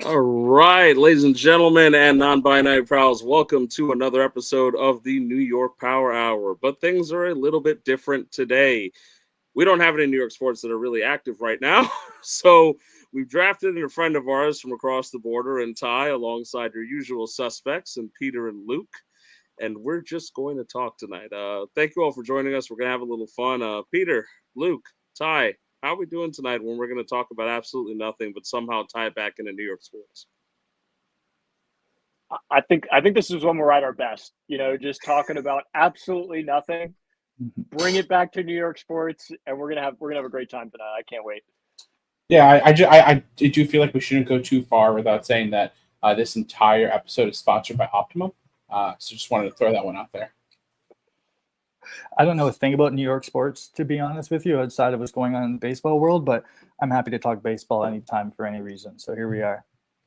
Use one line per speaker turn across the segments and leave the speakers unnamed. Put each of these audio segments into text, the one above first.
All right, ladies and gentlemen, and non-binary prowls, welcome to another episode of the New York Power Hour. But things are a little bit different today. We don't have any New York sports that are really active right now, so we've drafted a friend of ours from across the border in Ty, alongside your usual suspects, and Peter and Luke. And we're just going to talk tonight. Thank you all for joining us. We're going to have a little fun. Peter, Luke, Ty, how are we doing tonight when we're going to talk about absolutely nothing but somehow tie it back into New York sports?
I think this is when we're at our best. Just talking about absolutely nothing. Bring it back to New York sports, and we're gonna have a great time tonight. I can't wait.
Yeah, I do feel like we shouldn't go too far without saying that this entire episode is sponsored by Optimum. So just wanted to throw that one out there.
I don't know a thing about New York sports, to be honest with you, outside of what's going on in the baseball world, but I'm happy to talk baseball anytime for any reason. So here we are.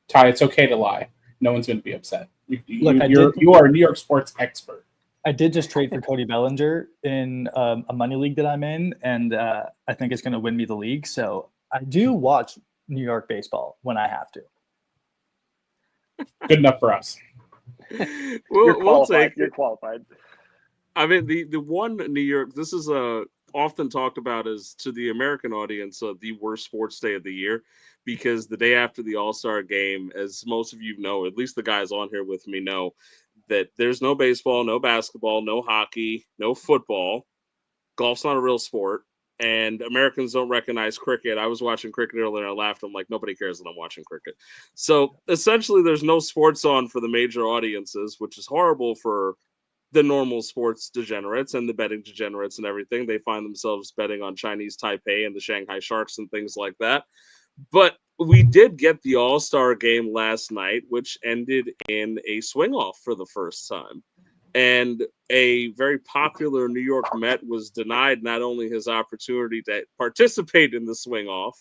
Ty, it's okay to lie. No one's going to be upset. You are a New York sports expert.
I did just trade for Cody Bellinger in a money league that I'm in, and I think it's going to win me the league. So I do watch New York baseball when I have to.
Good enough for us.
We'll take it. You're qualified.
I mean, the one New York, this is often talked about as, to the American audience, the worst sports day of the year, because the day after the All-Star game, as most of you know, at least the guys on here with me know, that there's no baseball, no basketball, no hockey, no football. Golf's not a real sport, and Americans don't recognize cricket. I was watching cricket earlier and I laughed. I'm like, nobody cares that I'm watching cricket. So essentially, there's no sports on for the major audiences, which is horrible for the normal sports degenerates and the betting degenerates and everything. They find themselves betting on Chinese Taipei and the Shanghai Sharks and things like that. But we did get the All-Star game last night, which ended in a swing-off for the first time. And a very popular New York Met was denied not only his opportunity to participate in the swing-off,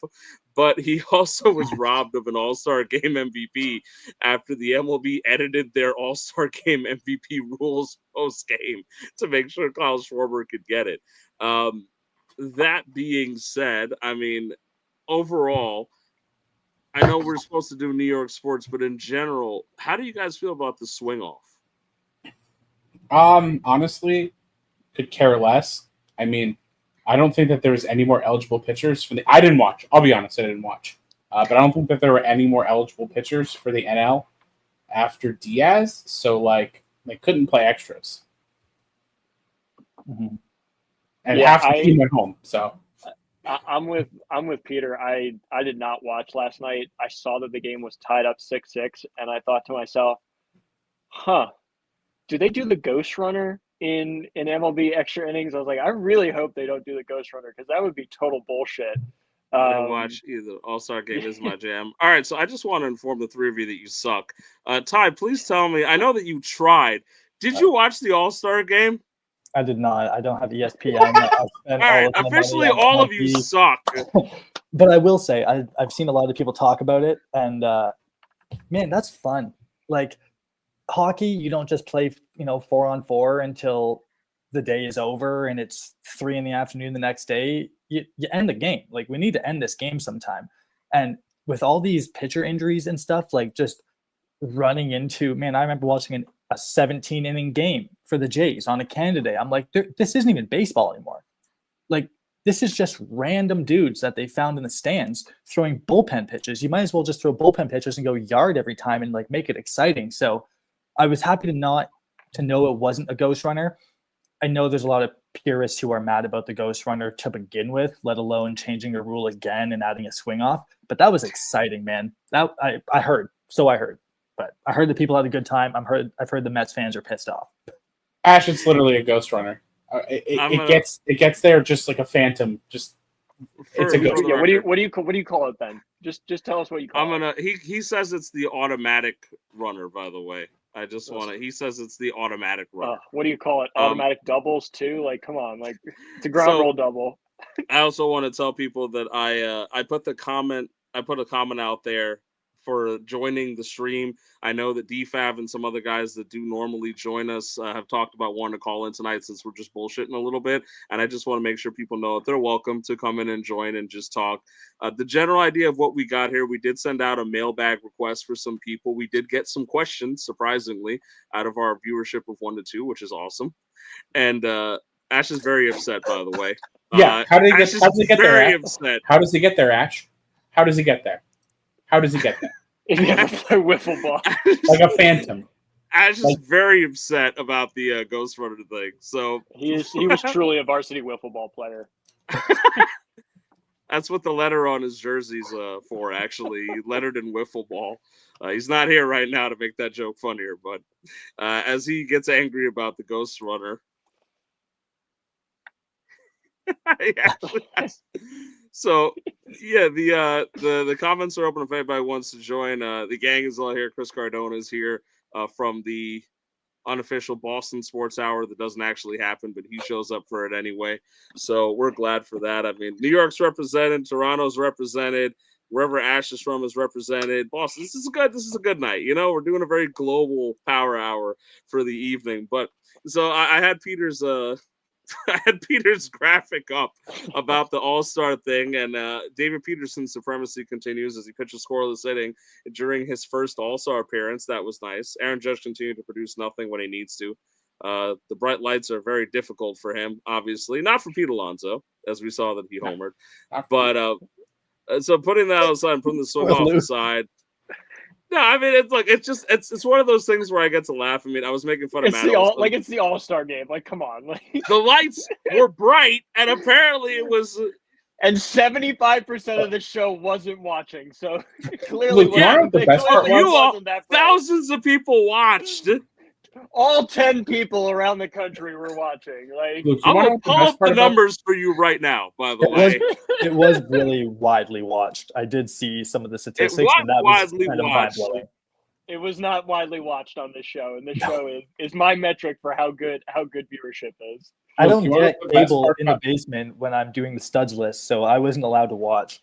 but he also was robbed of an All-Star Game MVP after the MLB edited their All-Star Game MVP rules post-game to make sure Kyle Schwarber could get it. That being said, I mean, overall, I know we're supposed to do New York sports, but in general, how do you guys feel about the swing-off?
Honestly, could care less. I mean, I don't think that there was any more eligible pitchers for the. I didn't watch. I'll be honest, I didn't watch. But I don't think that there were any more eligible pitchers for the NL after Diaz. So like, they couldn't play extras, and half the team went home. So
I'm with Peter. I did not watch last night. I saw that the game was tied up 6-6, and I thought to myself, do they do the ghost runner in MLB extra innings? I was like, I really hope they don't do the ghost runner, because that would be total bullshit.
I didn't watch either. All-Star game is my jam. All right, so I just want to inform the three of you that you suck. Ty, please tell me. I know that you tried. Did you watch the All-Star game?
I did not. I don't have ESPN.
All right, officially all of you suck.
But I will say, I've seen a lot of people talk about it, and man, that's fun. Like, hockey, you don't just play 4-on-4 until the day is over and it's 3 p.m. the next day. You end the game. Like, we need to end this game sometime. And with all these pitcher injuries and stuff, like, just running into, man, I remember watching a 17-inning game for the Jays on a Canada Day. I'm like, this isn't even baseball anymore. Like, this is just random dudes that they found in the stands throwing bullpen pitches. You might as well just throw bullpen pitches and go yard every time and like make it exciting. So I was happy to know it wasn't a ghost runner. I know there's a lot of purists who are mad about the ghost runner to begin with, let alone changing a rule again and adding a swing off. But that was exciting, man. That I heard. But I heard that people had a good time. I've heard the Mets fans are pissed off.
Ash, it's literally a ghost runner. It gets there just like a phantom. It's a ghost runner.
What do you call it then? Just tell us what you call it.
He says it's the automatic runner, by the way. I just want to. He says it's the automatic runner.
What do you call it? Automatic doubles too? Like, come on, like, it's a ground roll double.
I also want to tell people that I put a comment out there for joining the stream. I know that DFAV and some other guys that do normally join us have talked about wanting to call in tonight since we're just bullshitting a little bit. And I just want to make sure people know that they're welcome to come in and join and just talk. The general idea of what we got here, we did send out a mailbag request for some people. We did get some questions, surprisingly, out of our viewership of 1 to 2, which is awesome. And Ash is very upset, by the way.
Yeah, how did he get there?
Very
Ash?
upset.
How does he get there, Ash? How does he get there? How does he get there?
He never play wiffle ball.
Like a phantom.
Ash is very upset about the Ghost Runner thing. So
he was truly a varsity wiffle ball player.
That's what the letter on his jersey's for, actually. Lettered in wiffle ball. He's not here right now to make that joke funnier, but as he gets angry about the Ghost Runner, he actually has. So, yeah, the comments are open if anybody wants to join. The gang is all here. Chris Cardona is here from the unofficial Boston Sports Hour that doesn't actually happen, but he shows up for it anyway. So we're glad for that. I mean, New York's represented, Toronto's represented, wherever Ash is from is represented. Boston, this is a good night. You know, we're doing a very global power hour for the evening. But so I had Peter's I had Peter's graphic up about the All-Star thing, and David Peterson's supremacy continues as he pitched a scoreless inning during his first All-Star appearance. That was nice. Aaron Judge continued to produce nothing when he needs to. The bright lights are very difficult for him, obviously. Not for Pete Alonso, as we saw that he homered. But so putting that aside and putting the swing off the side. No, I mean it's one of those things where I get to laugh. I mean, I was making fun of Matt.
It's the All-Star game. Like, come on.
The lights were bright, and apparently it was.
And 75% of the show wasn't watching, so clearly,
thousands of people watched.
All 10 people around the country were watching. Like,
Luke,
I'm gonna pull up the numbers for you right now. By the way,
it was really widely watched. I did see some of the statistics, and that was kind of mind-blowing.
It was not widely watched on this show, and this show is my metric for how good viewership is.
I don't get cable in the basement when I'm doing the studs list, so I wasn't allowed to watch.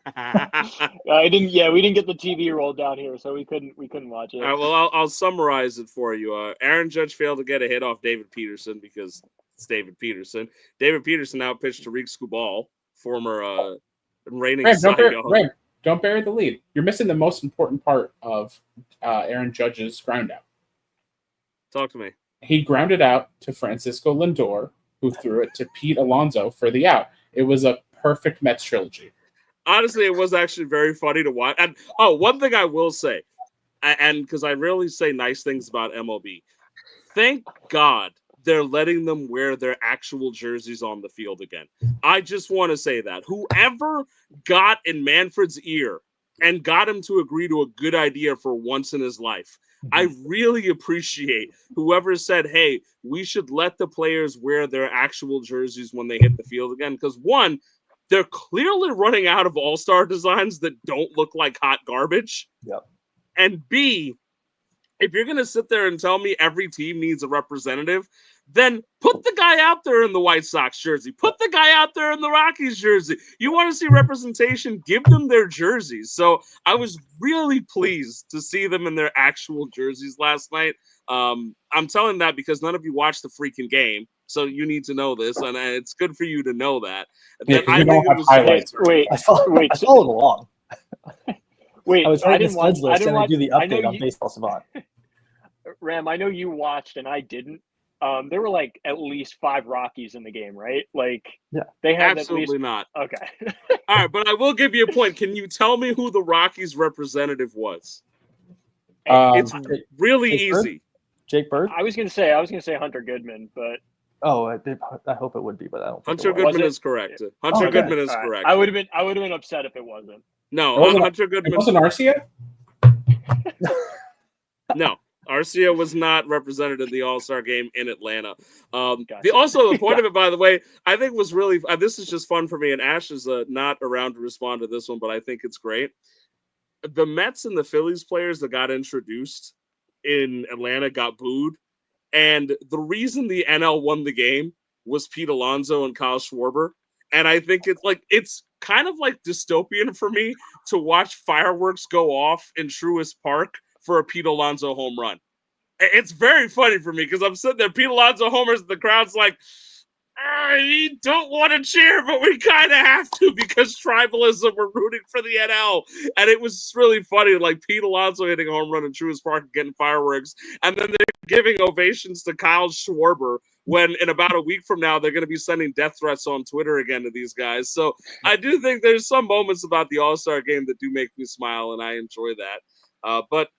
We didn't get the TV roll down here, so we couldn't watch it.
All right, well, I'll summarize it for you. Aaron Judge failed to get a hit off David Peterson because it's David Peterson. David Peterson outpitched Tariq Skubal, former reigning Cy Young.
Don't bury the lead. You're missing the most important part of Aaron Judge's ground out.
Talk to me.
He grounded out to Francisco Lindor, who threw it to Pete Alonso for the out. It was a perfect Mets trilogy.
Honestly, it was actually very funny to watch. And one thing I will say, and because I rarely say nice things about MLB, thank God they're letting them wear their actual jerseys on the field again. I just want to say that. Whoever got in Manfred's ear and got him to agree to a good idea for once in his life, I really appreciate whoever said, hey, we should let the players wear their actual jerseys when they hit the field again. Because one, they're clearly running out of all-star designs that don't look like hot garbage.
Yep.
And B, if you're going to sit there and tell me every team needs a representative, then put the guy out there in the White Sox jersey. Put the guy out there in the Rockies jersey. You want to see representation? Give them their jerseys. So I was really pleased to see them in their actual jerseys last night. I'm telling that because none of you watched the freaking game. So you need to know this, and it's good for you to know that.
Yeah, I think it was highlights.
I followed along.
Wait,
I was writing the studs list and I do the update on Baseball Savant.
Ram, I know you watched and I didn't. There were like at least 5 Rockies in the game, right? Like,
yeah,
they had
absolutely not.
Okay.
All right, but I will give you a point. Can you tell me who the Rockies representative was? It's really easy.
Jake Bird.
I was gonna say Hunter Goodman, but
I hope it would be, but I don't.
Hunter Goodman is correct. Hunter Goodman is correct.
I would have been upset if it wasn't.
No, Hunter Goodman.
It wasn't Arcia?
No, Arcia was not represented in the All-Star game in Atlanta. The point of it, by the way, I think was really this is just fun for me. And Ash is not around to respond to this one, but I think it's great. The Mets and the Phillies players that got introduced in Atlanta got booed, and the reason the NL won the game was Pete Alonso and Kyle Schwarber. And I think it's kind of like dystopian for me to watch fireworks go off in Truist Park for a Pete Alonso home run. It's very funny for me because I'm sitting there, Pete Alonso homers, and the crowd's like, we don't want to cheer, but we kind of have to because tribalism. We're rooting for the NL, and it was really funny. Like Pete Alonso hitting a home run in Truist Park and getting fireworks, and then they're giving ovations to Kyle Schwarber. When in about a week from now they're going to be sending death threats on Twitter again to these guys. So I do think there's some moments about the All-Star game that do make me smile, and I enjoy that. But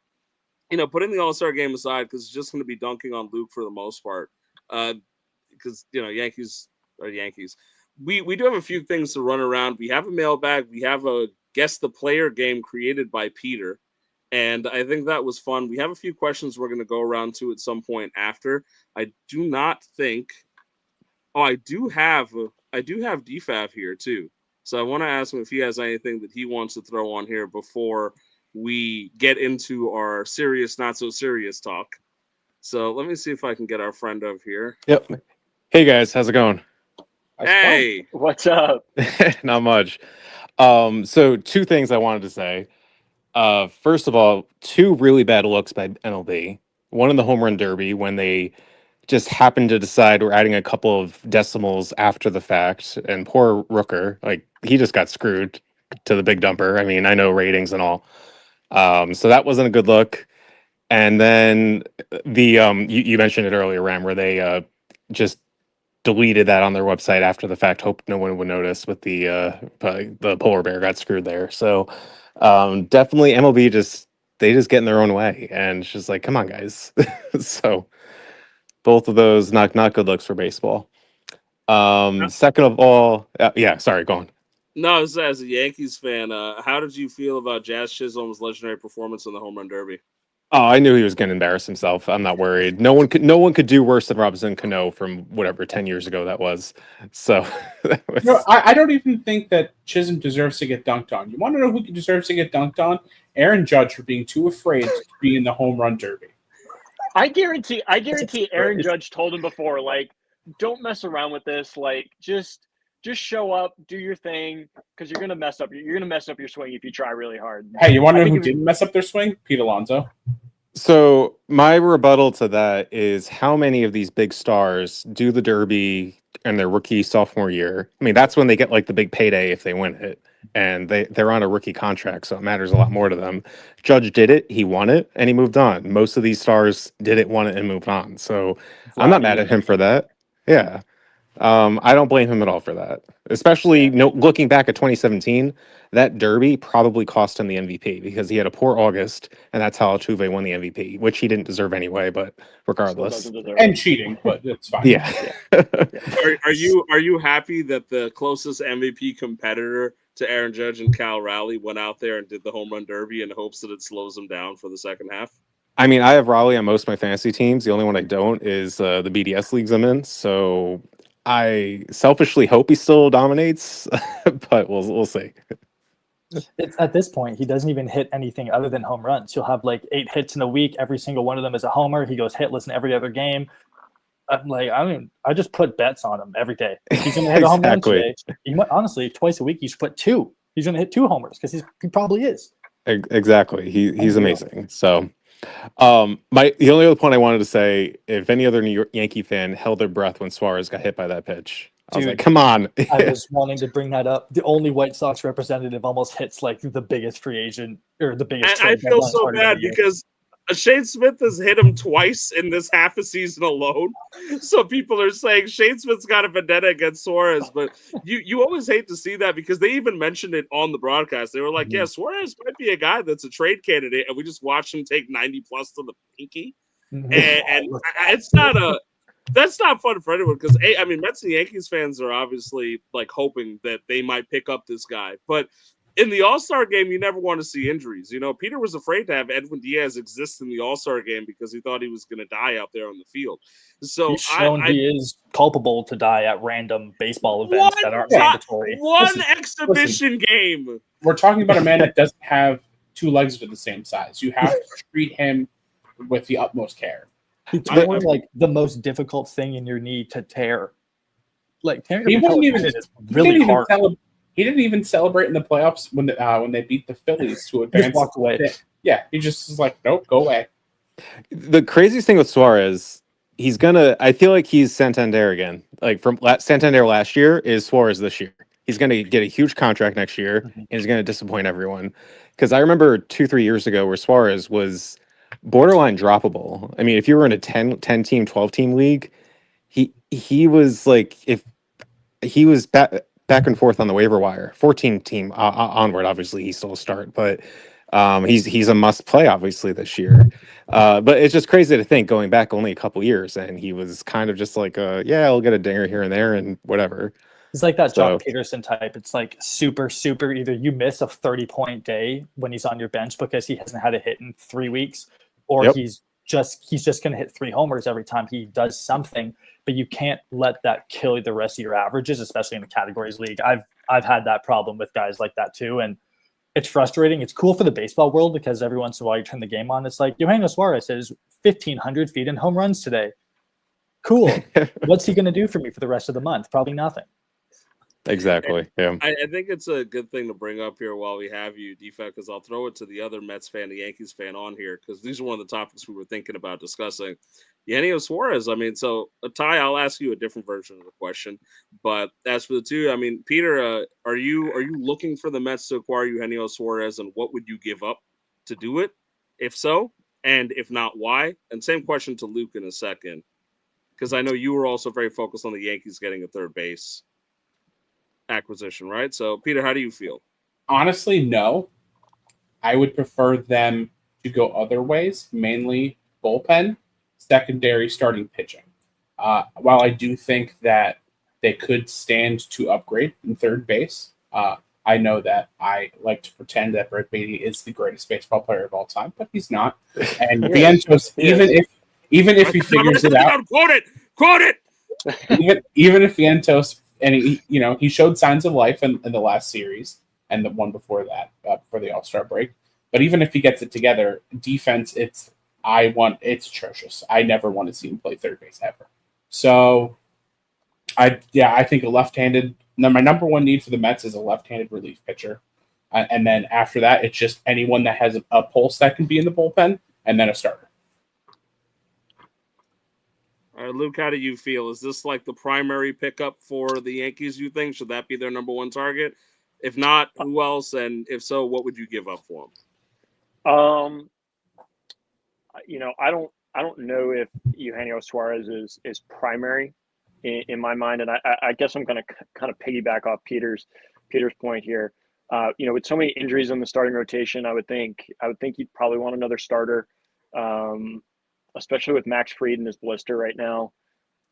putting the All-Star game aside because it's just going to be dunking on Luke for the most part. Because Yankees are Yankees. We do have a few things to run around. We have a mailbag. We have a guess the player game created by Peter, and I think that was fun. We have a few questions we're going to go around to at some point after. I do not think. Oh, I do have DFAV here too. So I want to ask him if he has anything that he wants to throw on here before we get into our serious, not so serious talk. So let me see if I can get our friend over here.
Yep. Hey guys, how's it going?
Hey,
what's up?
Not much. So two things I wanted to say. First of all, two really bad looks by MLB. One in the home run derby when they just happened to decide we're adding a couple of decimals after the fact, and poor Rooker, like he just got screwed to the big dumper. I mean, I know ratings and all. So that wasn't a good look. And then you mentioned it earlier, Ram, where they just deleted that on their website after the fact. Hope no one would notice. With the polar bear got screwed there. So definitely MLB they just get in their own way, and it's just like, come on, guys. So both of those not good looks for baseball. Second of all, yeah, sorry, go on.
No, as a Yankees fan, how did you feel about Jazz Chisholm's legendary performance in the home run derby?
Oh, I knew he was going to embarrass himself. I'm not worried. No one could do worse than Robinson Cano from whatever 10 years ago that was. So that was...
No, I don't even think that Chisholm deserves to get dunked on. You want to know who deserves to get dunked on? Aaron Judge for being too afraid to be in the home run derby.
I guarantee Aaron Judge told him before, like, don't mess around with this. Like, just show up, do your thing, because you're gonna mess up your swing if you try really hard.
Hey, you want to know who didn't mess up their swing? Pete Alonso.
So my rebuttal to that is how many of these big stars do the derby in their rookie sophomore year? I mean, that's when they get like the big payday if they win it, and they're on a rookie contract, so it matters a lot more to them. Judge did it, he won it, and he moved on. Most of these stars did it, won it, and moved on. So I'm not mad at him for that. Yeah. I don't blame him at all for that. Especially looking back at 2017, that derby probably cost him the MVP because he had a poor August, and that's how Altuve won the MVP, which he didn't deserve anyway. But regardless,
and cheating, but it's fine.
Yeah.
Are you happy that the closest MVP competitor to Aaron Judge and Cal Raleigh went out there and did the home run derby in hopes that it slows him down for the second half?
I mean, I have Raleigh on most of my fantasy teams. The only one I don't is the BDS leagues I'm in. So I selfishly hope he still dominates, but we'll see.
It's, at this point, he doesn't even hit anything other than home runs. He'll have like 8 hits in a week. Every single one of them is a homer. He goes hitless in every other game. I'm like, I just put bets on him every day. He's going to hit a home run today. Honestly, twice a week, you should put 2. He's going to hit 2 homers because he probably is.
Exactly. He's amazing. So. The only other point I wanted to say, if any other New York Yankee fan held their breath when Suarez got hit by that pitch, I was like, come on.
I was wanting to bring that up. The only White Sox representative almost hits like the biggest free agent or the biggest.
I feel so bad because Shane Smith has hit him twice in this half a season alone. So people are saying Shane Smith's got a vendetta against Suarez, but you always hate to see that because they even mentioned it on the broadcast. They were like, yeah, Suarez might be a guy that's a trade candidate, and we just watched him take 90 plus to the pinky. And it's that's not fun for anyone because I mean, Mets and Yankees fans are obviously like hoping that they might pick up this guy, but in the All-Star game, you never want to see injuries. Peter was afraid to have Edwin Diaz exist in the All-Star game because he thought he was going to die out there on the field. So
he's shown he is culpable to die at random baseball events that aren't mandatory.
Exhibition game.
We're talking about a man that doesn't have 2 legs that are the same size. You have to treat him with the utmost care.
He tore like the most difficult thing in your knee to tear. like Tanner
He wouldn't even.
is
He
really
didn't even
hard.
he didn't even celebrate in the playoffs when they beat the Phillies to
He
advance.
just walked away.
Yeah, he just was like, nope, go away.
The craziest thing with Suarez, I feel like he's Santander again. Like from Santander last year is Suarez this year. He's gonna get a huge contract next year, and he's gonna disappoint everyone. Because I remember 2-3 years ago where Suarez was borderline droppable. I mean, if you were in a 10 team, 12 team league, he was like, if he was back and forth on the waiver wire. 14 team onward, obviously he still a start, but he's a must play obviously this year. But it's just crazy to think going back only a couple years, and he was kind of just like, yeah, I'll get a dinger here and there and whatever.
He's like that
So
Jock Peterson type. It's like super. Either you miss a 30-point day when he's on your bench because he hasn't had a hit in 3 weeks, or
Yep.
he's just going to hit 3 homers every time he does something. But you can't let that kill the rest of your averages, especially in the categories league. I've had that problem with guys like that too, and it's frustrating. It's cool for the baseball world because every once in a while you turn the game on. It's like Eugenio Suarez has 1,500 feet in home runs today. Cool. What's he going to do for me for the rest of the month? Probably nothing.
exactly, yeah.
I think it's a good thing to bring up here while we have you, DFAC, because I'll throw it to the other Mets fan, the Yankees fan on here, because these are one of the topics we were thinking about discussing. Eugenio Suarez, I mean, so Ty, I'll ask you a different version of the question, but as for the two, I mean, Peter, are you looking for the Mets to acquire Eugenio Suarez, and what would you give up to do it, if so, and if not, why? And same question to Luke in a second, because I know you were also very focused on the Yankees getting a third base acquisition, right? So, Peter, how do you feel?
Honestly, no. I would prefer them to go other ways, mainly bullpen, secondary, starting pitching. While I do think that they could stand to upgrade in third base, I know that I like to pretend that Brett Beatty is the greatest baseball player of all time, but he's not. And Vientos, even if he figures it out,
Quote it.
even if Vientos, and he showed signs of life in the last series and the one before that, before the All-Star break. But even if he gets it together, defense, it's atrocious. I never want to see him play third base ever. So, I think a left-handed. My number one need for the Mets is a left-handed relief pitcher, and then after that, it's just anyone that has a pulse that can be in the bullpen, and then a starter.
Luke, how do you feel? Is this like the primary pickup for the Yankees, you think? Should that be their number one target? If not, who else? And if so, what would you give up for them?
I don't know if Eugenio Suarez is primary in my mind, and I guess I'm going to kind of piggyback off Peter's point here. With so many injuries in the starting rotation, I would think you'd probably want another starter, especially with Max Fried and his blister right now.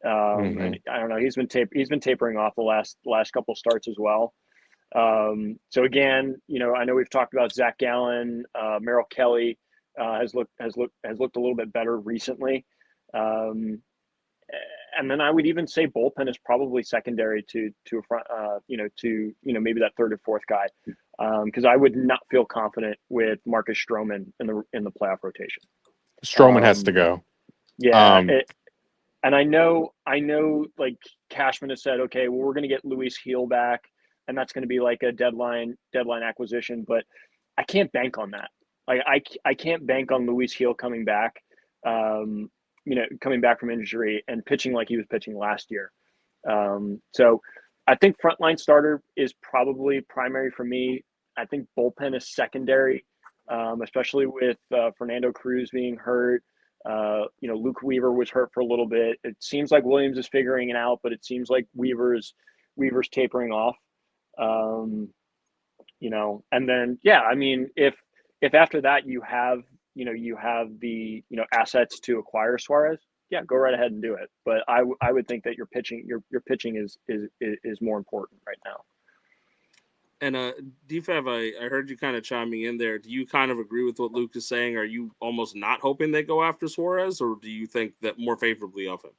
And I don't know, he's been tapering off the last couple starts as well. So again, I know we've talked about Zach Gallen, Merrill Kelly has looked a little bit better recently. And then I would even say bullpen is probably secondary to a front, maybe that third or fourth guy, because I would not feel confident with Marcus Stroman in the playoff rotation.
Stroman has to go.
Yeah, and I know, like Cashman has said, okay, well, we're going to get Luis Heel back, and that's going to be like a deadline acquisition, but I can't bank on that. Like I can't bank on Luis Heel coming back. Coming back from injury and pitching like he was pitching last year. So I think frontline starter is probably primary for me. I think bullpen is secondary, especially with Fernando Cruz being hurt. Luke Weaver was hurt for a little bit. It seems like Williams is figuring it out, but it seems like Weaver's tapering off. And then, I mean, if after that you have the assets to acquire Suarez, go right ahead and do it. But I would think that your pitching is more important right now.
And DFAV, I heard you kind of chiming in there. Do you kind of agree with what Luke is saying? Are you almost not hoping they go after Suarez, or do you think that more favorably of him?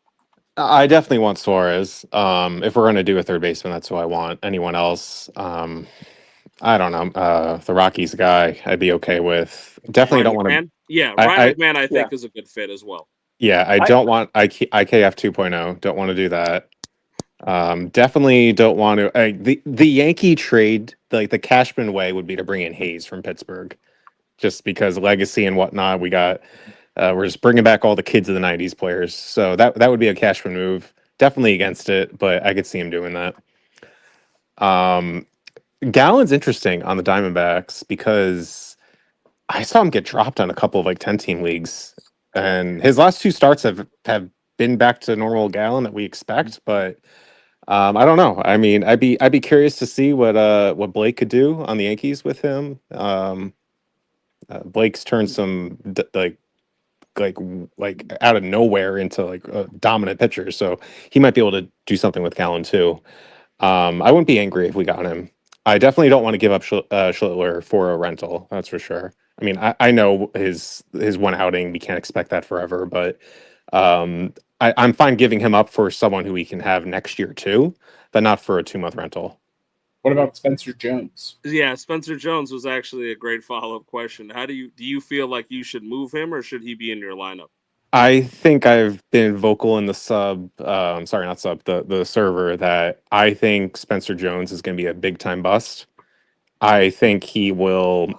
I definitely want Suarez. If we're going to do a third baseman, that's who I want. Anyone else? I don't know. The Rockies guy, I'd be okay with. Definitely don't want to.
Yeah, Ryan McMahon, I think, is a good fit as well.
Yeah, I don't want IKF 2.0. Don't want to do that. Definitely don't want to. The Yankee trade, like the Cashman way, would be to bring in Hayes from Pittsburgh, just because legacy and whatnot. We're just bringing back all the kids of the '90s players, so that would be a Cashman move. Definitely against it, but I could see him doing that. Gallen's interesting on the Diamondbacks because I saw him get dropped on a couple of like 10-team leagues, and his last two starts have been back to normal Gallen that we expect, but. I don't know. I mean, I'd be curious to see what Blake could do on the Yankees with him. Blake's turned some like out of nowhere into like a dominant pitcher, so he might be able to do something with Gallen too. I wouldn't be angry if we got him. I definitely don't want to give up Schlittler for a rental. That's for sure. I mean, I know his one outing. We can't expect that forever, but I'm fine giving him up for someone who we can have next year too, but not for a 2-month rental.
What about Spencer Jones?
Yeah, Spencer Jones was actually a great follow-up question. How do you feel like you should move him, or should he be in your lineup?
I think I've been vocal in the sorry, not sub, the server, that I think Spencer Jones is going to be a big time bust. I think he will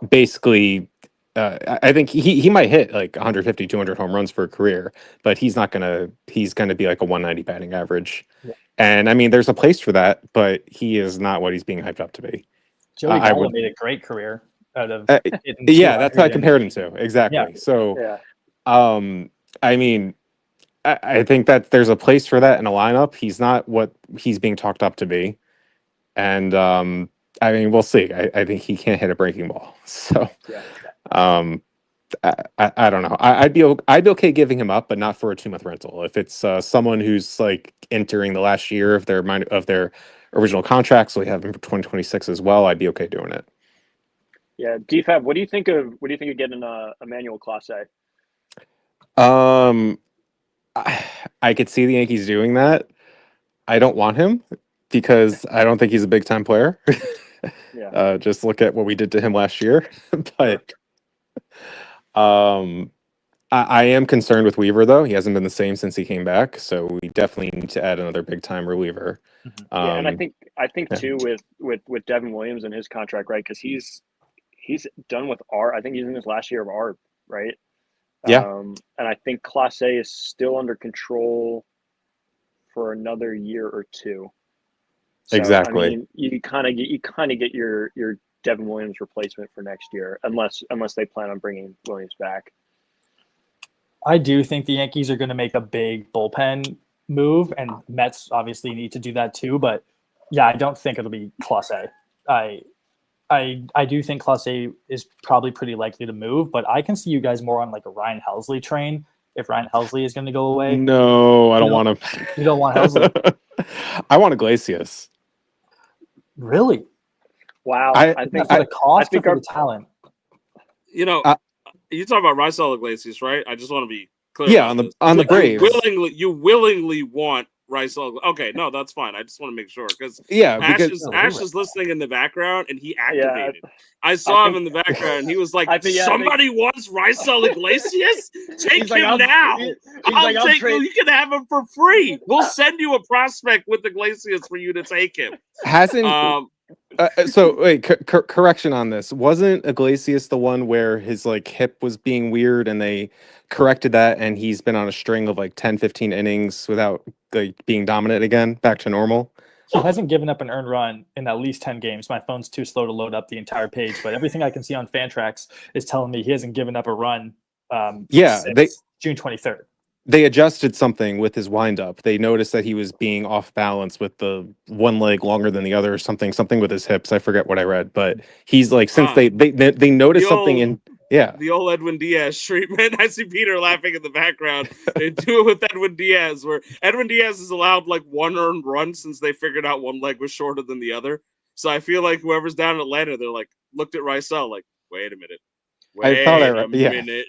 basically, I think he might hit like 150, 200 home runs for a career, but he's going to be like a 190 batting average.
Yeah.
And I mean, there's a place for that, but he is not what he's being hyped up to be.
Joey Gallo made a great career out of
yeah, that's how I compared him to. Exactly.
Yeah.
So,
Yeah.
I mean, I think that there's a place for that in a lineup. He's not what he's being talked up to be. And I mean, we'll see. I think he can't hit a breaking ball. So I don't know. I'd be okay giving him up, but not for a 2-month rental. If it's someone who's like entering the last year of their original contract, so we have him for 2026 as well, I'd be okay doing it.
Yeah, DFAB, what do you think of getting Emmanuel Clase?
I could see the Yankees doing that. I don't want him because I don't think he's a big time player.
Yeah.
Just look at what we did to him last year. But I am concerned with Weaver though. He hasn't been the same since he came back, so we definitely need to add another big time reliever.
Yeah, and I think too with Devin Williams and his contract, right? Because he's done with ARB. I think he's in his last year of ARB, right?
Yeah.
And I think Clase is still under control for another year or two. So,
exactly.
I mean, you kind of get your Devin Williams replacement for next year, unless they plan on bringing Williams back.
I do think the Yankees are going to make a big bullpen move, and Mets obviously need to do that too. But yeah, I don't think it'll be Clase. I do think Clase is probably pretty likely to move, but I can see you guys more on like a Ryan Helsley train if Ryan Helsley is going to go away.
No, I don't want to.
You don't want Helsley?
I want Iglesias.
Really?
Wow.
I think for the cost or for the talent?
You know, you talk about Raisel Iglesias, right? I just want to be clear.
Yeah, on the Braves.
You willingly want Raisel. Okay, no, that's fine. I just want to make sure because Ash is listening in the background and he activated. Yeah, I saw him in the background and he was like, "Somebody wants Raisel Iglesias? Take him now. I'll take him. You can have him for free. We'll send you a prospect with Iglesias for you to take him."
So wait, correction on this. Wasn't Iglesias the one where his like hip was being weird and they corrected that and he's been on a string of like 10, 15 innings without like being dominant again, back to normal?
He hasn't given up an earned run in at least 10 games. My phone's too slow to load up the entire page, but everything I can see on Fantrax is telling me he hasn't given up a run since June 23rd.
They adjusted something with his windup. They noticed that he was being off balance with the one leg longer than the other, or something with his hips. I forget what I read, but he's like, since they noticed something in
the old Edwin Diaz treatment. I see Peter laughing in the background. They do it with Edwin Diaz, where Edwin Diaz is allowed like one earned run since they figured out one leg was shorter than the other. So I feel like whoever's down in Atlanta, they're like looked at Raisel like, wait a minute. Minute.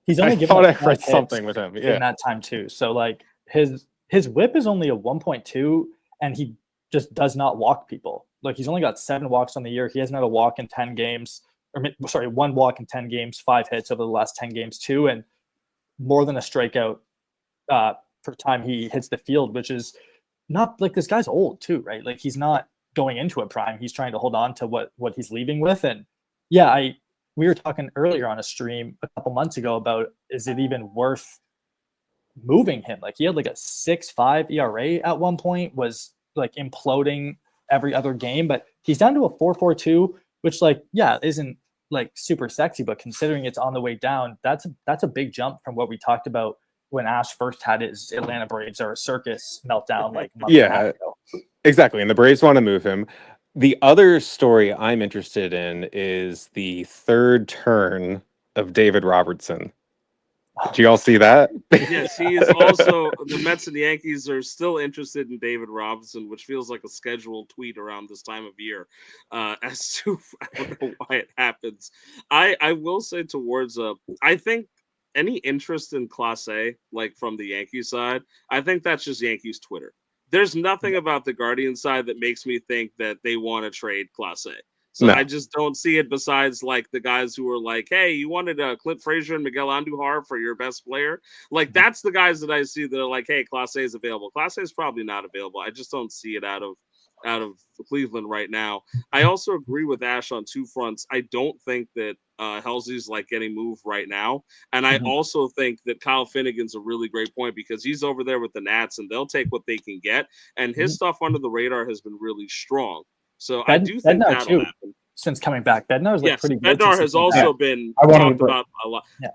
He's only given
I read something with him
in that time too. So like his whip is only a 1.2, and he just does not walk people. Like he's only got 7 walks on the year. He hasn't had a walk in 10 games, one walk in 10 games, 5 hits over the last 10 games too, and more than a strikeout per time he hits the field, which is not like this guy's old too, right? Like he's not going into a prime. He's trying to hold on to what he's leaving with. And yeah, we were talking earlier on a stream a couple months ago about is it even worth moving him? Like he had like a 6.5 ERA at one point, was like imploding every other game, but he's down to a 4.42, which like isn't like super sexy, but considering it's on the way down, that's a big jump from what we talked about when Ash first had his Atlanta Braves or a circus meltdown like a month and a half ago.
Exactly. And the Braves want to move him. The other story I'm interested in is the third turn of David Robertson. Did you all see that?
Yes, he is also. The Mets and the Yankees are still interested in David Robinson, which feels like a scheduled tweet around this time of year. As to I don't know why it happens. I will say towards I think any interest in Class A, like from the Yankees side, I think that's just Yankees Twitter. There's nothing about the Guardian side that makes me think that they want to trade Class A. So
No.
I just don't see it besides like the guys who are like, hey, you wanted Clint Frazier and Miguel Andujar for your best player. Like that's the guys that I see that are like, hey, Class A is available. Class A is probably not available. I just don't see it out of Cleveland right now. I also agree with Ash on two fronts. I don't think that Halsey's like getting moved right now. And I also think that Kyle Finnegan's a really great point because he's over there with the Nats and they'll take what they can get. And his stuff under the radar has been really strong. So I do think that'll
too,
happen.
Since coming back. Bednar's like pretty good.
Bednar has also been talked about a lot.
Yeah.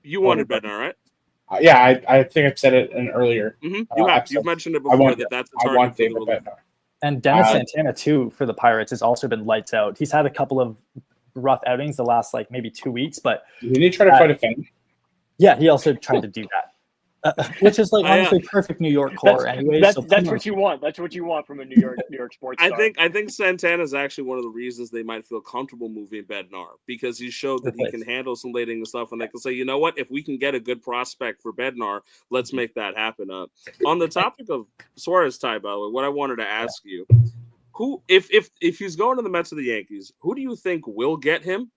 You wanted Bednar, right?
I think I've said it in earlier.
You've mentioned it before that's a target for the
Bednar.
And Dennis Santana too for the Pirates has also been lights out. He's had a couple of rough outings the last like maybe 2 weeks, but
did he try to fight a fan?
Yeah, he also tried to do that. Which is like honestly perfect New York core anyway.
That's what you want. That's what you want from a New York sports star.
I think Santana is actually one of the reasons they might feel comfortable moving Bednar because he showed that he can handle some late inning stuff, and they can say, you know what, if we can get a good prospect for Bednar, let's make that happen. On the topic of Suarez, Ty, by the way, what I wanted to ask you, who if he's going to the Mets or the Yankees, who do you think will get him,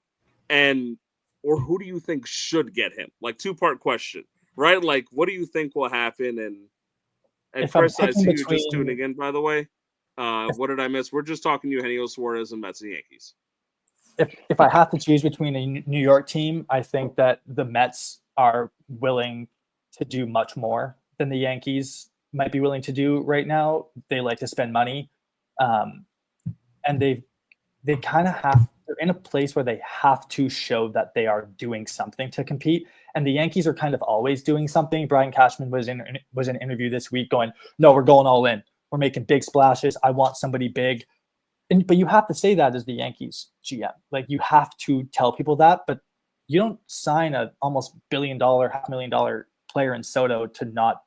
or who do you think should get him? Like 2-part question. Right, like what do you think will happen? And Chris, I see you just tuning in. By the way, what did I miss? We're just talking Eugenio Suarez and Mets and Yankees.
If I have to choose between a New York team, I think that the Mets are willing to do much more than the Yankees might be willing to do right now. They like to spend money, and they kind of have. They're in a place where they have to show that they are doing something to compete. And the Yankees are kind of always doing something. Brian Cashman was in an interview this week going, no, we're going all in. We're making big splashes. I want somebody big. But you have to say that as the Yankees GM. Like you have to tell people that, but you don't sign a almost $1 billion, $500,000 player in Soto to not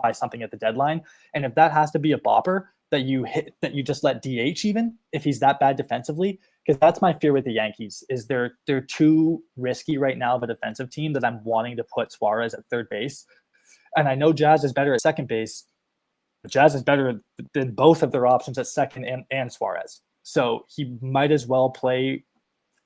buy something at the deadline. And if that has to be a bopper that you hit, that you just let DH even if he's that bad defensively, because that's my fear with the Yankees is they're too risky right now of a defensive team that I'm wanting to put Suarez at third base. And I know Jazz is better at second base, but Jazz is better than both of their options at second and Suarez. So he might as well play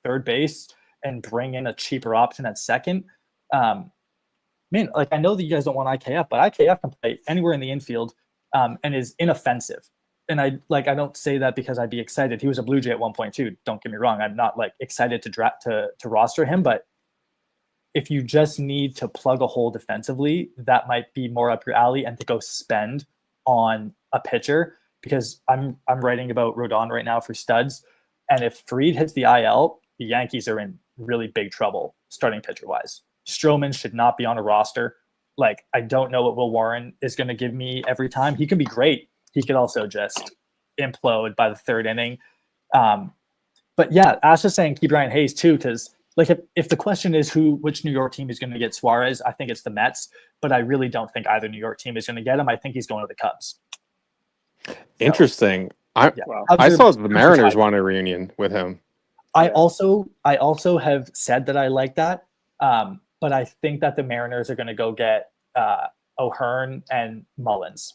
third base and bring in a cheaper option at second. Like I know that you guys don't want IKF, but IKF can play anywhere in the infield and is inoffensive. And I don't say that because I'd be excited. He was a Blue Jay at 1.2. Don't get me wrong. I'm not like excited to roster him, but if you just need to plug a hole defensively, that might be more up your alley and to go spend on a pitcher because I'm writing about Rodon right now for Studs. And if Fried hits the IL, the Yankees are in really big trouble starting pitcher wise. Stroman should not be on a roster. Like, I don't know what Will Warren is going to give me every time. He can be great. He could also just implode by the third inning. But yeah, Ash is saying keep Brian Hayes too, because like if the question is which New York team is going to get Suarez, I think it's the Mets. But I really don't think either New York team is going to get him. I think he's going to the Cubs.
Interesting. I saw the Mariners want a reunion with him.
I also have said that I like that. But I think that the Mariners are going to go get O'Hearn and Mullins.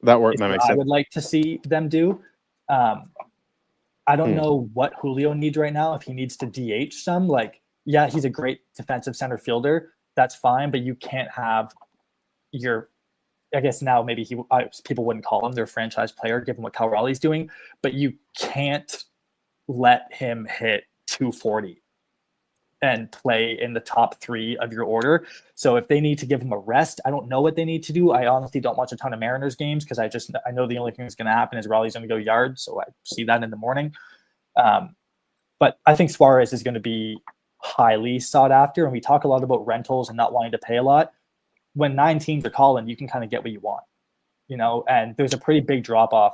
That makes sense.
I would like to see them do. I don't know what Julio needs right now. If he needs to DH some, like, yeah, he's a great defensive center fielder. That's fine, but you can't have your I guess now maybe people wouldn't call him their franchise player given what Cal Raleigh's doing, but you can't let him hit 240 and play in the top 3 of your order. So if they need to give him a rest, I don't know what they need to do. I honestly don't watch a ton of Mariners games because I know the only thing that's going to happen is Raleigh's going to go yard. So I see that in the morning. But I think Suarez is going to be highly sought after. And we talk a lot about rentals and not wanting to pay a lot. When 9 teams are calling, you can kind of get what you want, and there's a pretty big drop off.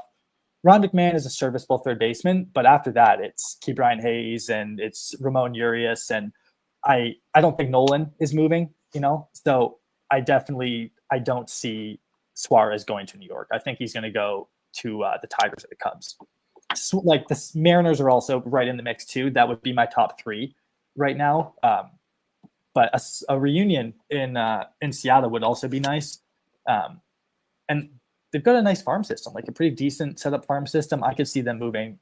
Ron McMahon is a serviceable third baseman, but after that, it's Key Brian Hayes and it's Ramon Urias, and I don't think Nolan is moving, So I don't see Suarez going to New York. I think he's going to go to the Tigers or the Cubs. So, like the Mariners are also right in the mix too. That would be my top 3 right now. But a reunion in Seattle would also be nice, and they've got a nice farm system, like a pretty decent setup farm system. I could see them moving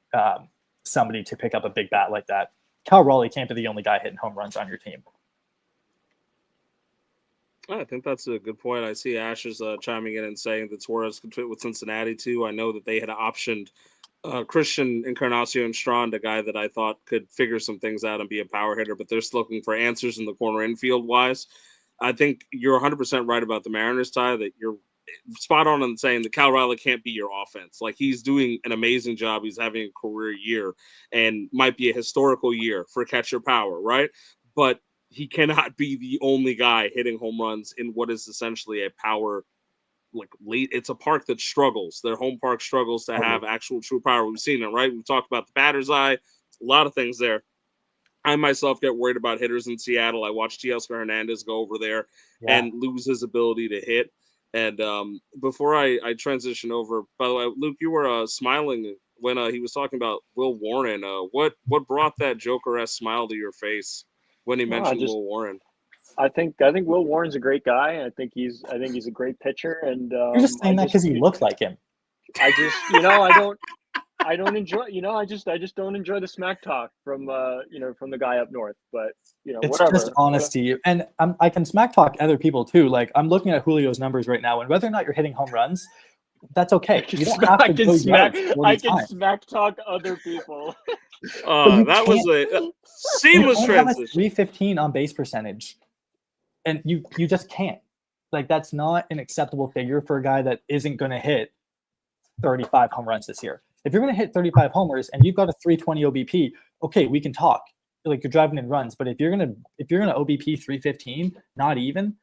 somebody to pick up a big bat like that. Cal Raleigh can't be the only guy hitting home runs on your team.
I think that's a good point. I see Ash is chiming in and saying that Suarez could fit with Cincinnati too. I know that they had optioned Christian Encarnacion Strand, a guy that I thought could figure some things out and be a power hitter, but they're still looking for answers in the corner infield wise. I think you're 100% right about the Mariners, Ty, that you're spot on in saying that Cal Raleigh can't be your offense. Like, he's doing an amazing job. He's having a career year and might be a historical year for catcher power, right? But he cannot be the only guy hitting home runs in what is essentially a power late. It's a park that struggles. Their home park struggles to have actual true power. We've seen it, right? We've talked about the batter's eye, a lot of things there. I myself get worried about hitters in Seattle. I watched Teoscar Hernandez go over there and lose his ability to hit. And before I transition over, by the way, Luke, you were smiling when he was talking about Will Warren. What brought that Joker-esque smile to your face when he mentioned Will Warren?
I think Will Warren's a great guy. I think he's a great pitcher. And
you're just saying that because he looks like him.
I just I don't enjoy I just don't enjoy the smack talk from from the guy up north. But
it's
whatever.
Just honesty, and I can smack talk other people too. Like, I'm looking at Julio's numbers right now, and whether or not you're hitting home runs, that's okay. You don't have to go
smack. I can
times.
smack talk other people.
That was a seamless transition.
315 on base percentage, and you just can't. Like, that's not an acceptable figure for a guy that isn't going to hit 35 home runs this year. If you're going to hit 35 homers and you've got a 320 OBP, okay, we can talk. Like, you're driving in runs, but if you're gonna OBP 315, not even,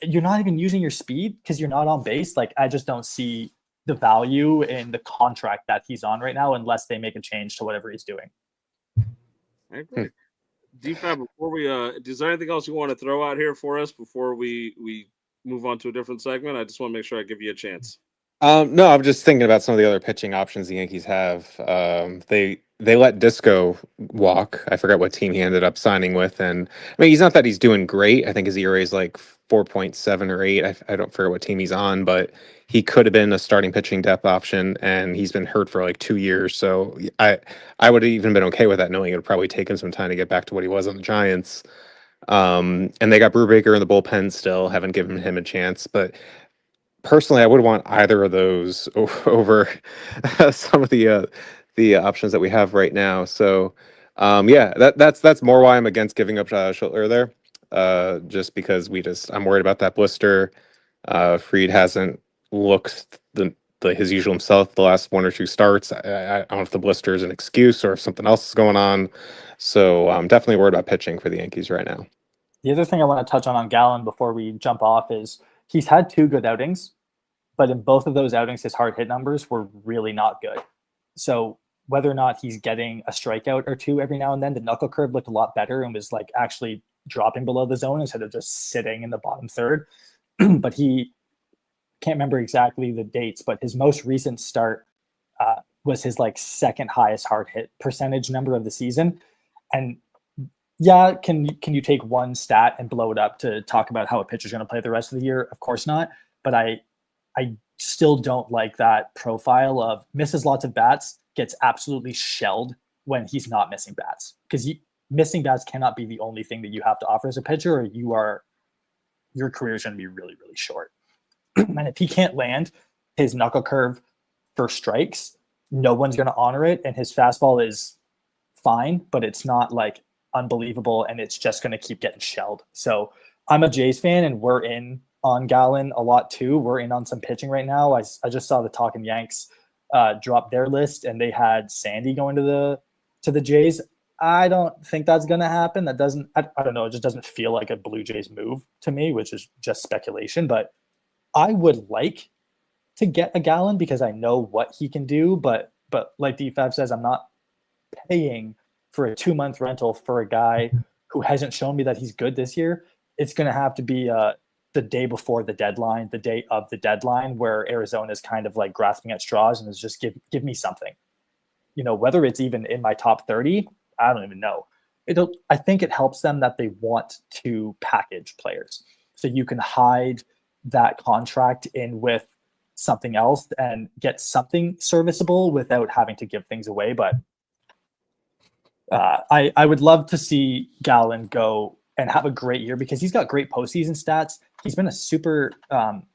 you're not even using your speed because you're not on base. Like, I just don't see the value in the contract that he's on right now unless they make a change to whatever he's doing.
I agree. DFAB, before we is there anything else you want to throw out here for us before we move on to a different segment? I just want to make sure I give you a chance.
No, I'm just thinking about some of the other pitching options the Yankees have. They let Disco walk. I forgot what team he ended up signing with, and I mean, he's not that he's doing great. I think his ERA is like 4.7 or 8. I don't forget what team he's on, but he could have been a starting pitching depth option, and he's been hurt for like 2 years. So I would have even been okay with that, knowing it would probably take him some time to get back to what he was on the Giants. And they got Brubaker in the bullpen still, haven't given him a chance, but personally, I would want either of those over some of the options that we have right now. So, that's more why I'm against giving up Schultler there. Just because I'm worried about that blister. Fried hasn't looked his usual himself the last 1 or 2 starts. I don't know if the blister is an excuse or if something else is going on. So I'm definitely worried about pitching for the Yankees right now.
The other thing I want to touch on Gallen before we jump off is he's had 2 good outings, but in both of those outings, his hard hit numbers were really not good. So whether or not he's getting a strikeout or 2 every now and then, the knuckle curve looked a lot better and was like actually dropping below the zone instead of just sitting in the bottom third. But he can't remember exactly the dates, but his most recent start was his like second highest hard hit percentage number of the season. And yeah, can you take one stat and blow it up to talk about how a pitcher's going to play the rest of the year? Of course not. But I still don't like that profile of misses lots of bats, gets absolutely shelled when he's not missing bats. Because missing bats cannot be the only thing that you have to offer as a pitcher, or your career is going to be really, really short. And if he can't land his knuckle curve for strikes, no one's going to honor it. And his fastball is fine, but it's not like unbelievable, and it's just going to keep getting shelled. So I'm a Jays fan, and we're in on Gallen a lot too. We're in on some pitching right now. I just saw the Talking Yanks drop their list, and they had Sandy going to the Jays. I don't think that's going to happen. That doesn't. I don't know. It just doesn't feel like a Blue Jays move to me, which is just speculation. But I would like to get a Gallen because I know what he can do. But like DFAB says, I'm not paying for a 2-month rental for a guy who hasn't shown me that he's good this year. It's going to have to be the day before the deadline, the day of the deadline, where Arizona is kind of like grasping at straws and is just give me something. Whether it's even in my top 30, I don't even know. I think it helps them that they want to package players. So you can hide that contract in with something else and get something serviceable without having to give things away. But I would love to see Gallen go and have a great year because he's got great postseason stats. He's been a super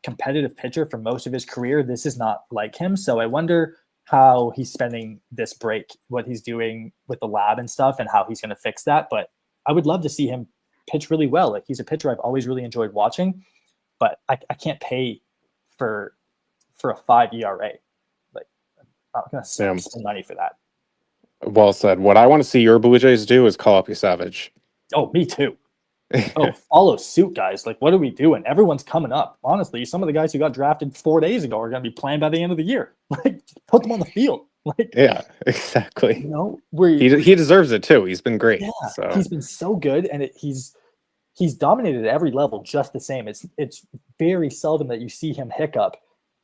competitive pitcher for most of his career. This is not like him. So I wonder how he's spending this break, what he's doing with the lab and stuff, and how he's going to fix that. But I would love to see him pitch really well. Like, he's a pitcher I've always really enjoyed watching, but I can't pay for a 5 ERA. Like, I'm not going to spend money for that.
Well said. What I want to see your Blue Jays do is call up your Savage.
Oh, me too. Oh, follow suit, guys. Like, what are we doing? Everyone's coming up. Honestly, some of the guys who got drafted 4 days ago are going to be playing by the end of the year. Like, put them on the field. Like,
yeah, exactly. He deserves it too. He's been great.
Yeah,
so.
He's been so good, and he's dominated at every level just the same. It's very seldom that you see him hiccup.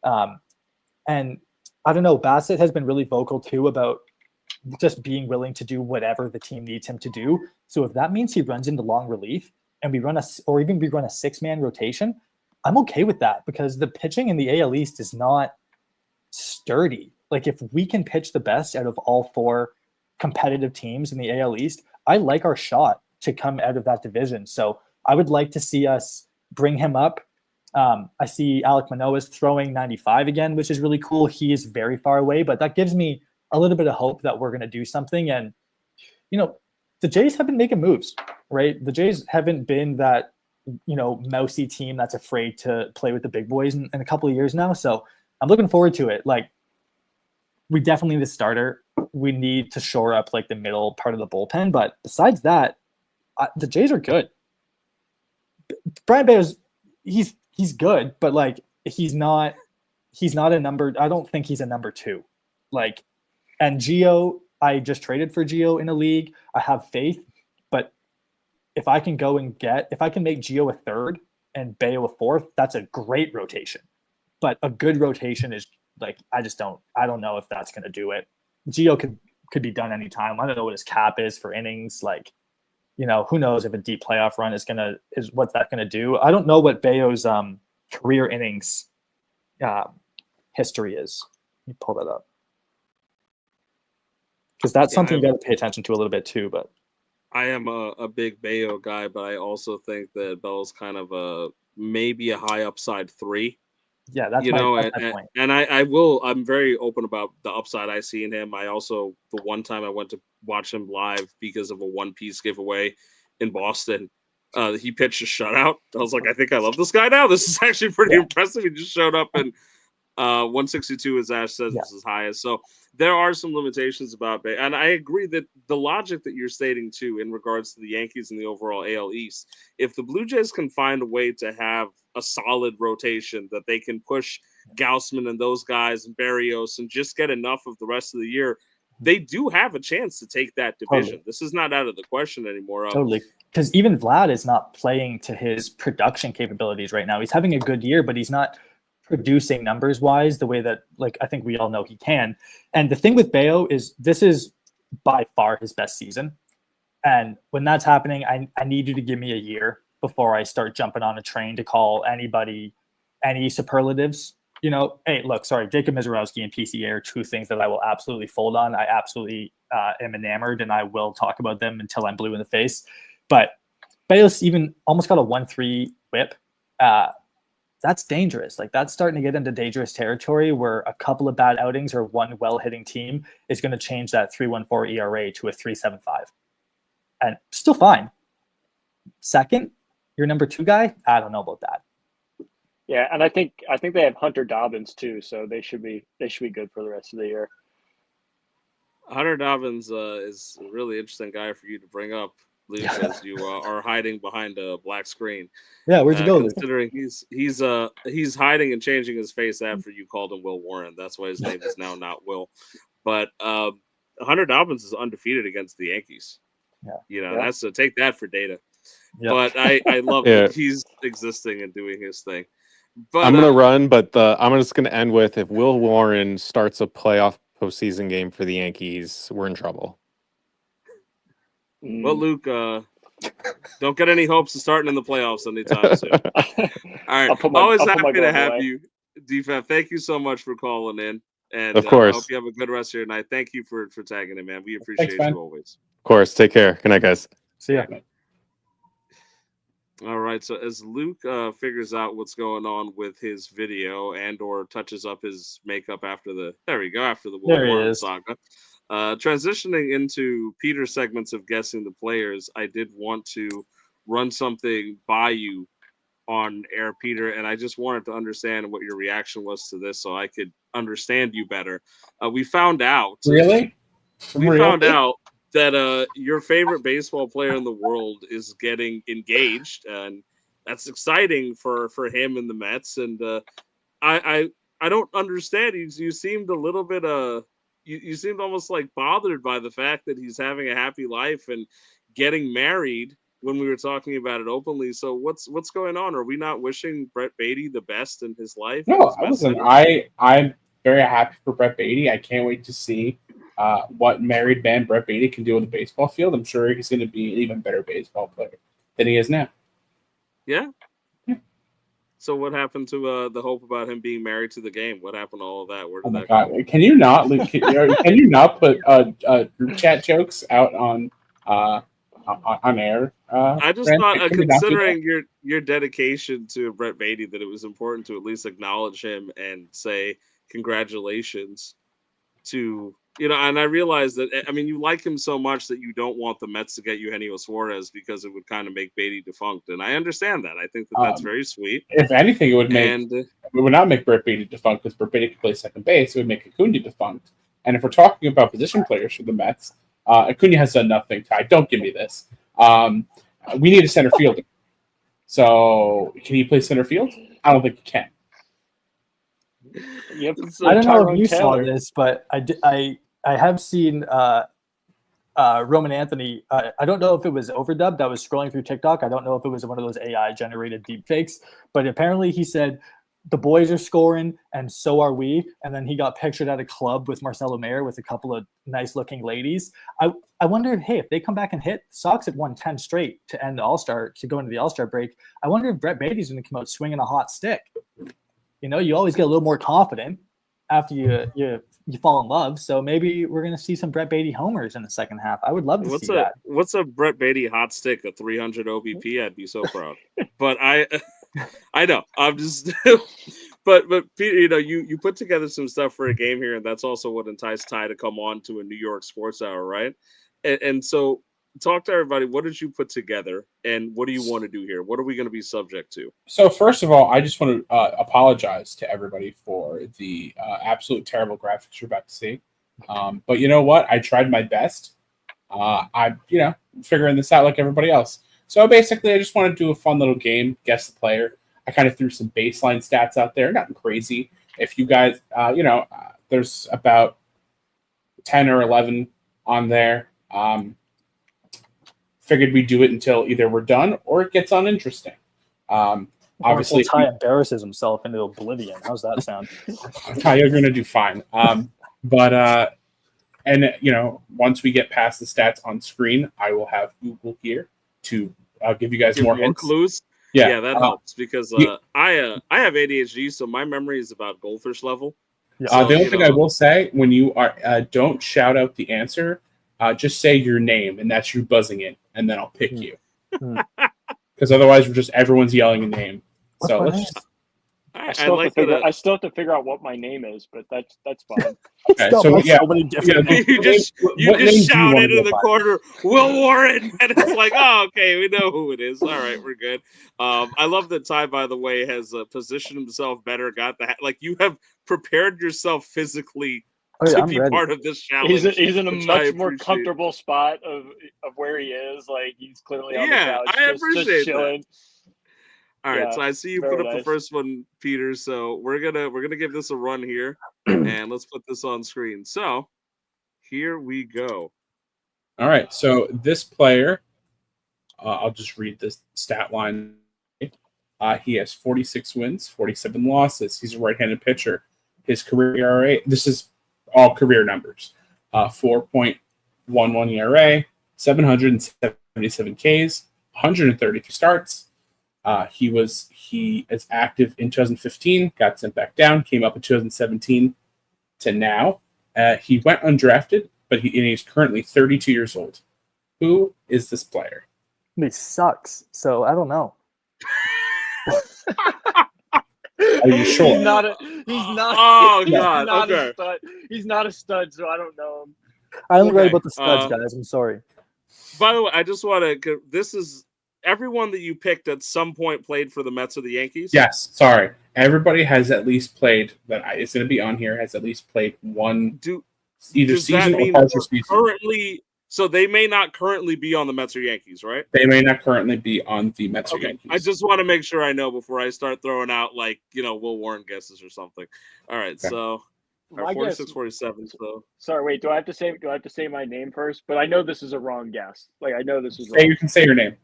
And I don't know, Bassett has been really vocal too about just being willing to do whatever the team needs him to do. So if that means he runs into long relief and we run a 6-man rotation, I'm okay with that because the pitching in the AL East is not sturdy. Like, if we can pitch the best out of all 4 competitive teams in the AL East, I like our shot to come out of that division. So I would like to see us bring him up. I see Alek Manoah's throwing 95 again, which is really cool. He is very far away, but that gives me a little bit of hope that we're going to do something. And, the Jays have been making moves, right? The Jays haven't been that, mousy team that's afraid to play with the big boys in a couple of years now. So I'm looking forward to it. Like, we definitely need a starter. We need to shore up like the middle part of the bullpen. But besides that, the Jays are good. Brian Bayo's, he's good, but like, he's not a number. I don't think he's a number 2. Like, and Gio, I just traded for Gio in a league. I have faith, but if I can make Gio a 3rd and Bayo a 4th, that's a great rotation. But a good rotation is like, I don't know if that's going to do it. Gio could be done anytime. I don't know what his cap is for innings. Like, who knows if a deep playoff run is what's that going to do? I don't know what Bayo's career innings history is. Let me pull that up. Because that's something you got to pay attention to a little bit too. But
I am a big Bayo guy, but I also think that Bell's kind of maybe a high upside 3.
Yeah, that's my point.
And I'm very open about the upside I see in him. I also, the one time I went to watch him live because of a one-piece giveaway in Boston, he pitched a shutout. I was like, I think I love this guy now. This is actually pretty impressive. He just showed up and 162, as Ash says, is his highest. So there are some limitations about Bay. And I agree that the logic that you're stating, too, in regards to the Yankees and the overall AL East, if the Blue Jays can find a way to have a solid rotation that they can push Gaussman and those guys and Barrios and just get enough of the rest of the year, they do have a chance to take that division. Totally. This is not out of the question anymore.
Totally. Because even Vlad is not playing to his production capabilities right now. He's having a good year, but he's not producing numbers wise the way that, like, I think we all know he can. And the thing with Bayo is this is by far his best season. And when that's happening, I need you to give me a year before I start jumping on a train to call anybody any superlatives. Hey, look, sorry, Jacob Mizorowski and PCA are 2 things that I will absolutely fold on. I absolutely am enamored, and I will talk about them until I'm blue in the face. But Bayo's even almost got a 1.3 whip. that's dangerous. Like that's starting to get into dangerous territory where a couple of bad outings or one well-hitting team is going to change that 3.14 ERA to a 3.75, and still fine. Second, your number 2 guy, I don't know about that.
Yeah, and I think they have Hunter Dobbins too, so they should be good for the rest of the year.
Hunter Dobbins is a really interesting guy for you to bring up, Luke, as you are hiding behind a black screen.
Yeah, where'd you go, Luke?
Considering he's hiding and changing his face after you called him Will Warren. That's why his name is now not Will. But Hunter Dobbins is undefeated against the Yankees.
Yeah.
That's to take that for data.
Yeah.
But I love that he's existing and doing his thing. But
I'm gonna run, but I'm just gonna end with if Will Warren starts a playoff postseason game for the Yankees, we're in trouble.
Well, Luke, don't get any hopes of starting in the playoffs anytime soon. All right, always happy to have you, DFAF. Thank you so much for calling in, and
of course,
I hope you have a good rest of your night. Thank you for tagging in, man. We appreciate you always.
Of course, take care. Good night, guys.
See ya.
All right, so as Luke figures out what's going on with his video and or touches up his makeup after the Will Warren saga, transitioning into Peter's segments of guessing the players, I did want to run something by you on air, Peter, and I just wanted to understand what your reaction was to this so I could understand you better. We found out.
Really?
We found out that your favorite baseball player in the world is getting engaged, and that's exciting for him and the Mets. And I don't understand. You seemed a little bit you seemed almost like bothered by the fact that he's having a happy life and getting married when we were talking about it openly. So what's going on? Are we not wishing Brett Beatty the best in his life?
No, listen, I'm very happy for Brett Beatty. I can't wait to see what married man Brett Beatty can do on the baseball field. I'm sure he's going to be an even better baseball player than he is now.
Yeah. So what happened to the hope about him being married to the game? What happened to all of that? Where did that
go? Can you not? Can you not put group chat jokes out on air?
I just thought, considering your dedication to Brett Beatty, that it was important to at least acknowledge him and say congratulations to. And I realized that, I mean, you like him so much that you don't want the Mets to get Eugenio Suarez because it would kind of make Beatty defunct. And I understand that. I think that's very sweet.
If anything, it would not make Brett Beatty defunct because Brett Beatty could play second base. It would make Acuna defunct. And if we're talking about position players for the Mets, Acuna has done nothing. Ty, don't give me this. We need a center fielder. So can he play center field? I don't think he can.
I don't know if you saw this, but I have seen Roman Anthony. I don't know if it was overdubbed. I was scrolling through TikTok. I don't know if it was one of those AI generated deepfakes, but apparently he said the boys are scoring and so are we. And then he got pictured at a club with Marcelo Mayer with a couple of nice looking ladies. I wonder, hey, if they come back and hit, Sox had won 10 straight to end the All-Star, to go into the All-Star break. I wonder if Brett Beatty's going to come out swinging a hot stick. You always get a little more confident after you fall in love. So maybe we're going to see some Brett Beatty homers in the second half. I would love to see that.
What's a Brett Beatty hot stick? A 300 OBP? I'd be so proud. But I know. I'm just but Peter, you put together some stuff for a game here, and that's also what enticed Ty to come on to a New York Sports Hour, right? And so talk to everybody. What did you put together, and what do you want to do here? What are we going to be subject to?
So first of all, I just want to apologize to everybody for the absolute terrible graphics you're about to see. But you know what? I tried my best. I'm figuring this out like everybody else. So basically, I just want to do a fun little game, guess the player. I kind of threw some baseline stats out there, nothing crazy. If you guys, there's about 10 or 11 on there. Figured we'd do it until either we're done or it gets uninteresting. Obviously,
Ty embarrasses himself into oblivion. How's that sound?
Ty, you're going to do fine. But once we get past the stats on screen, I will have Google here to give you guys more hints.
Clues. Yeah, that helps because I have ADHD, so my memory is about goldfish level.
Yeah. So, the only thing I will say, when you are don't shout out the answer. Just say your name, and that's you buzzing in, and then I'll pick you. Because otherwise, everyone's yelling a name.
What's my name?
I
still
like
have to
that.
I still have to figure out what my name is, but that's fine.
Okay,
Spelled
so
like
yeah,
so many different
yeah,
names.
You just
what name do you
shout
wanna
into
go
the
by?
corner, Will Warren, and it's like, oh, okay, we know who it is. All right, we're good. I love that Ty, by the way, has positioned himself better. Got the like you have prepared yourself physically
Oh, yeah,
to
I'm
be
ready.
part of this challenge.
He's in a
which I
much more
appreciate.
comfortable spot of where he is. Like he's clearly on the
Yeah,
couch,
I
just
appreciate that.
chilling.
All right,
Yeah,
so I see you
very
put up the
nice.
first one, Peter. So we're gonna give this a run here, and let's put this on screen. So here we go.
All right, so this player, I'll just read the stat line. He has 46 wins, 47 losses. He's a right-handed pitcher. His career ERA, this is all career numbers, 4.11 ERA, 777 Ks, 133 starts. He is active in 2015, got sent back down, came up in 2017 to now. He went undrafted, but he's currently 32 years old. Who is this player?
He sucks. So I don't know.
Are you sure?
He's not.
Oh,
he's
God,
not
okay.
a stud. He's not a stud, so I don't know him.
I only read
Okay,
about the studs, guys. I'm sorry.
By the way, I just want to. This is everyone that you picked at some point played for the Mets or the Yankees.
Yes, sorry. Everybody has at least played that is going to be on here. Has at least played one either
Does that
season or
mean
partial season.
currently? So they may not currently be on the Mets or Yankees, right?
They may not currently be on the Mets or
Okay.
Yankees.
I just want to make sure I know before I start throwing out Will Warren guesses or something. All right,
Okay.
so
My
46,
guess.
47. So
Sorry, wait. Do I have to say my name first? But I know this is a wrong guess. Like I know this is wrong.
You can say your name.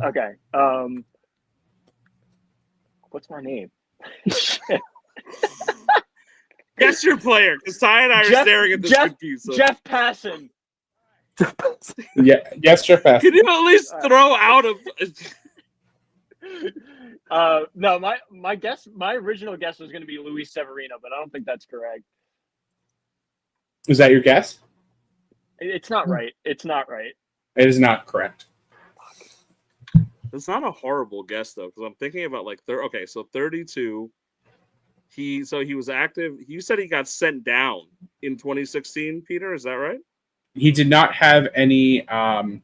Okay. What's my name?
guess your player, because Ty and I are staring at this confused. So.
Jeff Passan.
Yeah, yes, Jeff Passan.
Can you at least throw out a?
No, my original guess was going to be Luis Severino, but I don't think that's correct.
Is that your guess?
It's not right. It's not right.
It is not correct.
It's not a horrible guess though, because I'm thinking about okay, so 32. He was active. You said he got sent down in 2016, Peter. Is that right?
He did not have any. Oh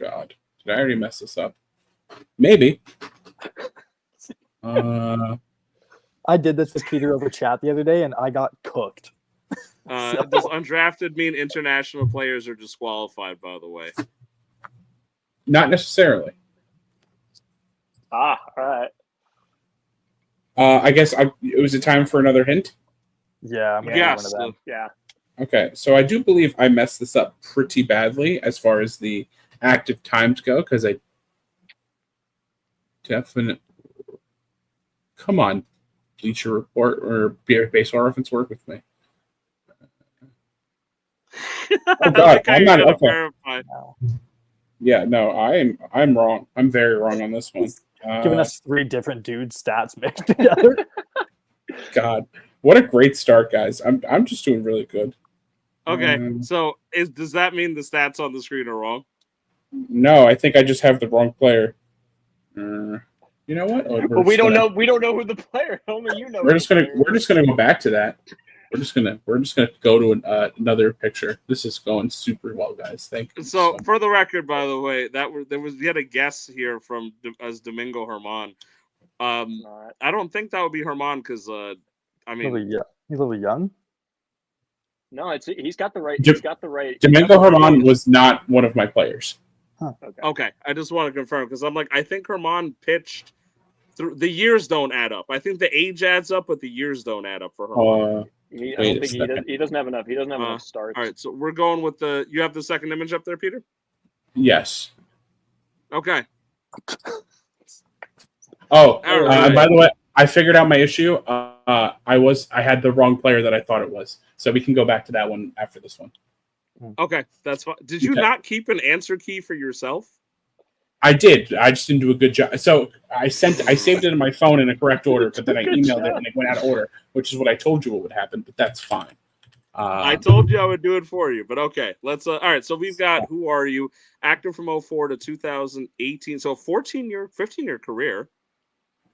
God! Did I already mess this up? Maybe.
I did this with Peter over chat the other day, and I got cooked.
Does undrafted mean international players are disqualified? By the way,
not necessarily.
All right.
I guess it was a time for another hint.
Yeah, I'm
yes.
Yeah.
Okay, so I do believe I messed this up pretty badly as far as the active times go, because I definitely. Come on, Bleacher Report or Baseball Reference, work with me. Oh God, I'm not okay. Yeah, no, I'm wrong. I'm very wrong on this one.
Giving us 3 different dudes' stats mixed together.
God, what a great start, guys! I'm just doing really good.
Okay, so does that mean the stats on the screen are wrong?
No, I think I just have the wrong player. You know what?
But we don't know who the player. Only you know.
We're just gonna go back to that. We're just gonna go to another picture. This is going super well, guys. Thank you.
So for the record, by the way, there was yet a guess here from as Domingo Herman. I don't think that would be Herman because I mean
he's a little young.
No, he's got the right.
Domingo Herman was not one of my players.
Huh.
Okay, I just want to confirm because I'm I think Herman pitched through the years don't add up. I think the age adds up, but the years don't add up for Herman.
I don't think he doesn't have enough. He doesn't have enough starts.
All right, so we're going with you have the second image up there, Peter?
Yes.
Okay.
By the way, I figured out my issue. I had the wrong player that I thought it was. So we can go back to that one after this one.
Okay, that's fine. Did you not keep an answer key for yourself?
I did. I just didn't do a good job. So I saved it in my phone in a correct order, but then I emailed it and it went out of order, which is what I told you what would happen. But that's fine.
I told you I would do it for you, but okay. Let's. All right. So we've got Who Are You? Active from 04 to 2018. So 15-year career.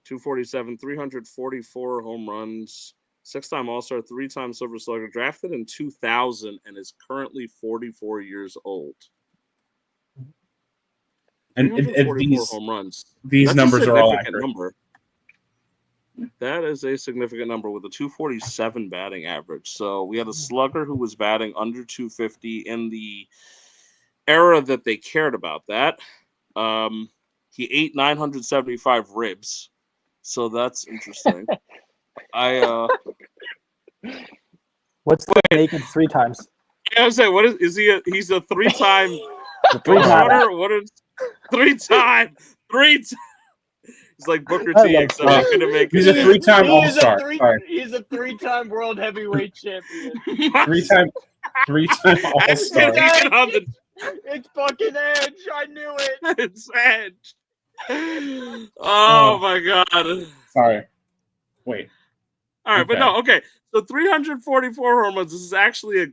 247, 344 home runs, 6-time All-Star, 3-time Silver Slugger, drafted in 2000, and is currently 44 years old.
And
344 home runs.
These numbers are all accurate.
Number. That is a significant number with a 247 batting average. So we had a slugger who was batting under 250 in the era that they cared about that. He ate 975 ribs. So that's interesting.
What's the naked 3 times?
Yeah, I was saying, what is he? He's a 3-time
runner.
What is 3-time? 3 He's like Booker T, except he couldn't make it.
He's a 3-time All-Star.
He's a 3-time world heavyweight champion.
3-time All-Star.
It's fucking Edge. I knew it.
It's Edge. Oh my god.
Sorry. Wait.
All right, but no, okay. So 344 home runs. This is actually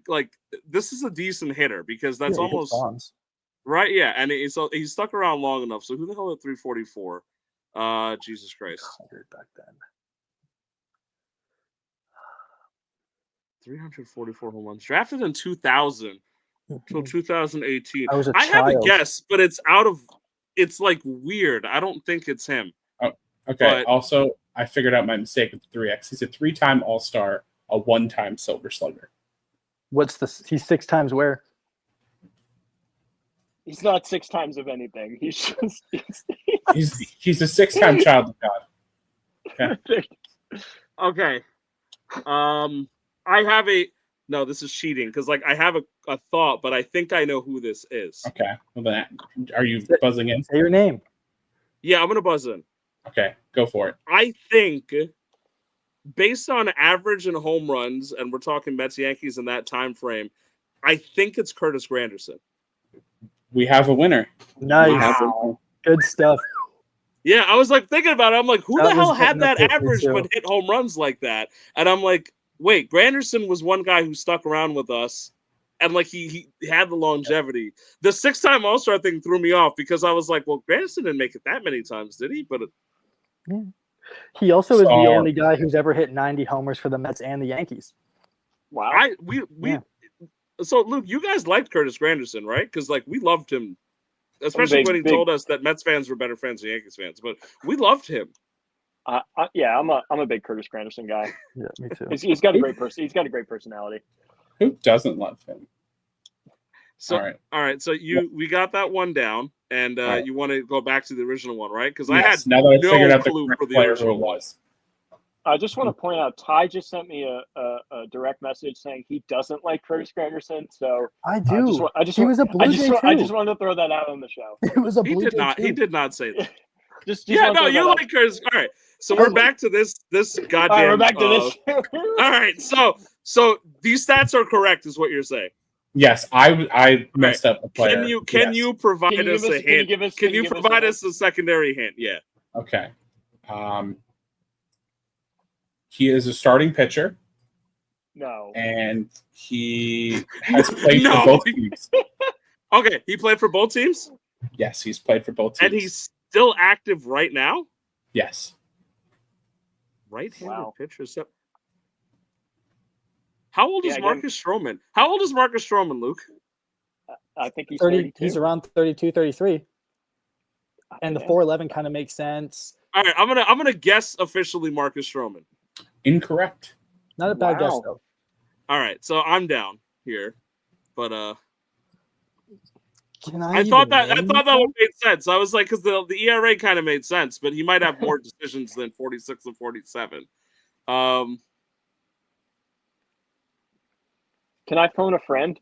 this is a decent hitter because that's almost right. Yeah, and he's stuck around long enough. So who the hell at 344? Jesus Christ.
Back then.
344 home runs. Drafted in 2000 till 2018.
I was a
I have a
child.
guess, but it's out of. It's like weird. I don't think it's him.
Oh, okay.
But,
also, I figured out my mistake with the 3X. He's a 3-time All-Star, a 1-time Silver Slugger.
He's 6 times where?
He's not 6 times of anything. He's just
he's a 6-time child of God.
Okay. I have no, this is cheating because I have a thought, but I think I know who this is.
Okay. Well, then, are you buzzing in?
Say your name.
Yeah, I'm gonna buzz in.
Okay, go for it.
I think, based on average and home runs, and we're talking Mets Yankees in that time frame, I think it's Curtis Granderson.
We have a winner.
Nice.
Wow.
Good stuff.
Yeah, I was thinking about it. I'm like, who the hell had that
hitting up
average
too.
but hit home runs like that? And I'm like, wait, Granderson was one guy who stuck around with us, and he had the longevity. The 6-time All-Star thing threw me off because I was like, well, Granderson didn't make it that many times, did he? But
he also is the only guy who's ever hit 90 homers for the Mets and the Yankees.
Wow.
So Luke, you guys liked Curtis Granderson, right? Because we loved him, especially when he told us that Mets fans were better fans than Yankees fans. But we loved him.
Yeah, I'm a big Curtis Granderson guy.
Yeah, me too.
He's got a great He's got a great personality.
Who doesn't love him?
So all right. So we got that one down, and you want to go back to the original one, right? Because I had
now that I figured out
clue
the
for the
player
original
who it was.
I just want to point out, Ty just sent me a direct message saying he doesn't like Curtis Granderson. So
I do.
He was a Blue Jay too. I just wanted to throw that out on the show.
It was a Blue Jay
He did not say that.
just
you like Curtis. All right. So we're back to this goddamn.
All right, we're back to this.
All right. So these stats are correct, is what you're saying.
Yes, I messed up the player.
Can you provide us a hint? Can you provide us a secondary hint? Yeah.
Okay. He is a starting pitcher.
No.
And he has played for both teams.
Okay, he played for both teams?
Yes, he's played for both teams.
And he's still active right now?
Yes.
Right-handed pitcher. So... How old is Marcus Stroman? How old is Marcus Stroman, Luke?
I think he's
30.
32.
He's around 32, 33. And the 4'11" kind of makes sense.
All right, I'm gonna guess officially Marcus Stroman.
Incorrect.
Not a bad guess though.
All right, so I'm down here, but
I
thought that would make sense. I was like, because the ERA kind of made sense, but he might have more decisions than 46 and 47.
Can I phone a friend?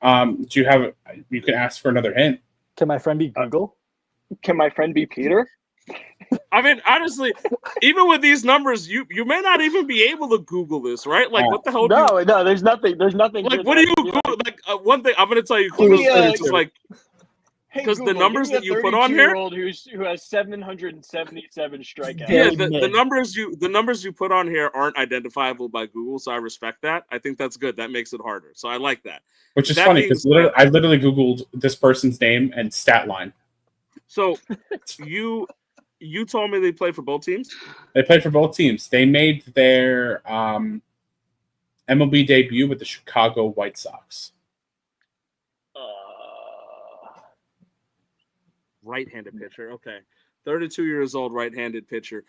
Do you have? You can ask for another hint.
Can my friend be Google?
Can my friend be Peter?
I mean, honestly, even with these numbers, you may not even be able to Google this, right? Like, what the hell?
No, there's nothing. There's nothing.
Like, what do you Google? One thing I'm going to tell you, Google is just like
Hey,
because the
Google,
numbers
give me
that
a
you put on here,
32-year-old who has 777 strikeouts.
yeah,
Very
the
mid.
numbers you put on here aren't identifiable by Google, so I respect that. I think that's good. That makes it harder. So I like that.
Which is
That
funny
being
because
said,
I literally Googled this person's name and stat line.
so you told me they play for both teams.
They played for both teams. They made their MLB debut with the Chicago White Sox.
Right-handed pitcher. Okay, 32 years old, right-handed pitcher.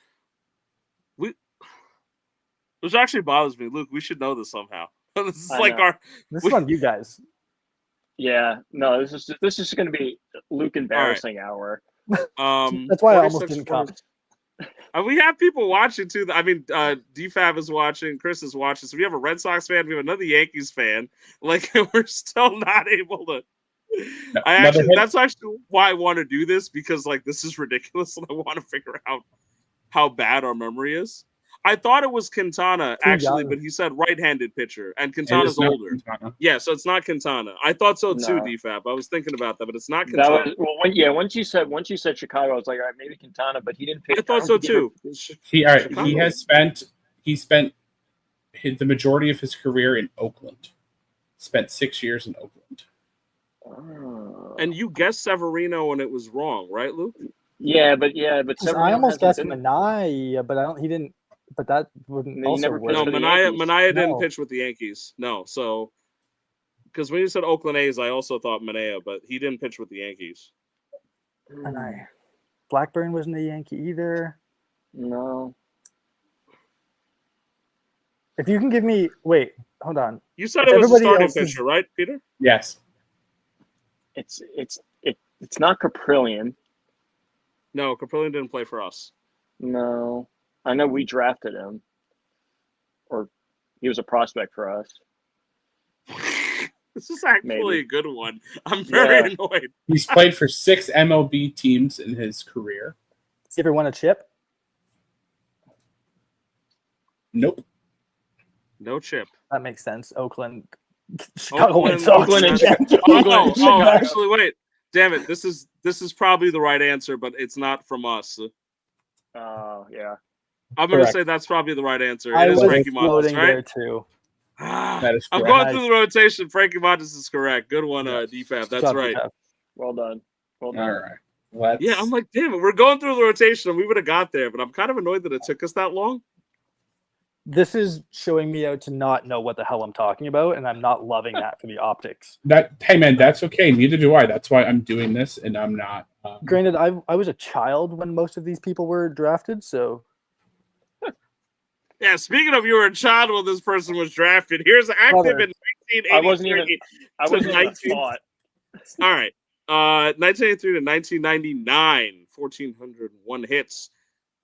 Which actually bothers me, Luke. We should know this somehow. This is
I
like
know.
our.
This is on you guys.
Yeah, no, this is going to be Luke embarrassing hour.
That's why I almost
46
didn't come.
we have people watching too. I mean, DFAB is watching, Chris is watching. So we have a Red Sox fan, we have another Yankees fan. Like we're still not able to. That's actually why I want to do this, because like this is ridiculous, and I want to figure out how bad our memory is. I thought it was Quintana actually, but he said right-handed pitcher, and Quintana's older.
Quintana.
Yeah, so it's not Quintana. I thought so too,
No.
DFAB. I was thinking about that, but it's not
That
Quintana.
was once you said Chicago, I was like, all right, maybe Quintana, but he didn't pitch.
I thought so too.
He spent the majority of his career in Oakland. Spent 6 years in Oakland.
And you guessed Severino and it was wrong, right, Luke?
Yeah, but
I almost guessed Minaya, but I don't. He didn't. But that wouldn't
No, he
also
never
work.
No,
for the
Minaya
Yankees.
didn't
No.
pitch with the Yankees. No, so because when you said Oakland A's, I also thought Minaya, but he didn't pitch with the Yankees.
And Blackburn wasn't a Yankee either.
No.
If you can give me, wait, hold on.
You said
If
it was a
everybody
starting
else is-
pitcher, right, Peter?
Yes.
It's not Caprillion.
No, Caprillion didn't play for us.
No. I know we drafted him. Or he was a prospect for us.
This is actually
Maybe.
a good one. I'm very annoyed.
He's played for 6 MLB teams in his career.
Has he ever won a chip?
Nope.
No chip.
That makes sense. Oakland, Chicago White
Oakland-
Sox.
Oakland and-
Yankees.
Oh, actually, wait. Damn it. This is probably the right answer, but it's not from us.
Yeah.
I'm going to
Correct.
say that's probably the right answer.
I
It is
was
Frankie Montas,
floating there
right?
too.
That is
I'm
correct.
going
Nice.
through the rotation. Frankie Montas is correct. Good one,
Yes.
DFAB. That's
Job,
right.
Jeff.
Well done. Well done.
All right. Let's.
Yeah, I'm like, damn it. We're going through the rotation. We would have got there, but I'm kind of annoyed that it took us that long.
This is showing me out to not know what the hell I'm talking about, and I'm not loving that for the optics.
Hey man, that's okay. Neither do I. That's why I'm doing this, and I'm not.
Granted, I was a child when most of these people were drafted, so
Yeah, speaking of you were a child when this person was drafted, here's active
Brother.
in 1983.
I wasn't even a
19
thought.
All right. 1983 to 1999, 1,401 hits.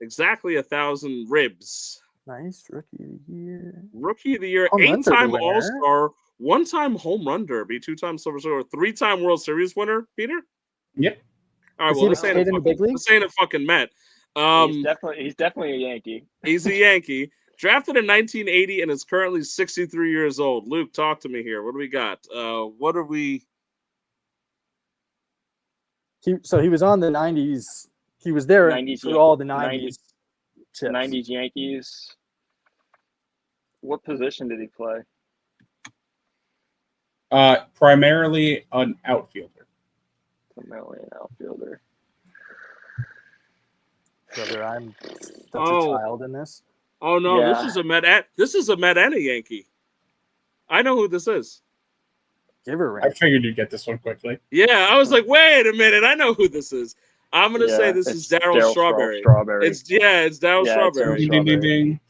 Exactly 1,000 ribs.
nice rookie of the year.
Rookie of the year,
Home run derby
8-time
winner.
All-Star, 1-time home run derby, 2-time Silver Slugger, 3-time World Series winner, Peter?
Yep.
All right,
Has
well,
he
this ain't,
played in the big leagues?
this ain't a fucking Met.
He's definitely a Yankee.
He's a Yankee. Drafted in 1980 and is currently 63 years old. Luke, talk to me here. What do we got? What are we...
So he was on the 90s. He was there
90s,
for all the 90s chips.
90s Yankees. What position did he play?
Primarily an outfielder.
Primarily an outfielder.
Brother, I'm such a
Oh.
child in this.
Oh, no,
Yeah.
this is a Met and a Yankee. I know who this is.
Give her a
I
ring.
figured you'd get this one quickly.
Yeah, I was like, wait a minute. I know who this is. I'm going to say this is Darryl Strawberry.
Strawberry.
It's Darryl
Yeah,
Strawberry.
it's
Ding, ding, ding, ding.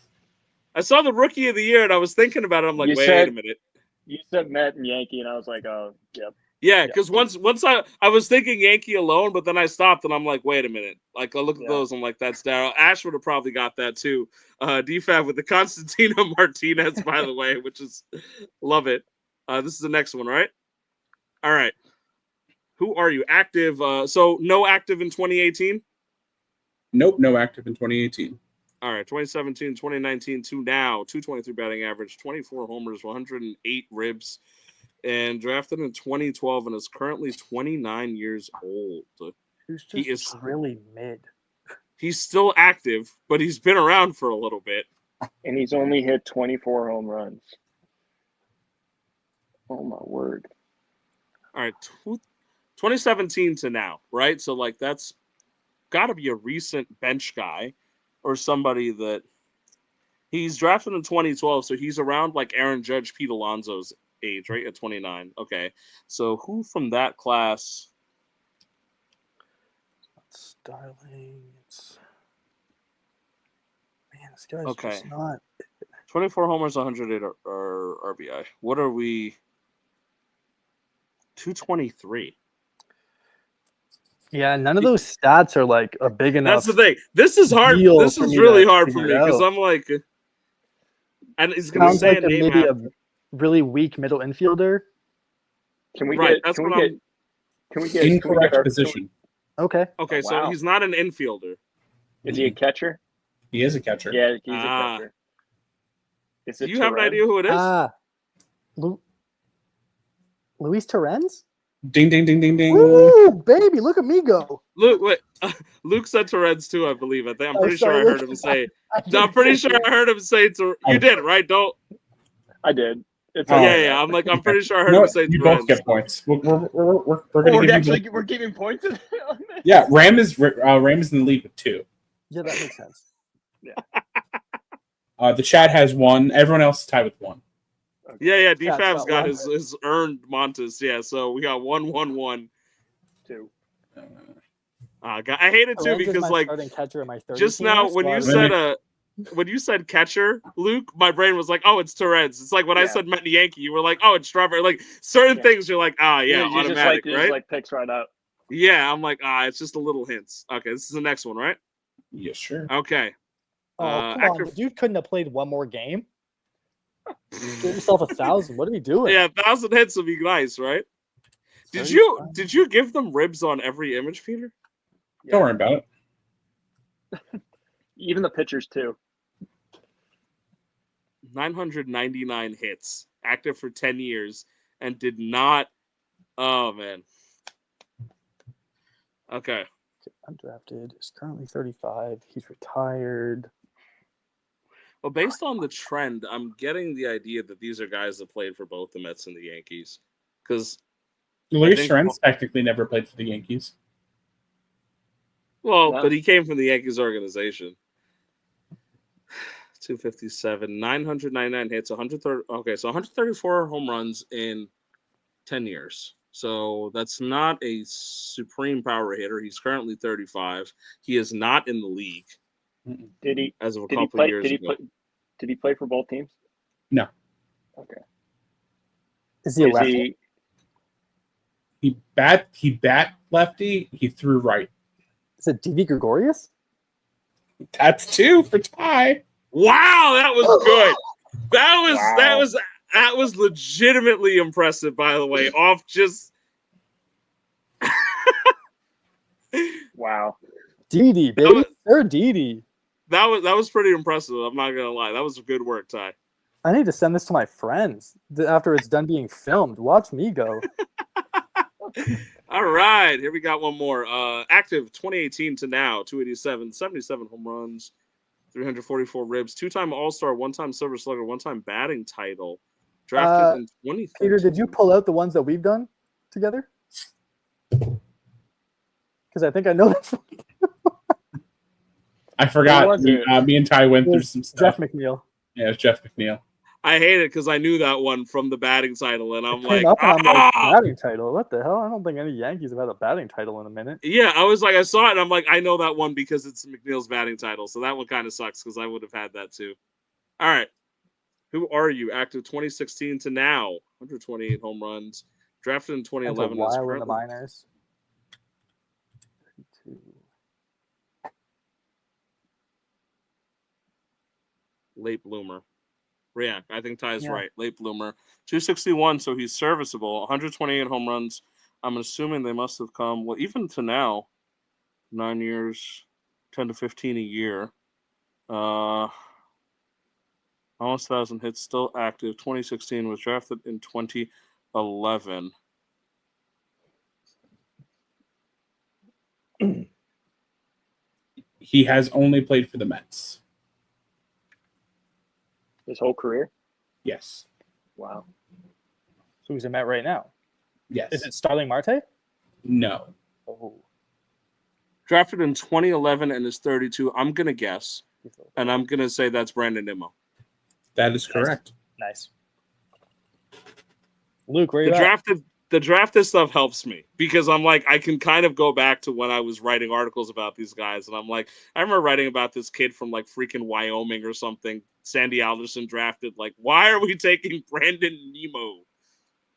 I saw the Rookie of the Year, and I was thinking about it. I'm like,
You
wait
said-
a minute.
You said Met and Yankee, and I was like, oh, yep.
Yeah, because once I was thinking Yankee alone, but then I stopped, and I'm like, wait a minute. Like, I look at
Yeah.
those, I'm like, that's Darryl. Ash would have probably got that, too. DFAB with the Constantino Martinez, by the way, which is, love it. This is the next one, right? All right. Who are you? Active. So no active in 2018?
Nope, no active in 2018.
All right, 2017, 2019 to now, 223 batting average, 24 homers, 108 ribs, and drafted in 2012 and is currently 29 years old.
Who's
He
just
is
really mid.
he's still active, but he's been around for a little bit.
And he's only hit 24 home runs. Oh my word.
All right, 2017 to now, right? So like that's got to be a recent bench guy or somebody that he's drafted in 2012, so he's around like Aaron Judge, Pete Alonso's age, right? At 29. Okay. So who from that class?
Starling. It's man, this guy's
Okay.
just not.
24 homers, 108 RBI. What are we? 223.
Yeah, none of those stats are like a big enough.
That's the thing. This is hard.
deal
This
for
is
me
really
to
hard for
figure
me because
out.
I'm like, and he's gonna
Sounds
say
like
a name
maybe a
after.
really weak middle infielder.
Can we
Right,
get?
that's
Can we
what
get?
I'm.
Can we get? Can we
Incorrect
get our
position.
Okay.
Okay,
Oh,
so
wow.
he's not an infielder.
Is he a catcher?
He is a catcher.
Yeah, he's a
Ah.
catcher. Is
Do
it
you have an
Torres?
idea who it is?
Luis Torrens?
Ding, ding, ding, ding, ding.
Woo, baby, look at me go.
Luke, wait, Luke said Torres too, I believe. I'm
Oh,
pretty
sorry,
sure I heard
Luke.
him say.
I
No, I'm pretty sure I heard him say. You did, right? Don't.
I did. It's
Oh.
okay,
Yeah.
though.
I'm pretty sure I
You
heard
know
him
what?
say
You
Torres.
both get points. We're going
Oh,
to give you both.
we're giving points on this?
Yeah, Ram is in the lead with 2.
Yeah, that makes sense.
The chat has 1. Everyone else is tied with 1.
Yeah.
Chat's
DFab's
got
got
one.
his earned Montes. Yeah, so we got 1-1-1.
2.
I hate it too
Torrens is
because
my
like
starting catcher in my 30
just now when you said when you said catcher, Luke, my brain was like, oh, it's Torres. It's like when I
Yeah.
said Met Yankee, you were like, oh, it's Strawberry. Like certain things, you're like, automatic,
you
right?
just like picks right up.
Yeah, I'm like, it's just a little hints. Okay, this is the next one, right?
Yes, sure.
Okay.
Oh, come
actor-
on. The dude couldn't have played one more game. Give yourself 1,000. What are you doing?
Yeah, 1,000 hits would be nice, right? Did
35.
you give them ribs on every image, Peter?
Don't worry about it.
Even the pitchers too.
999 hits, active for 10 years, and did not. Oh man. Okay.
Undrafted. Is currently 35. He's retired.
Well, based on the trend, I'm getting the idea that these are guys that played for both the Mets and the Yankees. Because
Luis
think-
Torrens technically never played for the Yankees.
well,
No.
but he came from the Yankees organization. 257, 999 hits, 130. Okay, so 134 home runs in 10 years. So that's not a supreme power hitter. He's currently 35. He is not in the league
Did he?
as of a
Did he
couple
play?
of years
Did he
ago.
play? Did he play for both teams?
No.
Okay.
Is he a
Is
lefty?
He bat lefty. He threw right.
Is it DV Gregorius?
That's 2 for Ty.
Wow, that was good.
Wow.
That was legitimately impressive, by the way. Off just
Wow.
Didi, baby. They're Didi.
that was pretty impressive. I'm not gonna lie. That was good work, Ty.
I need to send this to my friends after it's done being filmed. Watch me go.
All right, here we got one more. Active 2018 to now, 287, 77 home runs, 344 ribs, 2-time All-Star, 1-time Silver Slugger, 1-time batting title. Drafted in 2013.
Peter, did you pull out the ones that we've done together? Because I think I know this.
I forgot.
Who was it?
Me and Ty went through some stuff.
Jeff McNeil.
Yeah, it's Jeff McNeil.
I hate it because I knew that one from the batting title, and I'm
Came
like,
up and I'm like,
"Ah!"
batting title. What the hell? I don't think any Yankees have had a batting title in a minute.
Yeah, I was like, I saw it, and I'm like, I know that one because it's McNeil's batting title, so that one kind of sucks because I would have had that too. All right, who are you? Active 2016 to now, 128 home runs, drafted in
Spent a
2011.
while in the minors. 32.
Late bloomer. Yeah, I think Ty's
Yeah.
right. Late bloomer. 261, so he's serviceable. 128 home runs. I'm assuming they must have come, well, even to now, 9 years, 10 to 15 a year. Almost 1,000 hits, still active. 2016 was drafted in 20. 11.
He has only played for the Mets.
His whole career?
Yes.
Wow.
So who's a Met right now?
Yes.
Is it Starling Marte?
No.
Oh,
Drafted in 2011 and is 32. I'm going to guess. And I'm going to say that's Brandon Nimmo.
That is correct.
nice. Luke, where are you at?
The drafted stuff helps me because I'm like, I can kind of go back to when I was writing articles about these guys. And I'm like, I remember writing about this kid from like freaking Wyoming or something. Sandy Alderson drafted. Like, why are we taking Brandon Nimmo?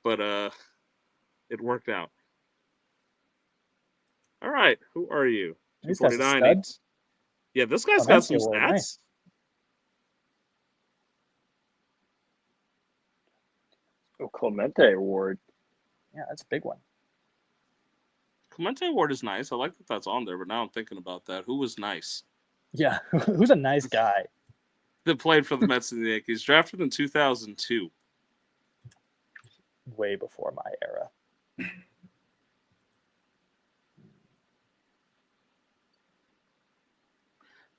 But it worked out. All right. Who are you?
This guy's a
249.
stud.
Yeah, this guy's
Oh,
got
that's
some
the award,
stats.
nice.
Oh, Clemente Award.
Yeah, that's a big one.
Clemente Award is nice. I like that that's on there, but now I'm thinking about that. Who was nice?
Yeah, who's a nice guy?
That played for the Mets and the Yankees. Drafted in 2002.
Way before my era.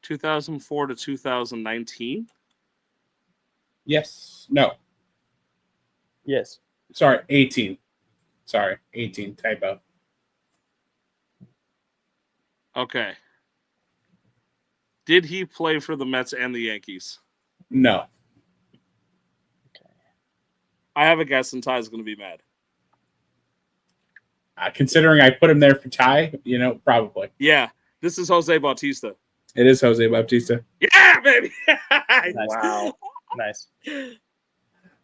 (2004 to 2019).
Yes. No.
Yes.
Sorry, 18. Sorry, 18. Typo.
Okay. Did he play for the Mets and the Yankees?
No.
I have a guess, and Ty's going to be mad.
Considering I put him there for Ty, probably.
Yeah, this is Jose Bautista.
It is Jose Bautista.
Yeah, baby.
Nice.
Wow.
Nice.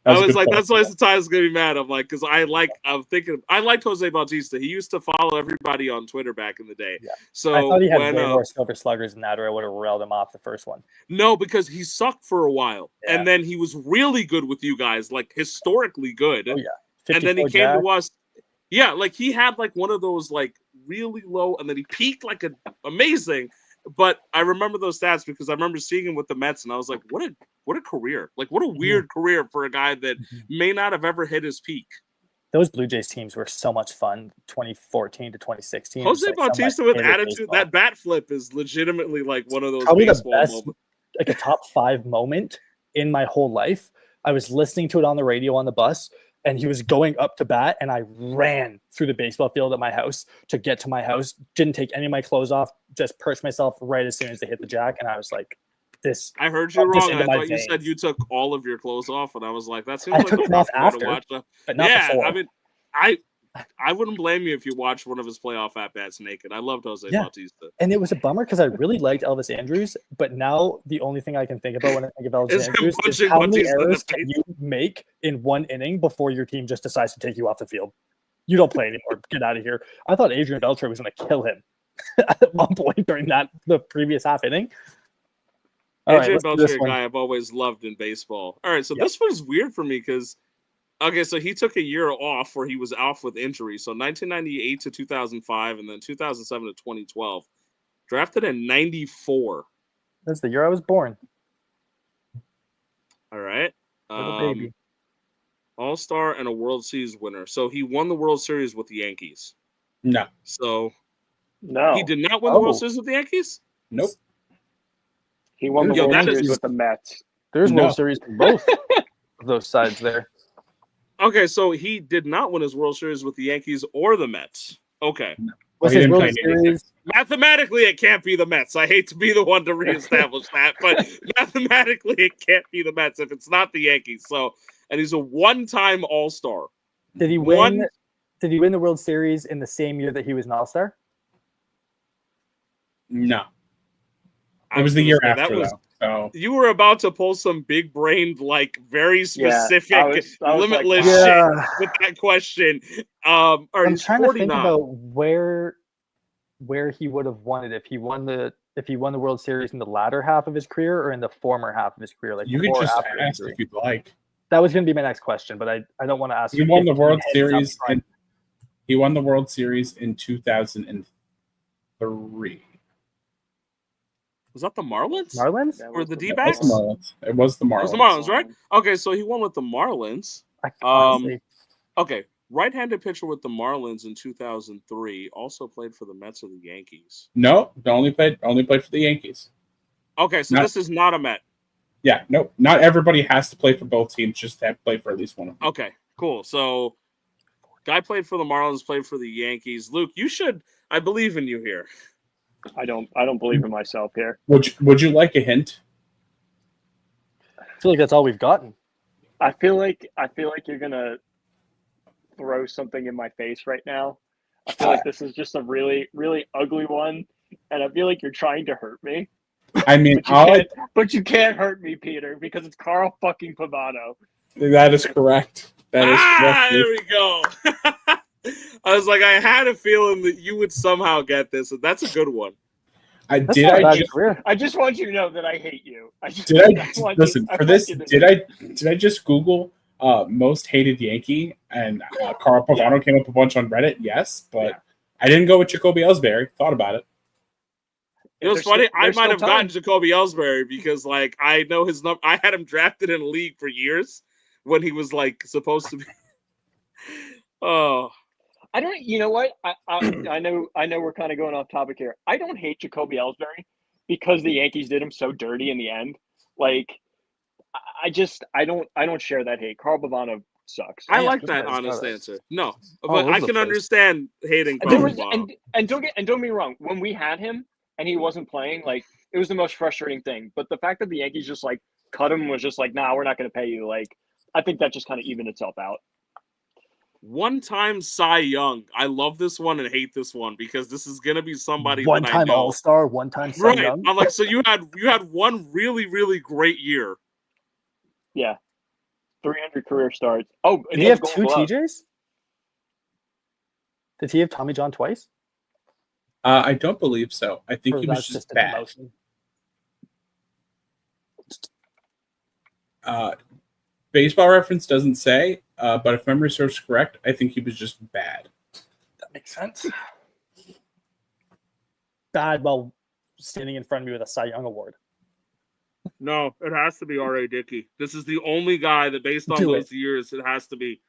I was like, that's why Ty's going to be mad. I'm like, because I liked Jose Bautista. He used to follow everybody on Twitter back in the day.
Yeah.
So
I thought he had
when,
way more Silver Sluggers than that, or I would have railed him off the first one.
No, because he sucked for a while,
Yeah.
and then he was really good with you guys, like historically good.
Oh yeah.
And then he
54
came
Jack.
to us. Yeah, like he had like one of those like really low, and then he peaked like amazing. But I remember those stats because I remember seeing him with the Mets, and I was like, what a career! Like what a weird career for a guy that may not have ever hit his peak.
Those Blue Jays teams were so much fun. 2014 to 2016.
Jose
It's like
Bautista
some of
with
my favorite
attitude,
baseball.
that bat flip is legitimately like one of those
Probably the
baseball
best,
moments.
like a top 5 moment in my whole life. I was listening to it on the radio on the bus, and he was going up to bat, and I ran through the baseball field at my house to get to my house. Didn't take any of my clothes off, just perched myself right as soon as they hit the jack, and I was like, "This."
I heard you
This
wrong, and
into
I
my
thought you said
veins.
you took all of your clothes off, and I was like, that seems
I
like
took
a
them off
rough way to
after,
watch.
but not
Yeah,
before.
I mean, I wouldn't blame you if you watched one of his playoff at bats naked. I loved Jose Bautista.
And it was a bummer because I really liked Elvis Andrews, but now the only thing I can think about when I think of Elvis
Is him
Andrews is
punching
how many
Bautista in the
errors can you make in one inning before your team just decides to take you off the field? You don't play anymore. Get out of here. I thought Adrian Beltre was going to kill him at one point during the previous half inning. All right,
Adrian
let's do this
Beltre, a
one.
guy I've always loved in baseball. All right, so
Yep.
this one's weird for me because, okay, so he took a year off where he was off with injury. So 1998 to 2005, and then 2007 to 2012. Drafted in 94.
That's the year I was born.
All right.
Little baby.
All-Star and a World Series winner. So he won the World Series with the Yankees.
No.
So
No.
he did not win the World
Oh.
Series with the Yankees?
Nope.
He won the
Yo,
World
that
Series
is-
with the Mets.
There's
No.
World Series from both of those sides there.
Okay, so he did not win his World Series with the Yankees or the Mets. Okay.
Was
he
his
didn't
World
play in 86.
Series?
Mathematically, it can't be the Mets. I hate to be the one to reestablish that, but mathematically, it can't be the Mets if it's not the Yankees. So, and he's a one-time All-Star.
Did he win? Did he win the World Series in the same year that he was an All-Star?
No.
I
It was the year
gonna say,
after,
that was,
though. So
you were about to pull some big-brained, like very specific,
I was
limitless
like,
wow.
shit with that question. Or
I'm
he's
trying to
49.
think about where he would have won it if he won the World Series in the latter half of his career or in the former half of his career. Like
you could
before or
just
after
ask
injury.
if you'd like.
That was going to be my next question, but I don't want to ask.
He won the World
heads up
Series
front.
he won the World Series in 2003.
Was that the Marlins?
Marlins?
That
Or
was
the
the
It
D-backs?
was the Marlins. It was the
It was
Marlins.
the Marlins, right? Okay, so he won with the Marlins.
I honestly,
Okay, right-handed pitcher with the Marlins in 2003. Also played for the Mets or the Yankees.
No, only played for the Yankees.
Okay, so this is not a Met.
Yeah, no, not everybody has to play for both teams. Just have to play for at least one of them.
Okay, cool. So, guy played for the Marlins, played for the Yankees. Luke, you should. I believe in you here.
I don't believe in myself here.
Would you like a hint?
I feel like that's all we've gotten.
I feel like you're gonna throw something in my face right now. I feel like this is just a really, really ugly one, and I feel like you're trying to hurt me.
I mean,
But you can't hurt me, Peter, because it's Carl fucking Pavano.
That is correct. That is correct.
There we go. I was like, I had a feeling that you would somehow get this, and that's a good one.
I
just want you to know that I hate you.
Did I just Google most hated Yankee, and Carl Pavano came up a bunch on Reddit? Yes, but I didn't go with Jacoby Ellsbury. Thought about it.
It was funny. I might have gotten Jacoby Ellsbury because, like, I know his number. I had him drafted in a league for years when he was like supposed to be. Oh,
I don't. You know what? I know we're kind of going off topic here. I don't hate Jacoby Ellsbury because the Yankees did him so dirty in the end. Like, I don't share that hate. Carl Pavano sucks.
I like that honest answer. No, but I can understand hating Carl Pavano.
And don't get me wrong. When we had him and he wasn't playing, like, it was the most frustrating thing. But the fact that the Yankees just like cut him was just like, nah, we're not going to pay you. Like, I think that just kind of evened itself out.
One-time Cy Young. I love this one and hate this one because this is gonna be somebody
one-time All-Star, one-time Cy Young.
I'm like, so you had one really, really great year.
Yeah, 300 career starts. Oh,
did he have two TJs? Did he have Tommy John twice?
I don't believe so. I think he was just bad. Baseball Reference doesn't say, but if memory serves correct, I think he was just bad.
That makes sense. Bad while standing in front of me with a Cy Young award.
No, it has to be R.A. Dickey. This is the only guy that, based on those years, it has to be.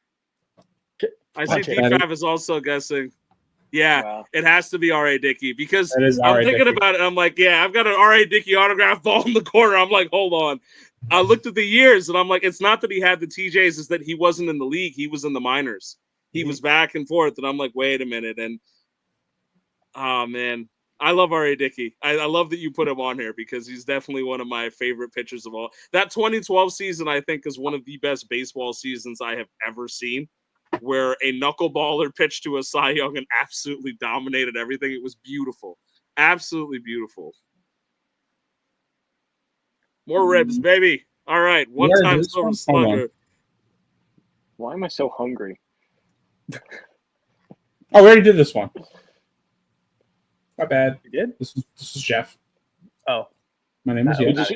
I see D5 is also guessing. Yeah, wow. It has to be R.A. Dickey because I'm thinking about it. I'm like, yeah, I've got an R.A. Dickey autograph ball in the corner. I'm like, hold on. I looked at the years and I'm like, it's not that he had the TJs, it's that he wasn't in the league. He was in the minors. He was back and forth. And I'm like, wait a minute. And oh man, I love R.A. Dickey. I love that you put him on here because he's definitely one of my favorite pitchers of all. That 2012 season, I think, is one of the best baseball seasons I have ever seen, where a knuckleballer pitched to a Cy Young and absolutely dominated everything. It was beautiful. Absolutely beautiful. More ribs, baby. All right. One-time Silver Slugger.
Why am I so hungry?
Oh, we already did this one. My bad.
You did?
This is Jeff.
Oh.
My name is Jeff.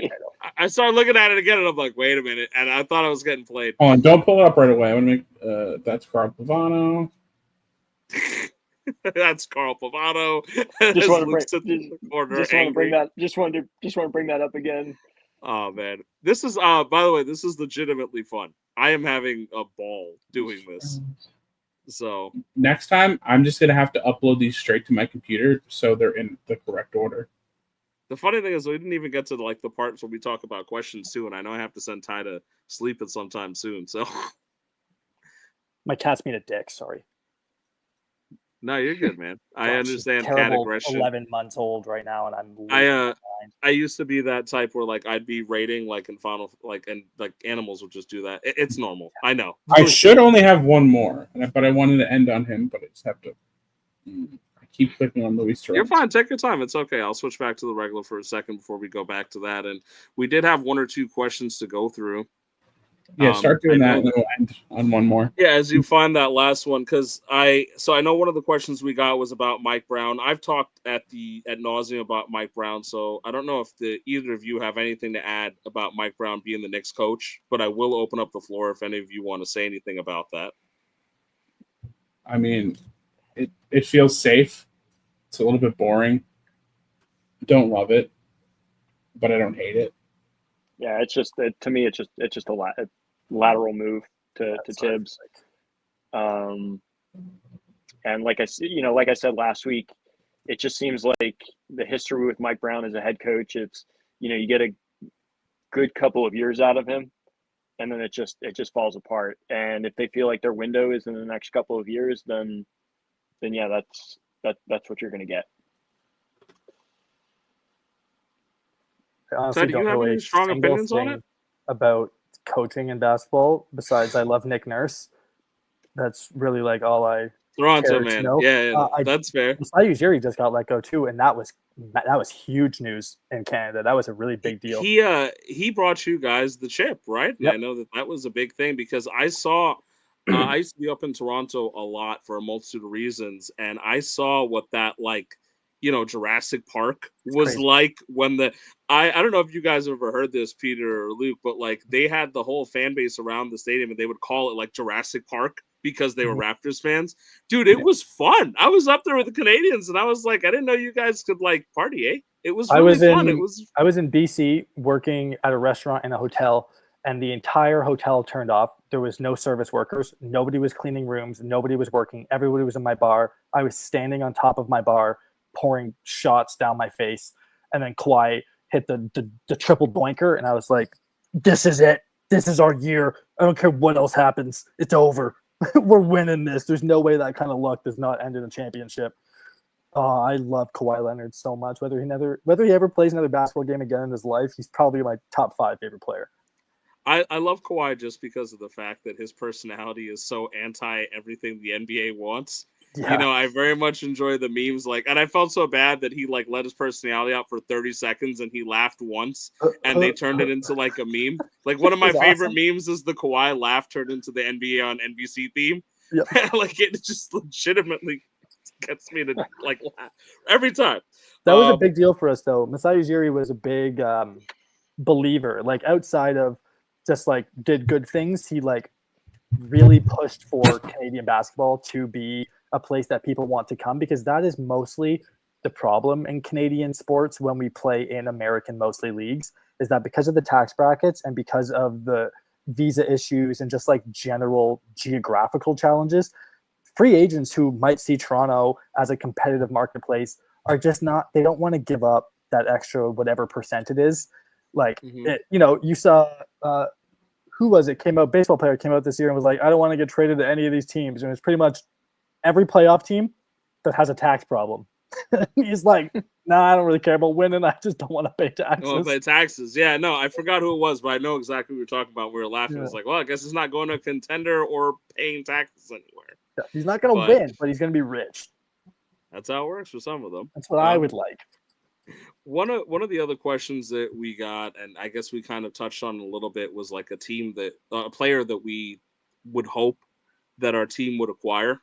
I started looking at it again, and I'm like, wait a minute. And I thought I was getting played.
Hold on. Don't pull it up right away. I want to make that's Carl Pavano.
That's Carl Pavano.
Just want to bring that up again.
Oh man, this is by the way, this is legitimately fun. I am having a ball doing this. So
next time, I'm just gonna have to upload these straight to my computer so they're in the correct order.
The funny thing is, we didn't even get to like the parts where we talk about questions too, and I know I have to send Ty to sleep at some time soon. So
my cat's being a dick. Sorry.
No, you're good, man. I understand
cat
aggression.
11 months old right now, and
I used to be that type where like I'd be rating like in Final and animals would just do that. It's normal. I know.
I should only have one more, but I wanted to end on him, but I just have to. I keep clicking on Luis Torrens.
You're fine. Take your time. It's okay. I'll switch back to the regular for a second before we go back to that. And we did have one or two questions to go through.
Yeah, start doing that, and then we'll end on one more.
Yeah, as you find that last one, because I know one of the questions we got was about Mike Brown. I've talked ad nauseum about Mike Brown, so I don't know if either of you have anything to add about Mike Brown being the Knicks coach, but I will open up the floor if any of you want to say anything about that.
I mean, it feels safe. It's a little bit boring. I don't love it, but I don't hate it.
Yeah, it's just to me, it's just a lateral move to Tibbs. And like I said last week, it just seems like the history with Mike Brown as a head coach, it's, you get a good couple of years out of him, and then it just falls apart. And if they feel like their window is in the next couple of years, then yeah, that's what you're going to get.
I honestly
Ted, do
don't
you have
know
any
a
strong
single
opinions on
thing
it?
about coaching in basketball besides I love Nick Nurse. That's really like all I
Toronto,
care to
man.
know.
Yeah, no, that's fair.
Masai Ujiri just got let go too, and that was huge news in Canada. That was a really big deal.
He brought you guys the chip, right? And
Yep.
I know that was a big thing because I saw I used to be up in Toronto a lot for a multitude of reasons, and I saw what that Jurassic Park was
crazy.
like when I don't know if you guys have ever heard this, Peter or Luke, but like they had the whole fan base around the stadium and they would call it like Jurassic Park because they were Raptors fans. Dude, it was fun. I was up there with the Canadians and I was like, I didn't know you guys could like party, eh? It was really fun.
I was in BC working at a restaurant in a hotel, and the entire hotel turned off. There was no service workers. Nobody was cleaning rooms. Nobody was working. Everybody was in my bar. I was standing on top of my bar, pouring shots down my face. And then Kawhi hit the triple doinker, and I was like, this is it. This is our year. I don't care what else happens. It's over. We're winning this. There's no way that kind of luck does not end in a championship. Oh, I love Kawhi Leonard so much. Whether he ever plays another basketball game again in his life, he's probably my top 5 favorite player.
I love Kawhi just because of the fact that his personality is so anti everything the NBA wants.
Yeah.
I very much enjoy the memes, and I felt so bad that he let his personality out for 30 seconds and he laughed once and they turned it into like a meme. Like one of my favorite memes is the Kawhi laugh turned into the NBA on NBC theme.
Yep.
It just legitimately gets me to laugh every time.
That was a big deal for us though. Masai Ujiri was a big believer. Like outside of just did good things, he really pushed for Canadian basketball to be a place that people want to come, because that is mostly the problem in Canadian sports when we play in American mostly leagues, is that because of the tax brackets and because of the visa issues and just general geographical challenges, free agents who might see Toronto as a competitive marketplace are just not, they don't want to give up that extra whatever percent it is. You saw who was it came out, baseball player came out this year and was like, I don't want to get traded to any of these teams. And it's pretty much every playoff team that has a tax problem. He's like, nah, I don't really care about winning. I just don't want to pay taxes.
I want to pay taxes. Yeah, no, I forgot who it was, but I know exactly what we were talking about. We were laughing. Yeah. It's like, well, I guess it's not going to a contender or paying taxes anywhere.
Yeah, he's not going to win, but he's going to be rich.
That's how it works for some of them.
That's what I would like.
One of the other questions that we got, and I guess we kind of touched on a little bit, was like a player that we would hope that our team would acquire.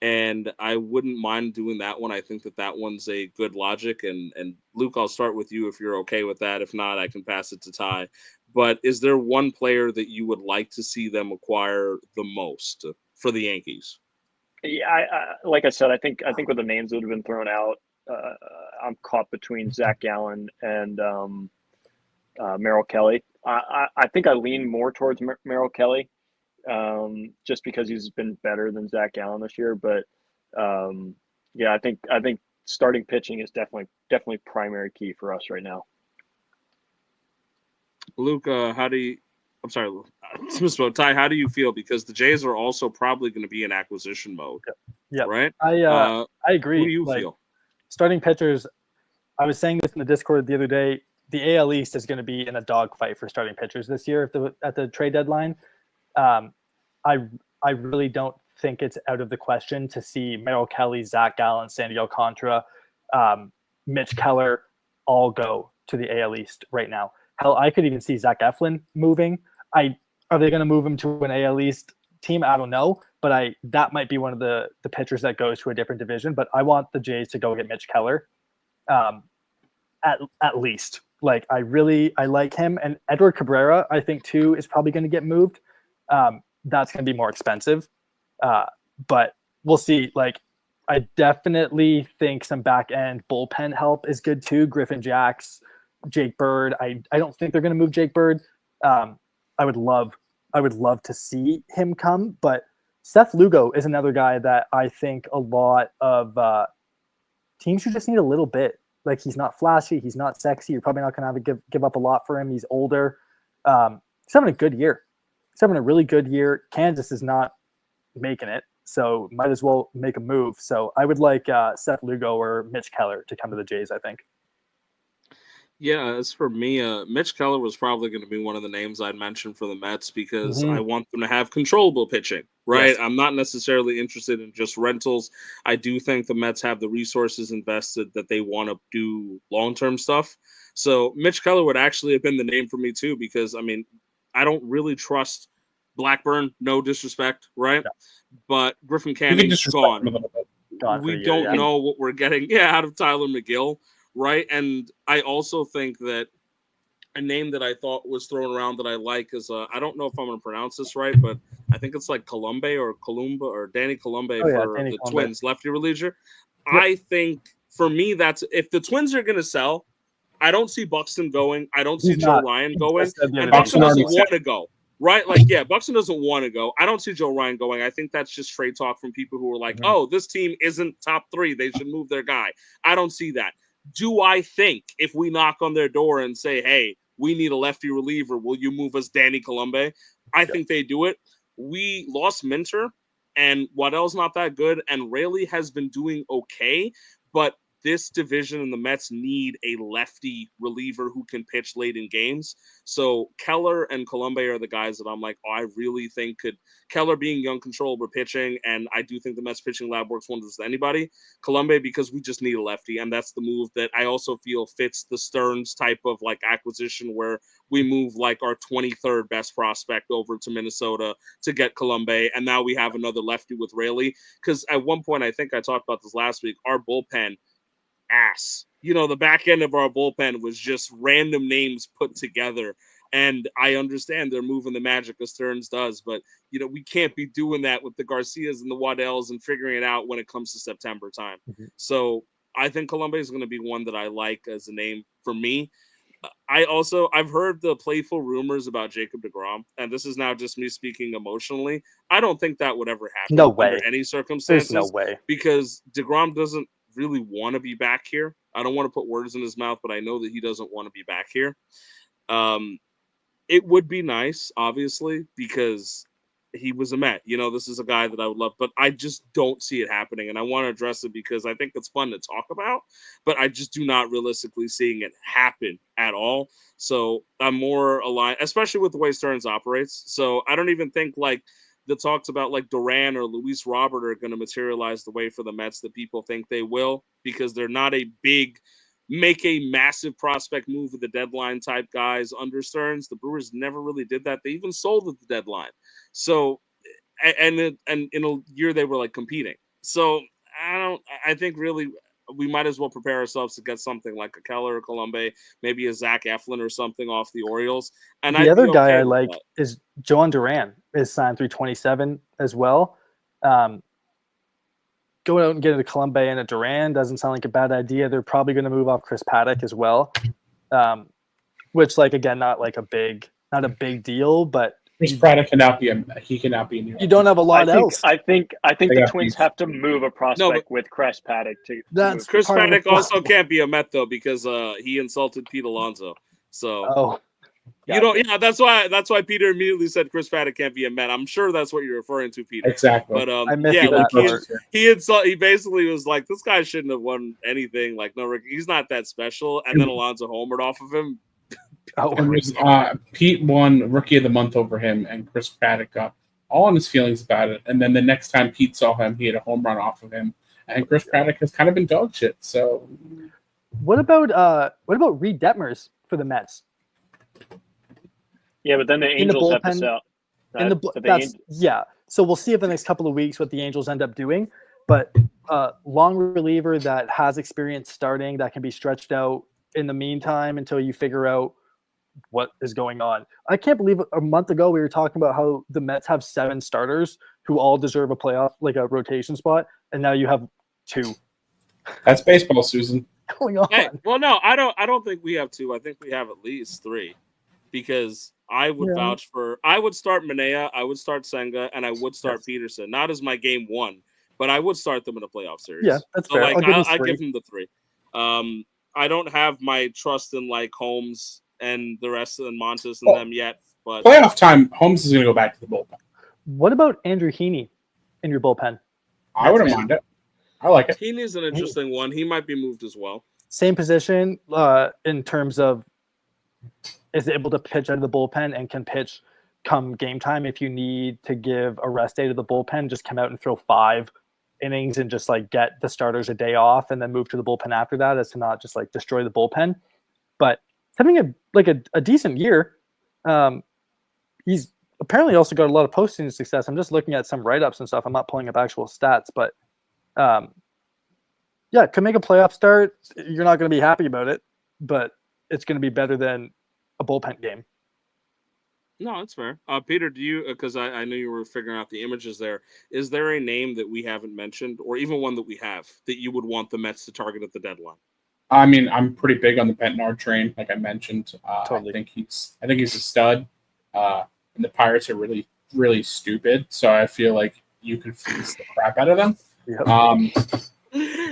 And I wouldn't mind doing that one. I think that one's a good logic. And Luke, I'll start with you if you're okay with that. If not, I can pass it to Ty. But is there one player that you would like to see them acquire the most for the Yankees?
Yeah, like I said, I think with the names that have been thrown out, I'm caught between Zach Gallen and Merrill Kelly. I think I lean more towards Merrill Kelly. Just because he's been better than Zach Gallen this year, but I think starting pitching is definitely primary key for us right now.
Luke, Ty, how do you feel? Because the Jays are also probably going to be in acquisition mode.
Yeah,
right.
I agree.
Who do you feel?
Starting pitchers, I was saying this in the Discord the other day. The AL East is going to be in a dogfight for starting pitchers this year at the trade deadline. I really don't think it's out of the question to see Merrill Kelly, Zach Gallen, Sandy Alcantara, Mitch Keller all go to the AL East right now. Hell, I could even see Zach Eflin moving. Are they going to move him to an AL East team? I don't know, but that might be one of the pitchers that goes to a different division. But I want the Jays to go get Mitch Keller, at least. I like him, and Edward Cabrera, I think too, is probably going to get moved. That's going to be more expensive, but we'll see. I definitely think some back end bullpen help is good too. Griffin Jacks, Jake Bird. I don't think they're going to move Jake Bird. I would love to see him come, but Seth Lugo is another guy that I think a lot of teams who just need a little bit. Like, he's not flashy, he's not sexy. You're probably not going to have to give up a lot for him. He's older. He's having a good year. He's having a really good year. Kansas is not making it, so might as well make a move. So I would like Seth Lugo or Mitch Keller to come to the Jays, I think.
Yeah, as for me, Mitch Keller was probably going to be one of the names I'd mention for the Mets because I want them to have controllable pitching, right?
Yes.
I'm not necessarily interested in just rentals. I do think the Mets have the resources invested that they want to do long-term stuff. So Mitch Keller would actually have been the name for me too because, I mean, I don't really trust Blackburn, no disrespect, right?
Yeah.
But Griffin
You can
Canning's
disrespect
gone.
him a little bit.
Gone for
We
the year,
don't
yeah.
know what we're getting out of Tyler McGill, right? And I also think that a name that I thought was thrown around that I like is I don't know if I'm going to pronounce this right, but I think it's like Colombe or Columba or Danny Colombe for
Danny
the
Colombe.
Twins lefty reliever.
Yep.
I think for me that's if the Twins are going to sell, I don't see Buxton going. I don't see
He's
Joe
not.
Ryan
He
going,
just said the
and
other day
Buxton
Buxton
doesn't
already
want to go. Right? Like, yeah, Buxton doesn't want to go. I don't see Joe Ryan going. I think that's just trade talk from people who are like, oh, this team isn't top 3. They should move their guy. I don't see that. Do I think if we knock on their door and say, hey, we need a lefty reliever, will you move us Danny Colombe? I think they do it. We lost Minter, and Waddell's not that good, and Rayleigh has been doing okay, but this division and the Mets need a lefty reliever who can pitch late in games. So Keller and Colombe are the guys that I'm like, oh, I really think could Keller being young, controllable pitching, and I do think the Mets pitching lab works wonders with anybody. Colombe because we just need a lefty, and that's the move that I also feel fits the Stearns type of like acquisition where we move like our 23rd best prospect over to Minnesota to get Colombe, and now we have another lefty with Rayleigh. Because at one point, I think I talked about this last week, our bullpen ass. You know, the back end of our bullpen was just random names put together. And I understand they're moving the magic as Stearns does, but, you know, we can't be doing that with the Garcias and the Waddells and figuring it out when it comes to September time. So I think Colombe is going to be one that I like as a name for me. I've heard the playful rumors about Jacob deGrom, and this is now just me speaking emotionally. I don't think that would ever happen
No way.
under any circumstances.
There's no way.
Because deGrom doesn't really want to be back here. I don't want to put words in his mouth, but I know that he doesn't want to be back here. It would be nice, obviously, because he was a Met. You know, this is a guy that I would love, but I just don't see it happening. And I want to address it because I think it's fun to talk about, but I just do not realistically seeing it happen at all. So I'm more aligned, especially with the way Stearns operates. So I don't even think like the talks about like Duran or Luis Robert are going to materialize the way for the Mets that people think they will, because they're not a big make a massive prospect move with the deadline type guys under Stearns. The Brewers never really did that. They even sold at the deadline. So, and in a year they were like competing. So I think really we might as well prepare ourselves to get something like a Keller or Colombe, maybe a Zach Eflin or something off the Orioles. And
The
I'd
other
be
guy
okay
I
with
like
that.
is Joan Duran is signed through 27 as well. Going out and getting a Colombe and a Duran doesn't sound like a bad idea. They're probably going to move off Chris Paddock as well, which, like, again, not a big deal, but
Chris Pratt cannot be in New York.
you don't have a lot else.
I think
They
the
got
Twins
beef.
have to move a prospect with Chris Paddock to
That's
move.
Chris
part of the
Paddock also
problem.
can't be a Met though because he insulted Pete Alonso. So
Oh,
you know, yeah, that's why Peter immediately said Chris Paddock can't be a Met. I'm sure that's what you're referring to, Peter.
Exactly.
But
I missed
yeah, like
that part.
he basically was like, this guy shouldn't have won anything. Like, no, he's not that special. And then Alonso homered off of him.
Oh.
It was, Pete won Rookie of the Month over him, and Chris Paddock got all on his feelings about it. And then the next time Pete saw him, he had a home run off of him. And Chris Paddock has kind of been dog shit. So,
What about Reed Detmers for the Mets?
Yeah, but then the
In the
Angels have to
bullpen-
sell.
Yeah. So we'll see if the next couple of weeks what the Angels end up doing. But long reliever that has experience starting that can be stretched out in the meantime until you figure out what is going on. I can't believe a month ago we were talking about how the Mets have 7 starters who all deserve a playoff, like a rotation spot, and now you have 2
that's baseball, Susan.
going on.
Hey, well, no, I don't think we have 2. I think we have at least 3 because I would
Yeah.
vouch for. I would start Manea, I would start Senga, and I would start
Yes.
Peterson. Not as my game one, but I would start them in a playoff series.
Yeah, that's
so
fair.
like
I'll give you
I
three.
give them the 3. I don't have my trust in like Holmes and the rest of the Montes and
Oh.
them yet, but
Playoff time, Holmes is going to go back to the bullpen.
What about Andrew Heaney in your bullpen?
I wouldn't mind it. I like it.
Heaney's an interesting one. He might be moved as well.
Same position in terms of is able to pitch out of the bullpen and can pitch come game time. If you need to give a rest day to the bullpen, just come out and throw 5 innings and just like get the starters a day off and then move to the bullpen after that, as to not just like destroy the bullpen. But having a decent year. He's apparently also got a lot of posting success. I'm just looking at some write-ups and stuff. I'm not pulling up actual stats, but yeah, could make a playoff start. You're not going to be happy about it, but it's going to be better than a bullpen game.
No, that's fair. Peter, do you, because I knew you were figuring out the images there, is there a name that we haven't mentioned, or even one that we have, that you would want the Mets to target at the deadline?
I mean, I'm pretty big on the Bentnard train, like I mentioned.
Totally.
I think he's a stud. And the Pirates are really, really stupid. So I feel like you could fleece the crap out of them.
Yep.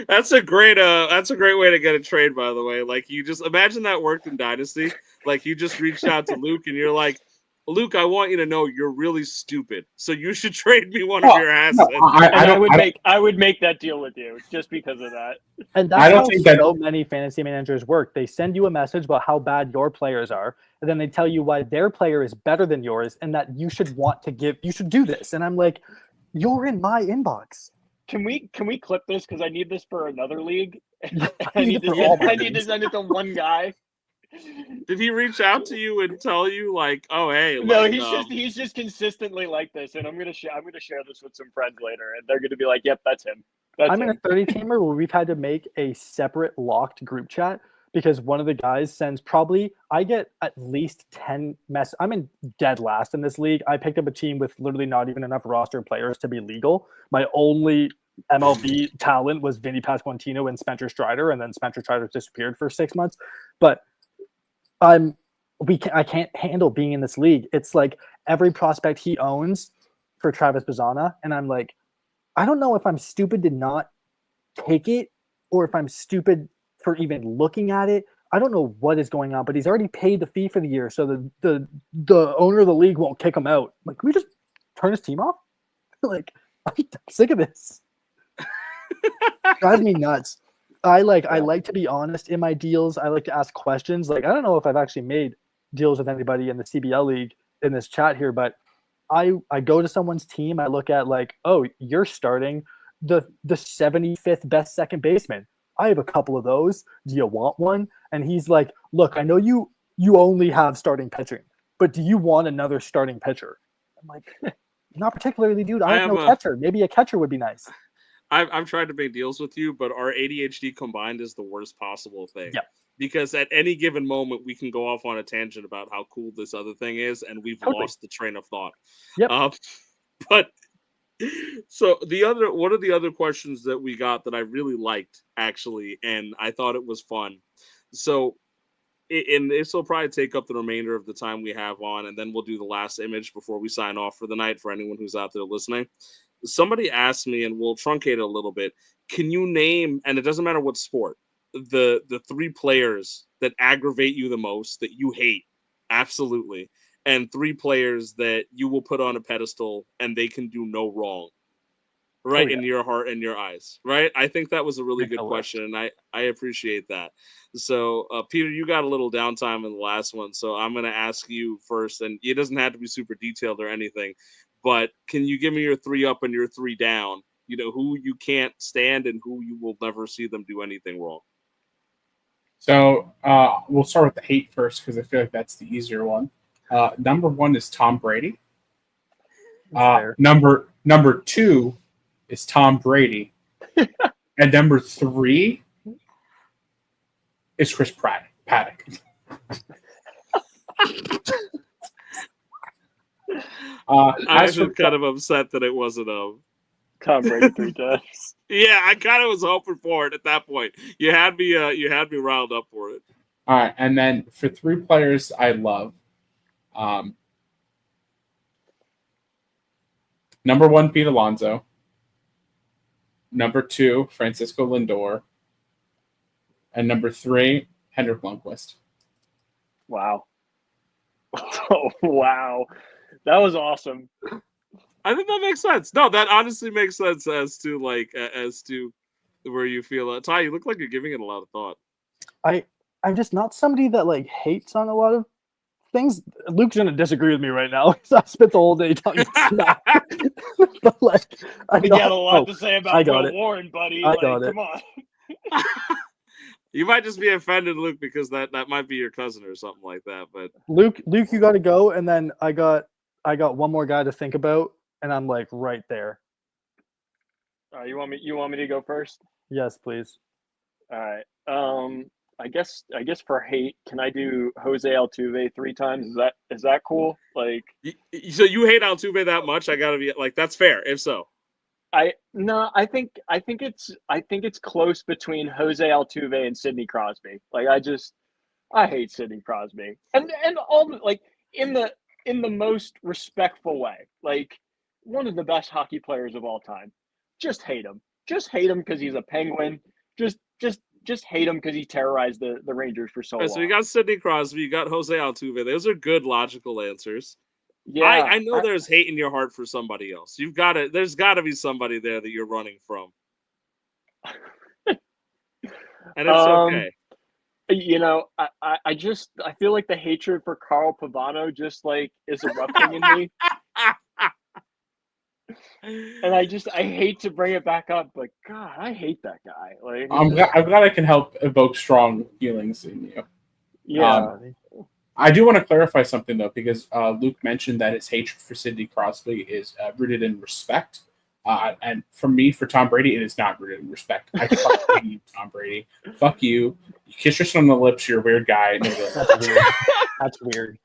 That's a great way to get a trade, by the way. Like, you just imagine that worked in Dynasty. Like, you just reached out to Luke and you're like, Luke, I want you to know you're really stupid, so you should trade me one of your assets.
I would make that deal with you just because of that.
And that's how so many fantasy managers work. They send you a message about how bad your players are, and then they tell you why their player is better than yours, and that you should do this. And I'm like, you're in my inbox.
Can we clip this, because I need this for another league?
I need
to send it to one guy.
Did he reach out to you and tell you like, oh hey?
No,
like,
he's just consistently like this, and I'm gonna share this with some friends later, and they're gonna be like, "Yep, that's him."
I'm in a 30-teamer where we've had to make a separate locked group chat because one of the guys sends I get at least 10 mess. I'm in dead last in this league. I picked up a team with literally not even enough roster players to be legal. My only MLB talent was Vinny Pasquantino and Spencer Strider, and then Spencer Strider disappeared for 6 months. But I can't handle being in this league. It's like every prospect he owns for Travis Bazzana, and I'm like, I don't know if I'm stupid to not take it or if I'm stupid for even looking at it. I don't know what is going on, but he's already paid the fee for the year, so the owner of the league won't kick him out. Like, can we just turn his team off? Like, I'm sick of this. Drives me nuts. I like to be honest in my deals. I like to ask questions. Like, I don't know if I've actually made deals with anybody in the CBL league in this chat here, but I go to someone's team. I look at like, oh, you're starting the 75th best second baseman. I have a couple of those. Do you want one? And he's like, look, I know you only have starting pitching, but do you want another starting pitcher? I'm like, not particularly, dude. I have no catcher. Maybe a catcher would be nice.
I'm trying to make deals with you, but our ADHD combined is the worst possible thing.
Yeah.
Because at any given moment, we can go off on a tangent about how cool this other thing is, and we've lost the train of thought.
Yep.
But so one of the other questions that we got that I really liked, actually, and I thought it was fun. So, and this will probably take up the remainder of the time we have on, and then we'll do the last image before we sign off for the night for anyone who's out there listening. Somebody asked me, and we'll truncate it a little bit, can you name, and it doesn't matter what sport, the 3 players that aggravate you the most, that you hate, absolutely, and 3 players that you will put on a pedestal and they can do no wrong, right? In your heart and your eyes, right? I think that was a really good question, and I appreciate that. So, Peter, you got a little downtime in the last one, so I'm going to ask you first, and it doesn't have to be super detailed or anything, but can you give me your 3 up and your 3 down? You know, who you can't stand and who you will never see them do anything wrong.
So we'll start with the hate first because I feel like that's the easier one. Number 1 is Tom Brady. Number 2 is Tom Brady, and number 3 is Chris Paddock.
I was kind of upset that it wasn't
Tom Brady 3 times.
Yeah, I kind of was hoping for it at that point. You had me riled up for it.
All right, and then for 3 players I love, Number 1, Pete Alonso. Number 2, Francisco Lindor. And number 3, Hendrik Lundqvist.
Wow. Oh, wow. That was awesome.
I think that makes sense. No, that honestly makes sense as to where you feel. Ty, you look like you're giving it a lot of thought.
I'm just not somebody that like hates on a lot of things. Luke's gonna disagree with me right now because I spent the whole day talking smack. But like,
You got a lot to say
I
about
got
Will
it.
Warren, buddy.
I
Like,
got it.
come on.
You might just be offended, Luke, because that might be your cousin or something like that. But
Luke, you got to go, and then I got one more guy to think about, and I'm like right there.
You want me to go first?
Yes, please.
All right. I guess for hate, can I do Jose Altuve 3 times? Is that cool? Like,
so you hate Altuve that much? I gotta be like, that's fair. If so,
I think it's close between Jose Altuve and Sidney Crosby. Like, I hate Sidney Crosby, and all like in the most respectful way. Like, one of the best hockey players of all time. Just hate him. Just hate him because he's a Penguin. Just hate him because he terrorized the Rangers for so long.
So you got Sidney Crosby, you got Jose Altuve. Those are good, logical answers.
Yeah,
I know there's hate in your heart for somebody else. There's got to be somebody there that you're running from, and it's okay.
You know, I feel like the hatred for Carl Pavano just like is erupting in me. And I hate to bring it back up, but God, I hate that guy. Like,
I'm glad I can help evoke strong feelings in you.
yeah.
I do want to clarify something though, because Luke mentioned that his hatred for Sidney Crosby is rooted in respect, and for me, for Tom Brady, it is not rooted in respect. I fucking hate you, Tom Brady. Fuck you. You kiss yourself on the lips. You're a weird guy.
That's weird. That's weird.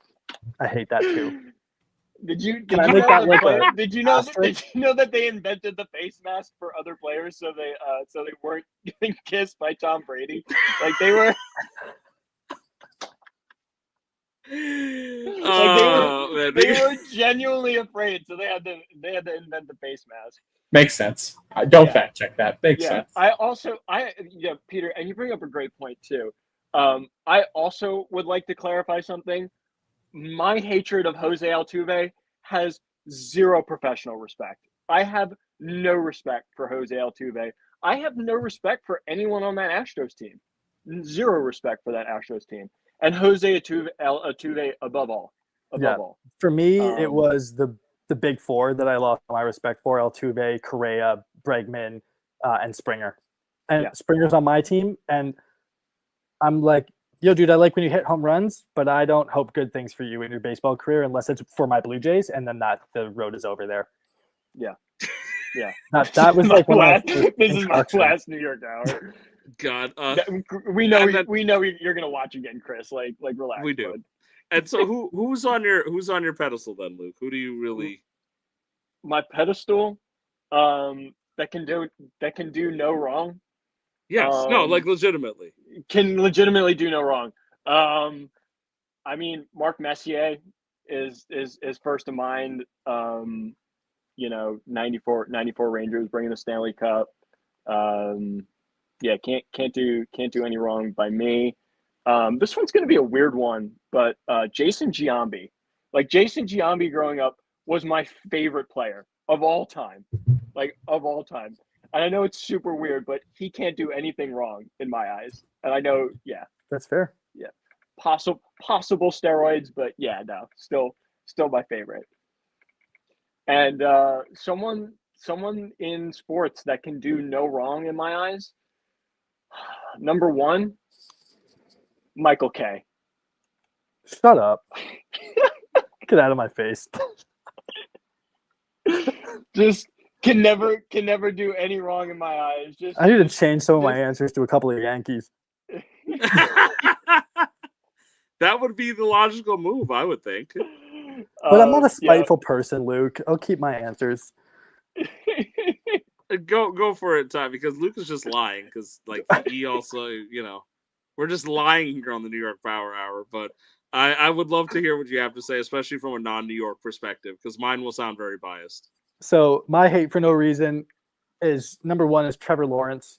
I hate that too.
Did you
Can
know
I make that like a
did you know
asterisk?
that they invented the face mask for other players so they weren't getting kissed by Tom Brady? Like, they were they were genuinely afraid, so they had to invent the face mask.
Makes sense. Don't fact check that. Makes sense.
Peter, and you bring up a great point too. I also would like to clarify something. My hatred of Jose Altuve has zero professional respect. I have no respect for Jose Altuve. I have no respect for anyone on that Astros team. Zero respect for that Astros team. And Jose Altuve above all.
For me, it was the big four that I lost my respect for: Altuve, Correa, Bregman, and Springer. And Springer's on my team, and I'm like, yo, dude, I like when you hit home runs, but I don't hope good things for you in your baseball career unless it's for my Blue Jays, and then the road is over there.
Yeah. Yeah.
That was like
this is my last New York hour.
God,
we know you're gonna watch again, Chris. Like relax.
We do.
Bud.
And so who's on your pedestal then, Luke? Who do you really?
My pedestal, that can do no wrong.
Yes. No, like legitimately.
Can legitimately do no wrong. I mean, Mark Messier is first to mind. 94 Rangers bringing the Stanley Cup. Can't do any wrong by me. This one's going to be a weird one, but Jason Giambi. Like, Jason Giambi growing up was my favorite player of all time. And I know it's super weird, but he can't do anything wrong in my eyes. And I know,
that's fair.
Yeah, possible steroids, but no, still my favorite. And someone in sports that can do no wrong in my eyes. Number 1, Michael Kay.
Shut up. Get out of my face.
Just can never do any wrong in my eyes.
I need to change some of my answers to a couple of Yankees.
That would be the logical move, I would think.
But I'm not a spiteful person, Luke. I'll keep my answers.
Go for it, Ty, because Luke is just lying. Because he also, we're just lying here on the New York Power Hour. But I would love to hear what you have to say, especially from a non-New York perspective, because mine will sound very biased.
So my hate for no reason is number one is Trevor Lawrence.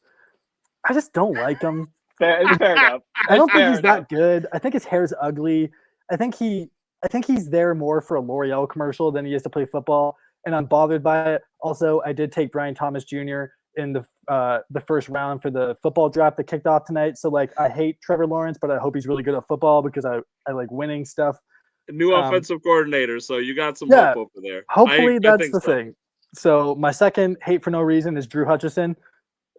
I just don't like him.
It's fair enough.
I don't
It's
think
fair
he's
enough.
that good. I think his hair's ugly. I think he's there more for a L'Oreal commercial than he is to play football, and I'm bothered by it. Also, I did take Brian Thomas Jr. in the first round for the football draft that kicked off tonight. So like, I hate Trevor Lawrence, but I hope he's really good at football because I like winning stuff.
New offensive coordinator, so you got some
yeah,
hope over there.
Hopefully
I
that's
think
the
so.
thing. So my second hate for no reason is Drew Hutchison,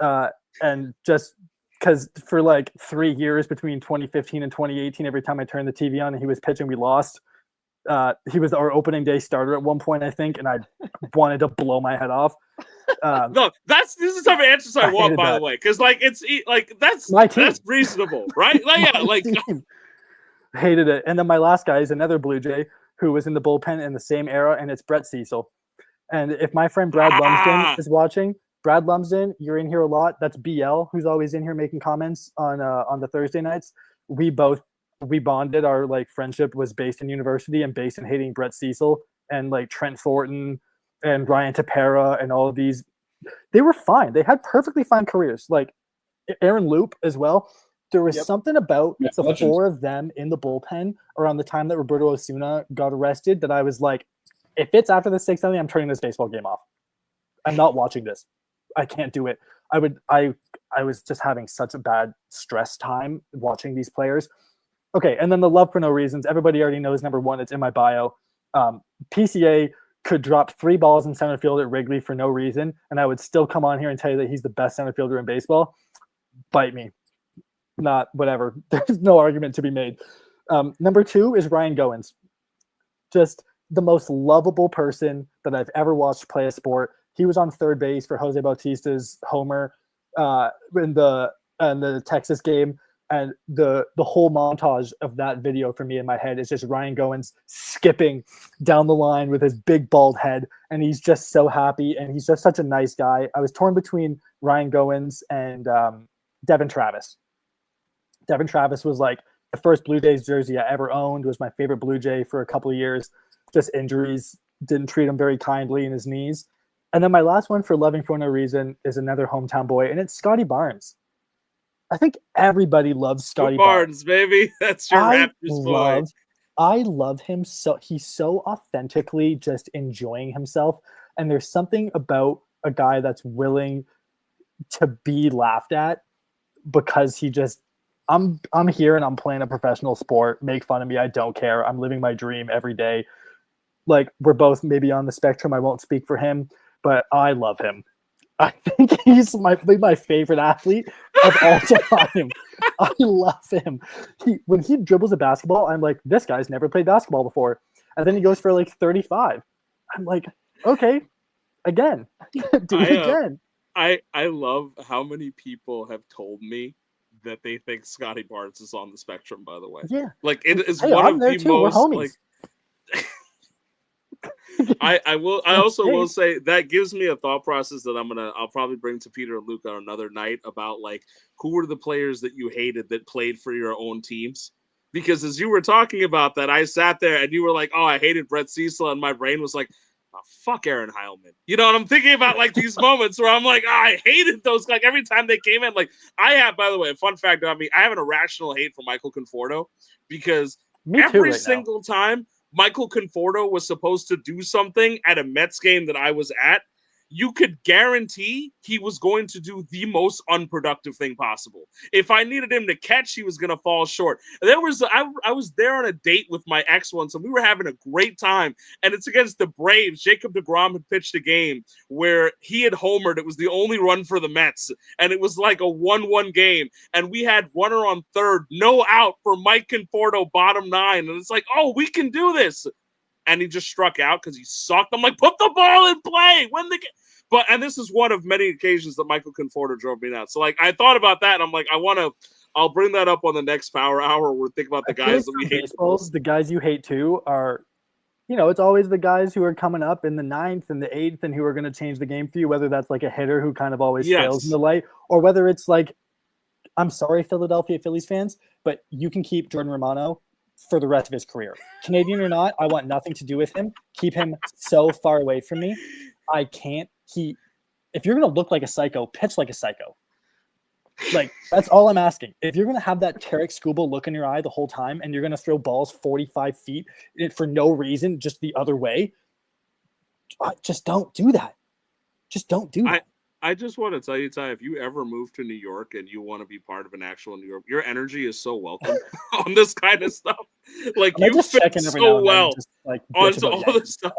and just because for like 3 years between 2015 and 2018, every time I turned the TV on and he was pitching, we lost. He was our opening day starter at one point, I think, and I wanted to blow my head off.
No, this is the type of answers I want, by the way, because like it's like that's
my team.
That's reasonable, right? Like yeah, like
team. Hated it. And then my last guy is another Blue Jay who was in the bullpen in the same era, and it's Brett Cecil. And if my friend Brad Lumsden is watching, Brad Lumsden, you're in here a lot. That's BL, who's always in here making comments on the Thursday nights. We bonded. Our like friendship was based in university and based in hating Brett Cecil and like Trent Thornton and Ryan Tepera and all of these. They were fine. They had perfectly fine careers. Like Aaron Loop as well. There was something about the four of them in the bullpen around the time that Roberto Osuna got arrested that I was like, if it's after the 6th inning, I'm turning this baseball game off. I'm not watching this. I can't do it. I was just having such a bad stress time watching these players. Okay, and then the love for no reasons. Everybody already knows number one. It's in my bio. PCA could drop 3 balls in center field at Wrigley for no reason, and I would still come on here and tell you that he's the best center fielder in baseball. Bite me. Not whatever. There's no argument to be made. Number 2 is Ryan Goins. Just the most lovable person that I've ever watched play a sport. He was on third base for Jose Bautista's homer in the Texas game. And the whole montage of that video for me in my head is just Ryan Goins skipping down the line with his big bald head. And he's just so happy. And he's just such a nice guy. I was torn between Ryan Goins and Devin Travis. Devin Travis was like the first Blue Jays jersey I ever owned, was my favorite Blue Jay for a couple of years. Just injuries didn't treat him very kindly in his knees. And then my last one for loving for no reason is another hometown boy, and it's Scotty Barnes. I think everybody loves Scotty Barnes,
baby. That's your Raptors boy.
I love him so. He's so authentically just enjoying himself, and there's something about a guy that's willing to be laughed at because he just. I'm here and I'm playing a professional sport. Make fun of me. I don't care. I'm living my dream every day. Like, we're both maybe on the spectrum. I won't speak for him, but I love him. I think he's my favorite athlete of all time. I love him. When he dribbles a basketball, I'm like, this guy's never played basketball before. And then he goes for like 35. I'm like, okay, again. Do it again.
I love how many people have told me that they think Scotty Barnes is on the spectrum, by the way.
Yeah.
Like, it is one of the most like I also will say that gives me a thought process that I'll probably bring to Peter and Luke on another night about like who were the players that you hated that played for your own teams. Because as you were talking about that, I sat there and you were like, oh, I hated Brett Cecil, and my brain was like, oh, fuck Aaron Heilman. You know, and I'm thinking about like these moments where I'm like, oh, I hated those. Like every time they came in, like I have, by the way, a fun fact about me, I have an irrational hate for Michael Conforto because every single time Michael Conforto was supposed to do something at a Mets game that I was at, you could guarantee he was going to do the most unproductive thing possible. If I needed him to catch, he was going to fall short. I was there on a date with my ex once, and we were having a great time. And it's against the Braves. Jacob deGrom had pitched a game where he had homered. It was the only run for the Mets, and it was like a 1-1 game. And we had runner on third, no out for Mike Conforto, bottom 9. And it's like, oh, we can do this. And he just struck out because he sucked. I'm like, put the ball in play. Win the game. And this is one of many occasions that Michael Conforto drove me nuts. So, like, I thought about that, and I'm like, I'll bring that up on the next Power Hour. We're thinking about the guys that we hate.
The guys you hate too are, you know, it's always the guys who are coming up in the 9th and the 8th and who are going to change the game for you, whether that's like a hitter who kind of always fails in the light, or whether it's like, I'm sorry, Philadelphia Phillies fans, but you can keep Jordan Romano for the rest of his career. Canadian or not, I want nothing to do with him. Keep him so far away from me. I can't. If you're going to look like a psycho, pitch like a psycho. Like, that's all I'm asking. If you're going to have that Tarek Skubal look in your eye the whole time and you're going to throw balls 45 feet for no reason, just the other way, just don't do that. Just don't do that.
I just want to tell you, Ty, if you ever move to New York and you want to be part of an actual New York, your energy is so welcome on this kind of stuff. Like, you fit so well onto all this stuff.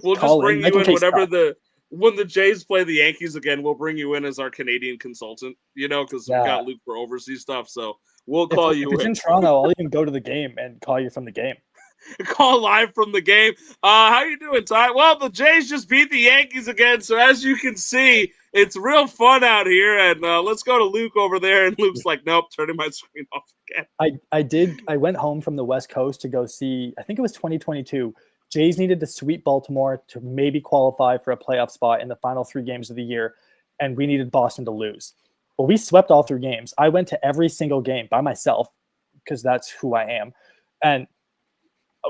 We'll just bring you in when the Jays play the Yankees again. We'll bring you in as our Canadian consultant, because we got Luke for overseas stuff. So we'll call you in.
If it's in Toronto, I'll even go to the game and call you from the game.
Call live from the game. How you doing, Ty? Well, the Jays just beat the Yankees again, so as you can see, it's real fun out here. And let's go to Luke over there. And Luke's like, nope, turning my screen off again.
I went home from the West Coast to go see, I think it was 2022. Jays needed to sweep Baltimore to maybe qualify for a playoff spot in the final 3 games of the year, and we needed Boston to lose. Well, we swept all 3 games. I went to every single game by myself because that's who I am. And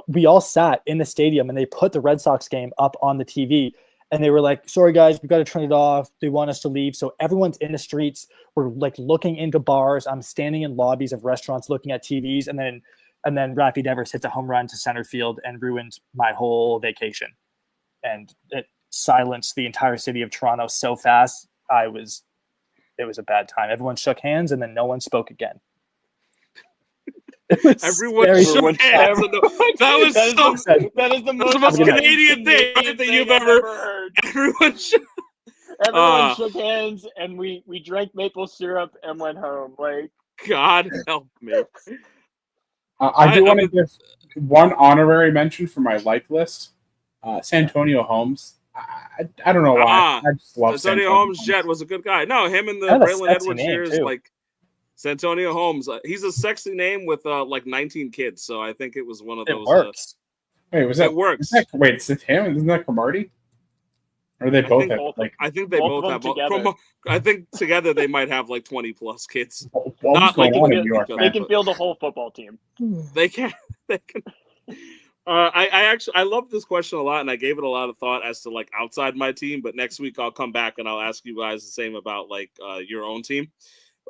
we all sat in the stadium and they put the Red Sox game up on the TV and they were like, sorry guys, we've got to turn it off. They want us to leave. So everyone's in the streets. We're like looking into bars. I'm standing in lobbies of restaurants looking at TVs. And then Rafi Devers hits a home run to center field and ruined my whole vacation. And it silenced the entire city of Toronto so fast. It was a bad time. Everyone shook hands and then no one spoke again.
Everyone shook hands. That is the most Canadian thing that you've ever heard. Everyone
shook hands, and we drank maple syrup and went home. Like,
God help me.
I do want to give one honorary mention for my like list. Santonio Holmes. I don't know why. I just love
Santonio Holmes. Jet was a good guy. No, him and the Braylon Edwards years, like. Santonio Holmes. He's a sexy name with like 19 kids, so I think it was one of those.
It works.
Wait, was that?
It works.
Wait, is it him? Isn't that Cromartie? Or they both have like?
I think they both have. I think together they might have like 20 plus kids.
Not like in New York.
They can field a whole football team.
They can. They can. I love this question a lot, and I gave it a lot of thought as to like outside my team. But next week I'll come back and I'll ask you guys the same about like your own team.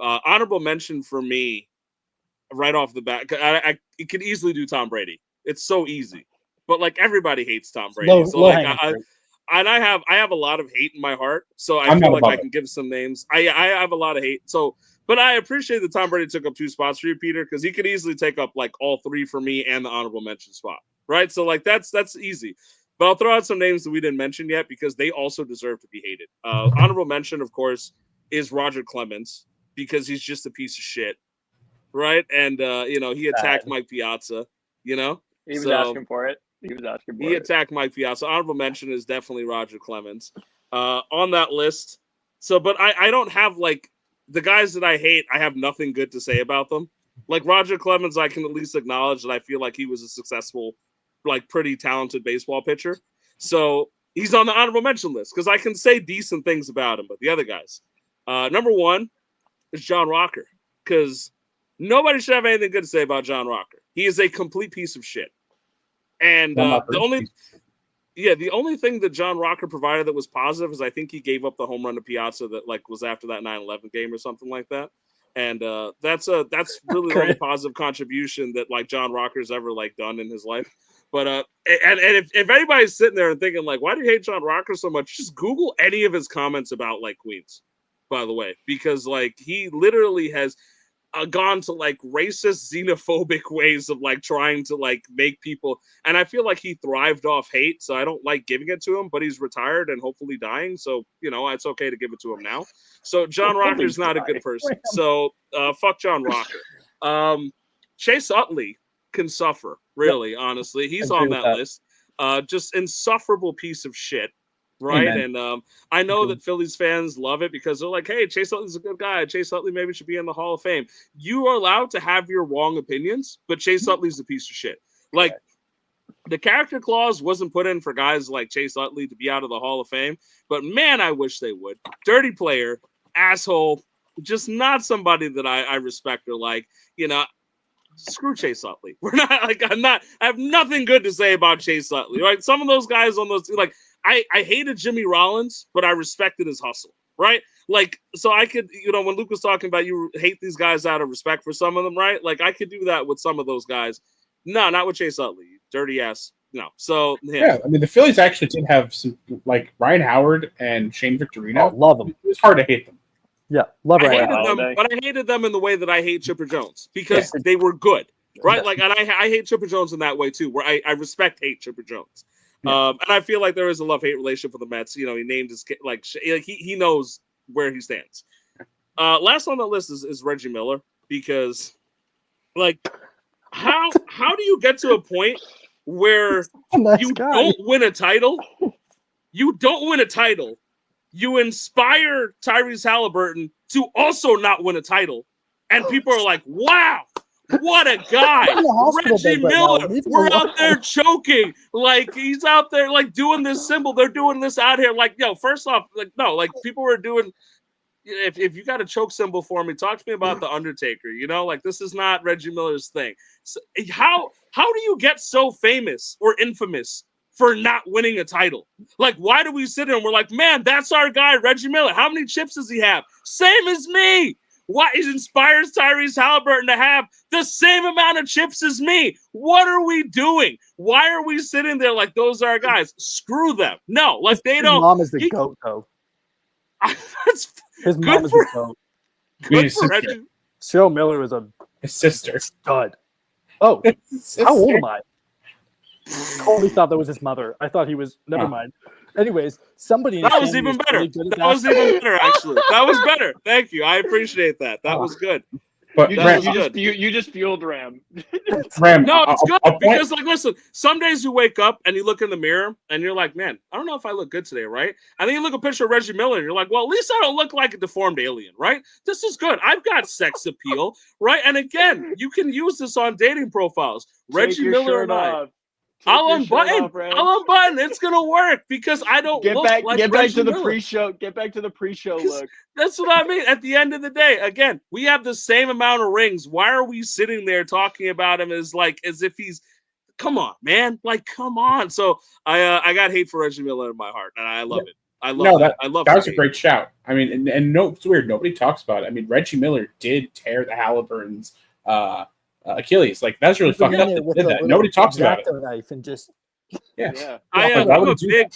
Honorable mention for me right off the bat. It could easily do Tom Brady. It's so easy, but like everybody hates Tom Brady. I have a lot of hate in my heart. So I feel like I can give some names. I have a lot of hate. So, but I appreciate that Tom Brady took up 2 spots for you, Peter, because he could easily take up like all 3 for me and the honorable mention spot. Right. So like that's easy. But I'll throw out some names that we didn't mention yet because they also deserve to be hated. Honorable mention, of course, is Roger Clemens. Because he's just a piece of shit, right? And he attacked Mike Piazza. He
was asking for it.
He attacked Mike Piazza. Honorable mention is definitely Roger Clemens on that list. So, but I don't have like the guys that I hate. I have nothing good to say about them. Like Roger Clemens, I can at least acknowledge that I feel like he was a successful, like pretty talented baseball pitcher. So he's on the honorable mention list because I can say decent things about him. But the other guys, number 1. Is John Rocker, because nobody should have anything good to say about John Rocker. He is a complete piece of shit. And the only thing that John Rocker provided that was positive is I think he gave up the home run to Piazza that like was after that 9/11 game or something like that. And that's really the only positive contribution that like John Rocker's ever like done in his life. But and if anybody's sitting there and thinking like, why do you hate John Rocker so much? Just Google any of his comments about like Queens. By the way, because like he literally has gone to like racist, xenophobic ways of like trying to like make people, and I feel like he thrived off hate, so I don't like giving it to him, but he's retired and hopefully dying, so it's okay to give it to him now. So John Rocker's not a good person, so fuck John Rocker. Chase Utley can suffer, really, honestly. He's on that list. Just insufferable piece of shit. Right. Amen. And I know that Phillies fans love it because they're like, hey, Chase Utley's a good guy. Chase Utley maybe should be in the Hall of Fame. You are allowed to have your wrong opinions, but Chase Utley's a piece of shit. Like, the character clause wasn't put in for guys like Chase Utley to be out of the Hall of Fame, but man, I wish they would. Dirty player, asshole, just not somebody that I respect or like. screw Chase Utley. We're not like I have nothing good to say about Chase Utley. Right? Some of those guys on those like I hated Jimmy Rollins, but I respected his hustle. Right? Like so I could when Luke was talking about you hate these guys out of respect for some of them, right? Like I could do that with some of those guys. No, not with Chase Utley. Dirty ass. No. So
yeah, I mean the Phillies actually did have some like Ryan Howard and Shane Victorino.
Oh, love them.
It was hard to hate them.
Yeah, love
I
Ryan
hated
Howard.
them, but I hated them in the way that I hate Chipper Jones because they were good, right?
Yeah.
Like, and I hate Chipper Jones in that way too, where I hate Chipper Jones. And I feel like there is a love-hate relationship for the Mets. He named his kid like he knows where he stands. Last on the list is Reggie Miller because, like, how do you get to a point where you don't win a title? You don't win a title. You inspire Tyrese Halliburton to also not win a title. And people are like, wow, what a guy. Reggie Miller, we're out there choking. Like, he's out there, like, doing this symbol. They're doing this out here. Like, first off, like, no, like, people were doing, if you got a choke symbol for me, talk to me about The Undertaker. Like, this is not Reggie Miller's thing. So, how do you get so famous or infamous for not winning a title? Like, why do we sit here and we're like, man, that's our guy, Reggie Miller. How many chips does he have? Same as me. Why it inspires Tyrese Halliburton to have the same amount of chips as me? What are we doing? Why are we sitting there like those are our guys? Screw them. No, like they don't.
His mom is the GOAT, though. His mom is the GOAT.
Good for Reggie.
Joe Miller was
his sister.
Stud. Oh, how old am I? Totally thought that was his mother. I thought he was. Never mind. Anyways, somebody.
That was even better. That was even better, actually. That was better. Thank you. I appreciate that. That was good.
But
you just fueled Ram.
Ram.
No, it's good because, like, listen. Some days you wake up and you look in the mirror and you're like, man, I don't know if I look good today, right? And then you look at a picture of Reggie Miller and you're like, well, at least I don't look like a deformed alien, right? This is good. I've got sex appeal, right? And again, you can use this on dating profiles. Reggie Miller and I. I'll unbutton. It's gonna work because I don't
get
look
back.
like
Get
Reggie
back to the
Miller.
pre-show. Get back to the pre-show look.
That's what I mean. At the end of the day, again, we have the same amount of rings. Why are we sitting there talking about him as if he's? Come on, man! Like, come on. So I got hate for Reggie Miller in my heart, and I love it. I love it. I love
that was a great shout. I mean, and no, it's weird. Nobody talks about it. I mean, Reggie Miller did tear the Halliburton's Achilles. Like, that's really fucked up. That did that. Nobody talks about it.
Knife and just
I'm a big.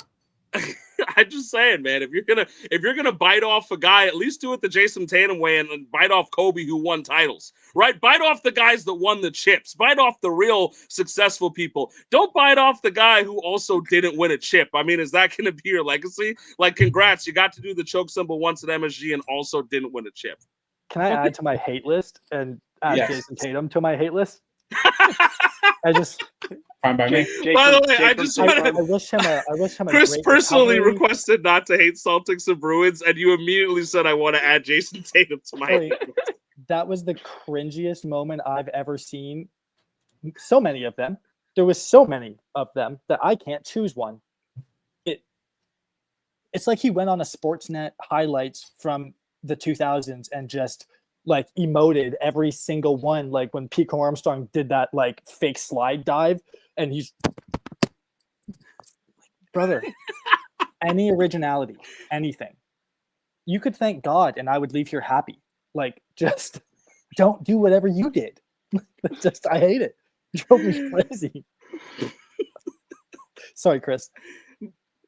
I'm just saying, man. If you're gonna bite off a guy, at least do it the Jason Tatum way and bite off Kobe, who won titles, right? Bite off the guys that won the chips. Bite off the real successful people. Don't bite off the guy who also didn't win a chip. I mean, is that gonna be your legacy? Like, congrats, you got to do the choke symbol once at MSG and also didn't win a chip.
Can I add to my hate list and add Jason Tatum to my hate list? I just.
Fine by me.
By the way, I just want
I wish him a
Chris personally
recovery.
requested not to hate Celtics and Bruins, and you immediately said I want to add Jason Tatum to my hate list.
That was the cringiest moment I've ever seen. So many of them. There was so many of them that I can't choose one. It's like he went on a Sportsnet highlights from the 2000s and just like emoted every single one, like when Pico Armstrong did that like fake slide dive, and he's brother. Any originality, anything. You could thank God, and I would leave here happy. Like, just don't do whatever you did. Just, I hate it. It drove me crazy. Sorry, Chris.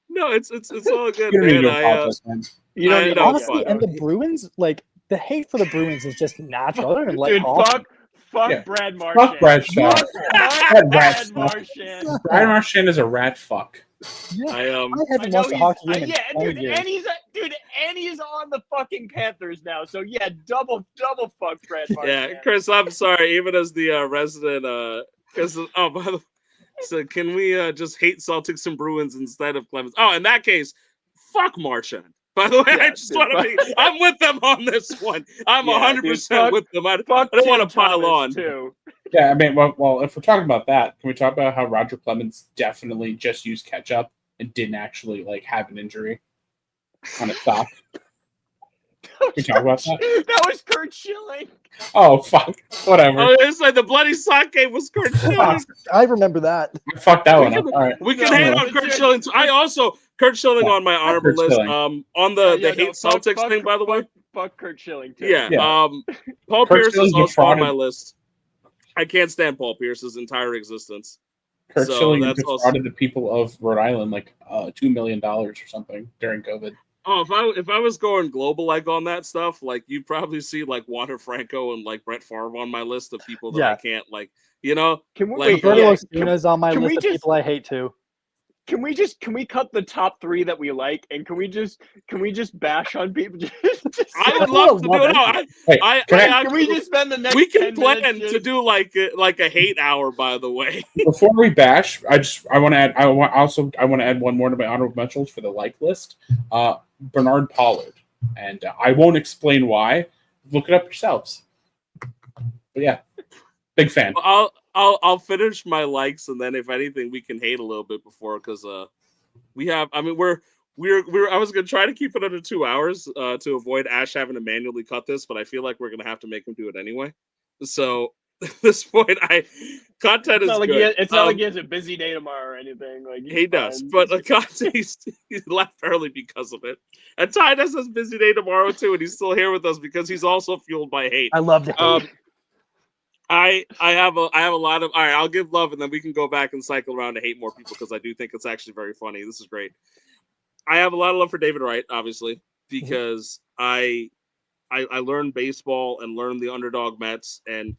No, it's all good,
You don't need
man.
to apologize, man.
You don't need
Honestly, and the Bruins, like the hate for the Bruins is just natural. I don't even like
dude,
hockey.
fuck Brad Marchand.
Fuck Brad Marchand.
Brad Marchand.
Brad Marchand is a rat fuck.
Yeah.
I
I haven't watched a hockey game in 20
dude,
years.
and he's on the fucking Panthers now. So yeah, double fuck Brad Marchand.
Yeah, Chris, I'm sorry. Even as the resident, by the way, so can we just hate Celtics and Bruins instead of Clemens? Oh, in that case, fuck Marchand. By the way, I just want to be. I'm with them on this one. I'm 100% with them. I don't want to pile on.
Too.
Yeah, I mean, well, if we're talking about that, can we talk about how Roger Clemens definitely just used ketchup and didn't actually like have an injury on a sock? We talk about that.
That was Kurt Schilling.
Oh fuck, whatever.
Oh, it's like the bloody sock game was Kurt Schilling.
I remember that.
Fuck that
We
one.
can,
Up. All right.
we can
No,
hate
anyway.
on Kurt Schilling. I also Kurt Schilling
Yeah,
on my honorable
Kurt
list.
Schilling.
On the hate Celtics thing, by the way.
Fuck Kurt Schilling too.
Yeah.
Yeah.
Paul
Kurt
Pierce is
Schilling's
also on
defrauded.
my list. I can't stand Paul Pierce's entire existence.
Kurt
So
Schilling
that's
defrauded the people of Rhode Island like $2 million or something during COVID.
Oh, if I was going global like on that stuff, like you'd probably see like Water Franco and like Brett Favre on my list of people that I can't like. You know,
Can we
Like,
wait?
Roberto
Yeah,
Osuna is on my
can we
list of
just-
people I hate too.
Can we cut the top 3 that we like, and can we just bash on people?
I would love to do it. No,
Wait,
Can we just spend the next?
we can
10
plan
minutes
to do like a hate hour. By the way,
before we bash, I want to add. I want to add one more to my honorable mentions for the like list. Bernard Pollard, and I won't explain why. Look it up yourselves. But yeah, big fan.
I'll finish my likes, and then if anything, we can hate a little bit before because we have. I mean, we're. I was gonna try to keep it under 2 hours to avoid Ash having to manually cut this, but I feel like we're gonna have to make him do it anyway. So at this point, content is good.
It's not like he has a busy day tomorrow or anything. Like
he does, but he's left early because of it. And Ty does his busy day tomorrow too, and he's still here with us because he's also fueled by hate.
I love to hate.
I have a lot of. All right, I'll give love, and then we can go back and cycle around to hate more people because I do think it's actually very funny. This is great. I have a lot of love for David Wright, obviously, because I learned baseball and learned the underdog Mets, and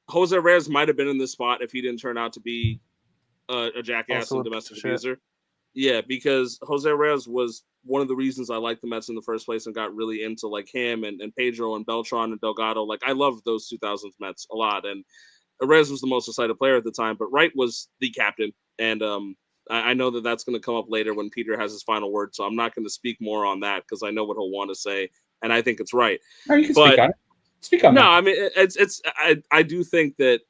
Jose Reyes might have been in this spot if he didn't turn out to be a jackass and domestic abuser. Yeah, because Jose Reyes was one of the reasons I liked the Mets in the first place and got really into like him and Pedro and Beltran and Delgado. Like I loved those 2000s Mets a lot, and Reyes was the most excited player at the time, but Wright was the captain, and I know that that's going to come up later when Peter has his final word, so I'm not going to speak more on that because I know what he'll want to say, and I think it's right.
No, you can speak on it. Speak on
no,
that.
I mean I do think that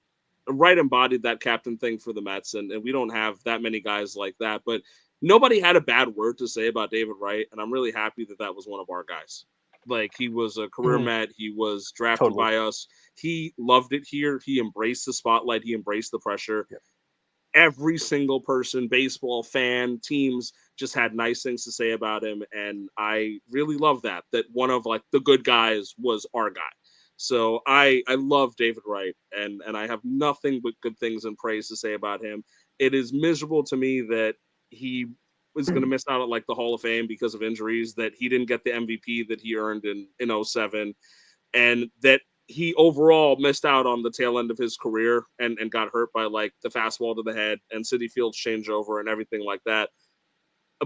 Wright embodied that captain thing for the Mets, and we don't have that many guys like that, but nobody had a bad word to say about David Wright, and I'm really happy that that was one of our guys. Like he was a career Met, he was drafted by us. He loved it here. He embraced the spotlight. He embraced the pressure. Yeah. Every single person, baseball fan, teams just had nice things to say about him. And I really love that one of like the good guys was our guy. So I love David Wright and I have nothing but good things and praise to say about him. It is miserable to me that he was going to miss out on like the Hall of Fame because of injuries, that he didn't get the MVP that he earned in 07, and that he overall missed out on the tail end of his career and got hurt by like the fastball to the head and Citi Field's changeover and everything like that.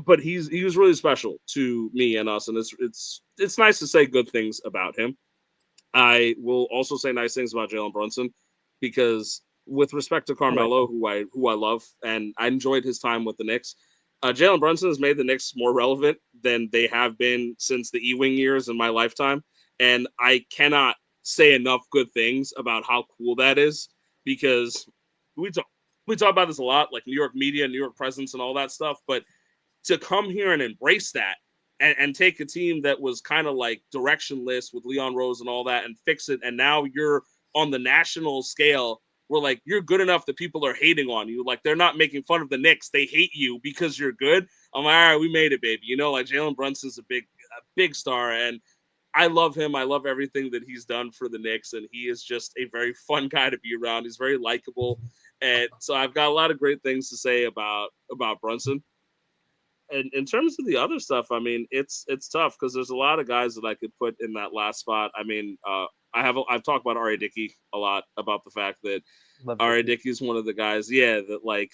But he was really special to me and us, and it's nice to say good things about him. I will also say nice things about Jalen Brunson because with respect to Carmelo, who I love, and I enjoyed his time with the Knicks, Jalen Brunson has made the Knicks more relevant than they have been since the Ewing years in my lifetime, and I cannot say enough good things about how cool that is because we talk about this a lot, like New York media, New York presence, and all that stuff. But to come here and embrace that and take a team that was kind of like directionless with Leon Rose and all that and fix it, and now you're on the national scale where like you're good enough that people are hating on you. Like they're not making fun of the Knicks; they hate you because you're good. I'm like, all right, we made it, baby. You know, like Jalen Brunson's a big star, and I love him. I love everything that he's done for the Knicks, and he is just a very fun guy to be around. He's very likable, and so I've got a lot of great things to say about Brunson. And in terms of the other stuff, I mean, it's tough because there's a lot of guys that I could put in that last spot. I mean, I've talked about R.A. Dickey a lot about the fact that R.A. Dickey is one of the guys, that like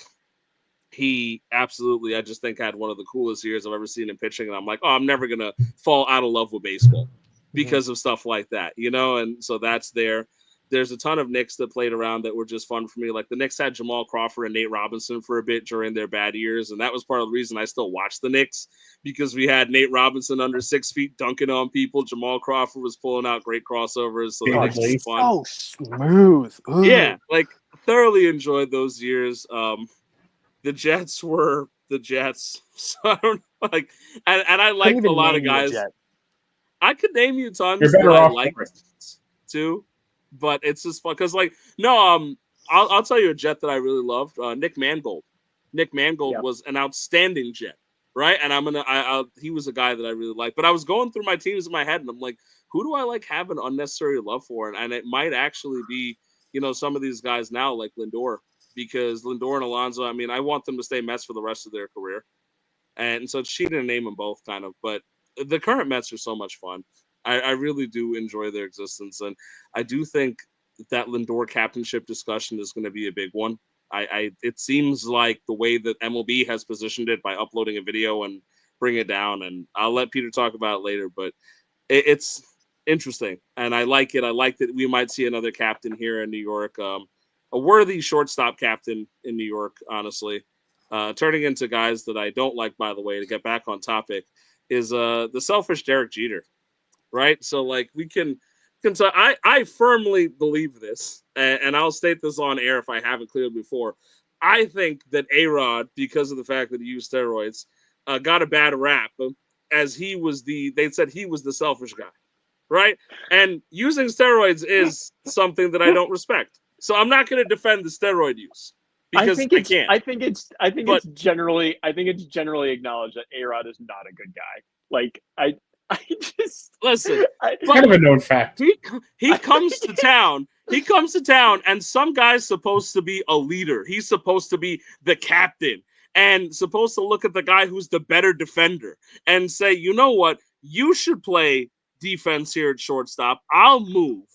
he absolutely, I just think had one of the coolest years I've ever seen in pitching, and I'm like, I'm never gonna fall out of love with baseball because of stuff like that, and so that's there. There's a ton of Knicks that played around that were just fun for me. Like the Knicks had Jamal Crawford and Nate Robinson for a bit during their bad years. And that was part of the reason I still watch the Knicks, because we had Nate Robinson under 6 feet dunking on people. Jamal Crawford was pulling out great crossovers. So that was fun.
Oh, smooth. Ooh.
Yeah, like thoroughly enjoyed those years. The Jets were the Jets. So I don't like, and I liked a lot of guys. I could name you tons
You're
that
better
I
off
like
for it.
too, but it's just fun because I'll tell you a Jet that I really loved. Nick Mangold. Nick Mangold
Yep.
was an outstanding Jet, right? And he was a guy that I really liked. But I was going through my teams in my head, and I'm like, who do I like having unnecessary love for? And it might actually be, some of these guys now like Lindor, because Lindor and Alonso. I mean, I want them to stay Mets for the rest of their career, and so it's cheating to name them both, kind of. But the current Mets are so much fun. I really do enjoy their existence, and I do think that Lindor captainship discussion is going to be a big one. It seems like the way that MLB has positioned it by uploading a video and bring it down, and I'll let Peter talk about it later, but it's interesting, and I like it. I like that we might see another captain here in New York, a worthy shortstop captain in New York, honestly. Turning into guys that I don't like, by the way, to get back on topic, is the selfish Derek Jeter, right? So like we can so I firmly believe this, and I'll state this on air if I haven't cleared before. I think that A-Rod, because of the fact that he used steroids, got a bad rap, as they said he was the selfish guy, right? And using steroids is something that I don't respect. So I'm not going to defend the steroid use because I can't.
I think it's generally acknowledged that A-Rod is not a good guy. Like I just
listen.
It's kind of a known fact.
He comes to town. He comes to town, and some guy's supposed to be a leader. He's supposed to be the captain and supposed to look at the guy who's the better defender and say, you know what, you should play defense here at shortstop. I'll move,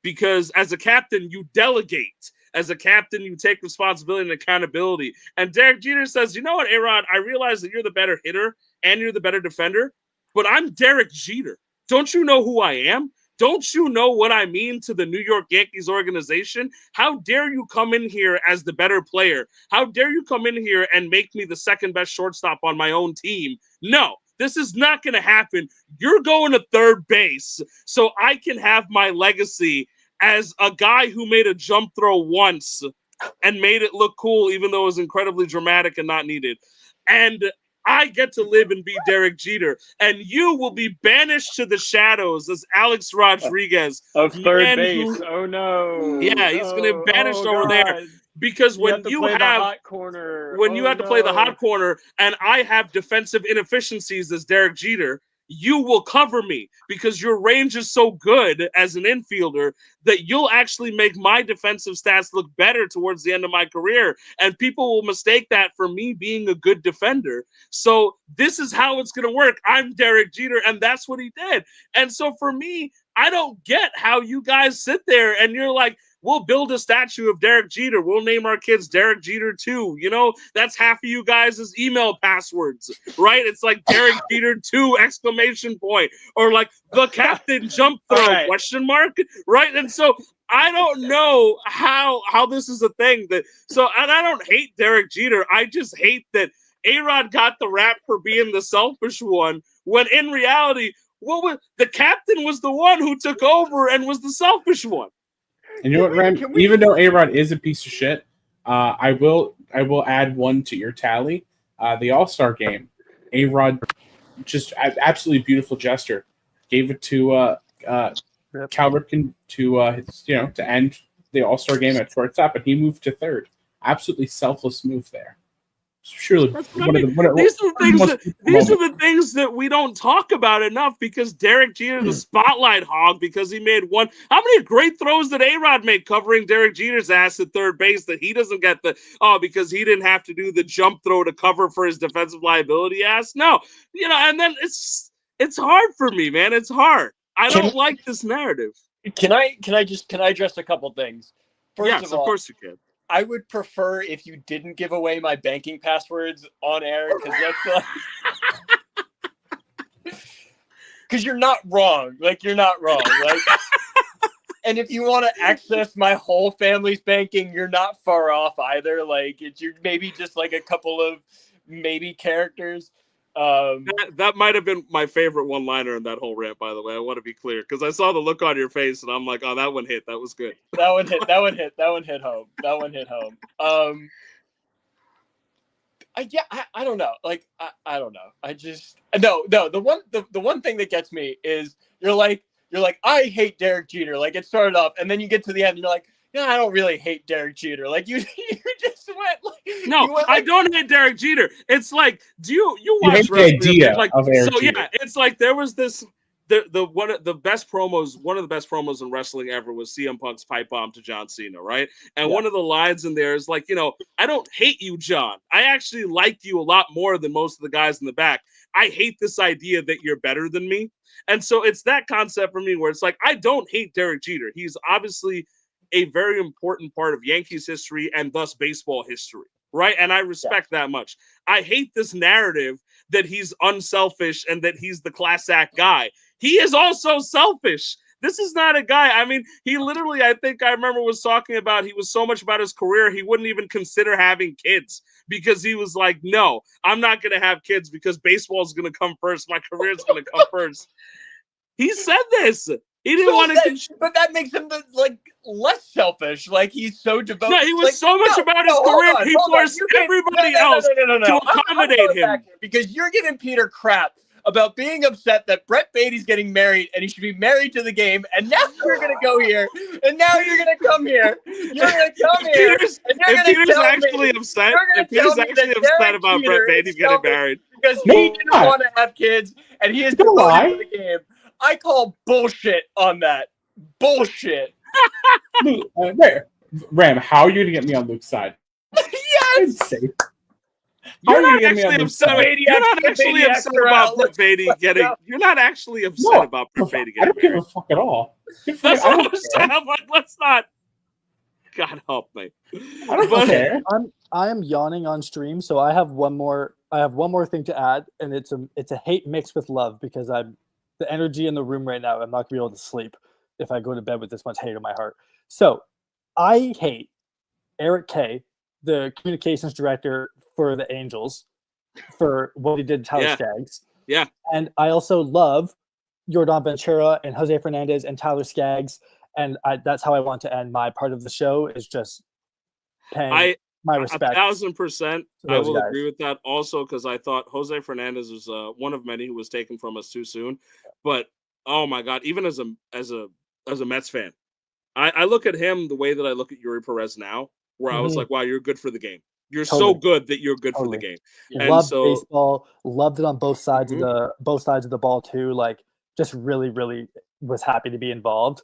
because as a captain, you delegate. As a captain, you take responsibility and accountability. And Derek Jeter says, you know what, A-Rod, I realize that you're the better hitter and you're the better defender, but I'm Derek Jeter. Don't you know who I am? Don't you know what I mean to the New York Yankees organization? How dare you come in here as the better player? How dare you come in here and make me the second best shortstop on my own team? No, this is not going to happen. You're going to third base so I can have my legacy as a guy who made a jump throw once and made it look cool, even though it was incredibly dramatic and not needed. And I get to live and be Derek Jeter, and you will be banished to the shadows as Alex Rodriguez
of third base. Oh no!
Yeah, he's going to be banished over there, because when you
play
have
the hot corner,
you have to play the hot corner, and I have defensive inefficiencies as Derek Jeter, you will cover me because your range is so good as an infielder that you'll actually make my defensive stats look better towards the end of my career. And people will mistake that for me being a good defender. So this is how it's going to work. I'm Derek Jeter, and that's what he did. And so for me, I don't get how you guys sit there and you're like, we'll build a statue of Derek Jeter. We'll name our kids Derek Jeter 2. That's half of you guys' email passwords, right? It's like Derek Jeter 2 ! Or like the captain jump throw ? Right? And so I don't know how this is a thing and I don't hate Derek Jeter. I just hate that A-Rod got the rap for being the selfish one, when in reality, the captain was the one who took over and was the selfish one.
And you know what, Rem? Even though A-Rod is a piece of shit, I will add one to your tally. The All-Star game, A-Rod, just absolutely beautiful gesture, gave it to Cal Ripken to end the All-Star game at shortstop, and he moved to third. Absolutely selfless move there. Surely,
these are the things that we don't talk about enough, because Derek Jeter, the spotlight hog, because he made one. How many great throws did A-Rod make covering Derek Jeter's ass at third base that he doesn't get because he didn't have to do the jump throw to cover for his defensive liability ass? No, and then it's hard for me, man. It's hard. I don't like this narrative.
Can I address a couple things?
Yes, of course you can.
I would prefer if you didn't give away my banking passwords on air, because you're not wrong. Like, you're not wrong. Like, and if you want to access my whole family's banking, you're not far off either. Like, you're maybe just like a couple of maybe characters.
That might have been my favorite one-liner in that whole rant, by the way. I want to be clear, because I saw the look on your face, and I'm like, oh, that one hit. That was good.
That one hit home. I don't know. Like, I don't know. I just no. The one thing that gets me is you're like I hate Derek Jeter. Like it started off, and then you get to the end, and you're like, no, I don't really hate Derek Jeter. Like you just went like
No, I don't hate Derek Jeter. It's like, do you watch
hate the
wrestling?
idea
Like,
of Derek
so
Jeter.
yeah, it's like there was this one of the best promos in wrestling ever was CM Punk's pipe bomb to John Cena, right? And one of the lines in there is like, I don't hate you, John. I actually like you a lot more than most of the guys in the back. I hate this idea that you're better than me. And so it's that concept for me where it's like, I don't hate Derek Jeter. He's obviously a very important part of Yankees history and thus baseball history, right? And I respect that much. I hate this narrative that he's unselfish and that he's the class act guy. He is also selfish. This is not a guy. I mean, he literally, I think I remember was talking about, he was so much about his career, he wouldn't even consider having kids because he was like, no, I'm not going to have kids because baseball is going to come first. My career is going to come first. He said this. He didn't want to,
but that makes him less selfish. Like he's so devoted.
No, he was
like,
so much about his career. He forced everybody else to accommodate him.
Because you're giving Peter crap about being upset that Brett Beatty's getting married and he should be married to the game. And now you're going to go here. And now you're going to come here. You're going to come here.
If Peter's actually upset, about Brett Beatty getting married
because he didn't want to have kids and he is devoted to the game. I call bullshit on that. Bullshit.
Ram, how are you going to get me on Luke's side?
Yes!
You're not actually upset. You're not actually upset about Brett Beatty getting. You're not actually upset about Brett Beatty getting.
I don't give a fuck at all.
That's what I'm saying. I'm like, let's not. God help me.
I don't care.
I am yawning on stream, so I have one more thing to add, and it's a hate mixed with love because the energy in the room right now, I'm not gonna be able to sleep if I go to bed with this much hate in my heart. So I hate Eric Kay, the communications director for the Angels, for what he did to Tyler Skaggs.
Yeah.
And I also love Yordan Ventura and Jose Fernandez and Tyler Skaggs. And that's how I want to end my part of the show, is just paying my respect.
1,000%. I will agree with that also, because I thought Jose Fernandez was one of many who was taken from us too soon. But oh my God, even as a Mets fan, I look at him the way that I look at Yuri Perez now, where I was like, wow, you're good for the game. You're so good that you're good for the game. And
loved baseball, loved it on both sides of the ball too. Like, just really, really was happy to be involved.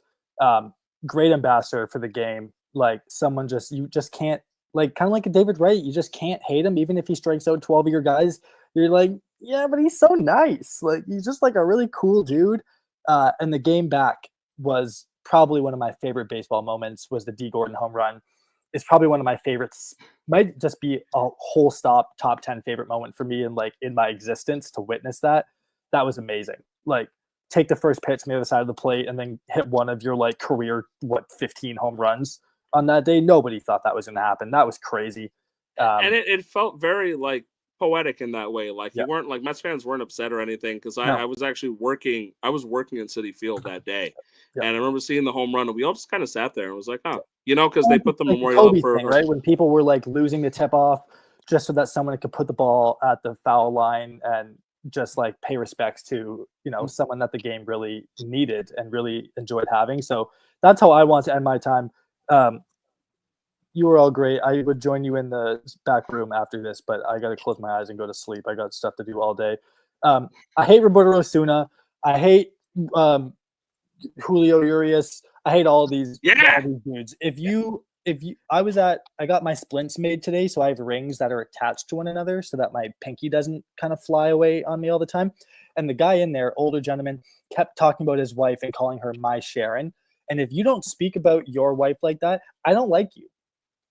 Great ambassador for the game. Like, someone you just can't, like, kind of like a David Wright, you just can't hate him even if he strikes out 12 of your guys. You're like, yeah, but he's so nice. Like, he's just like a really cool dude. And the game back was probably one of my favorite baseball moments. Was the D Gordon home run. It's probably one of my favorites. Might just be a whole top 10 favorite moment for me in my existence to witness that. That was amazing. Like, take the first pitch on the other side of the plate and then hit one of your career 15 home runs on that day. Nobody thought that was going to happen. That was crazy.
And it felt very poetic in that way. Like, you weren't Mets fans weren't upset or anything, because I was actually working. I was working in Citi Field that day, and I remember seeing the home run, and we all just kind of sat there and was like, oh, because they put the memorial up for
thing, right? When people were losing the tip off just so that someone could put the ball at the foul line and just pay respects to someone that the game really needed and really enjoyed having. So that's how I want to end my time. You were all great. I would join you in the back room after this, but I got to close my eyes and go to sleep. I got stuff to do all day. I hate Roberto Osuna. I hate Julio Urias. I hate all these dudes. I got my splints made today, so I have rings that are attached to one another so that my pinky doesn't kind of fly away on me all the time. And the guy in there, older gentleman, kept talking about his wife and calling her my Sharon. And if you don't speak about your wife like that, I don't like you.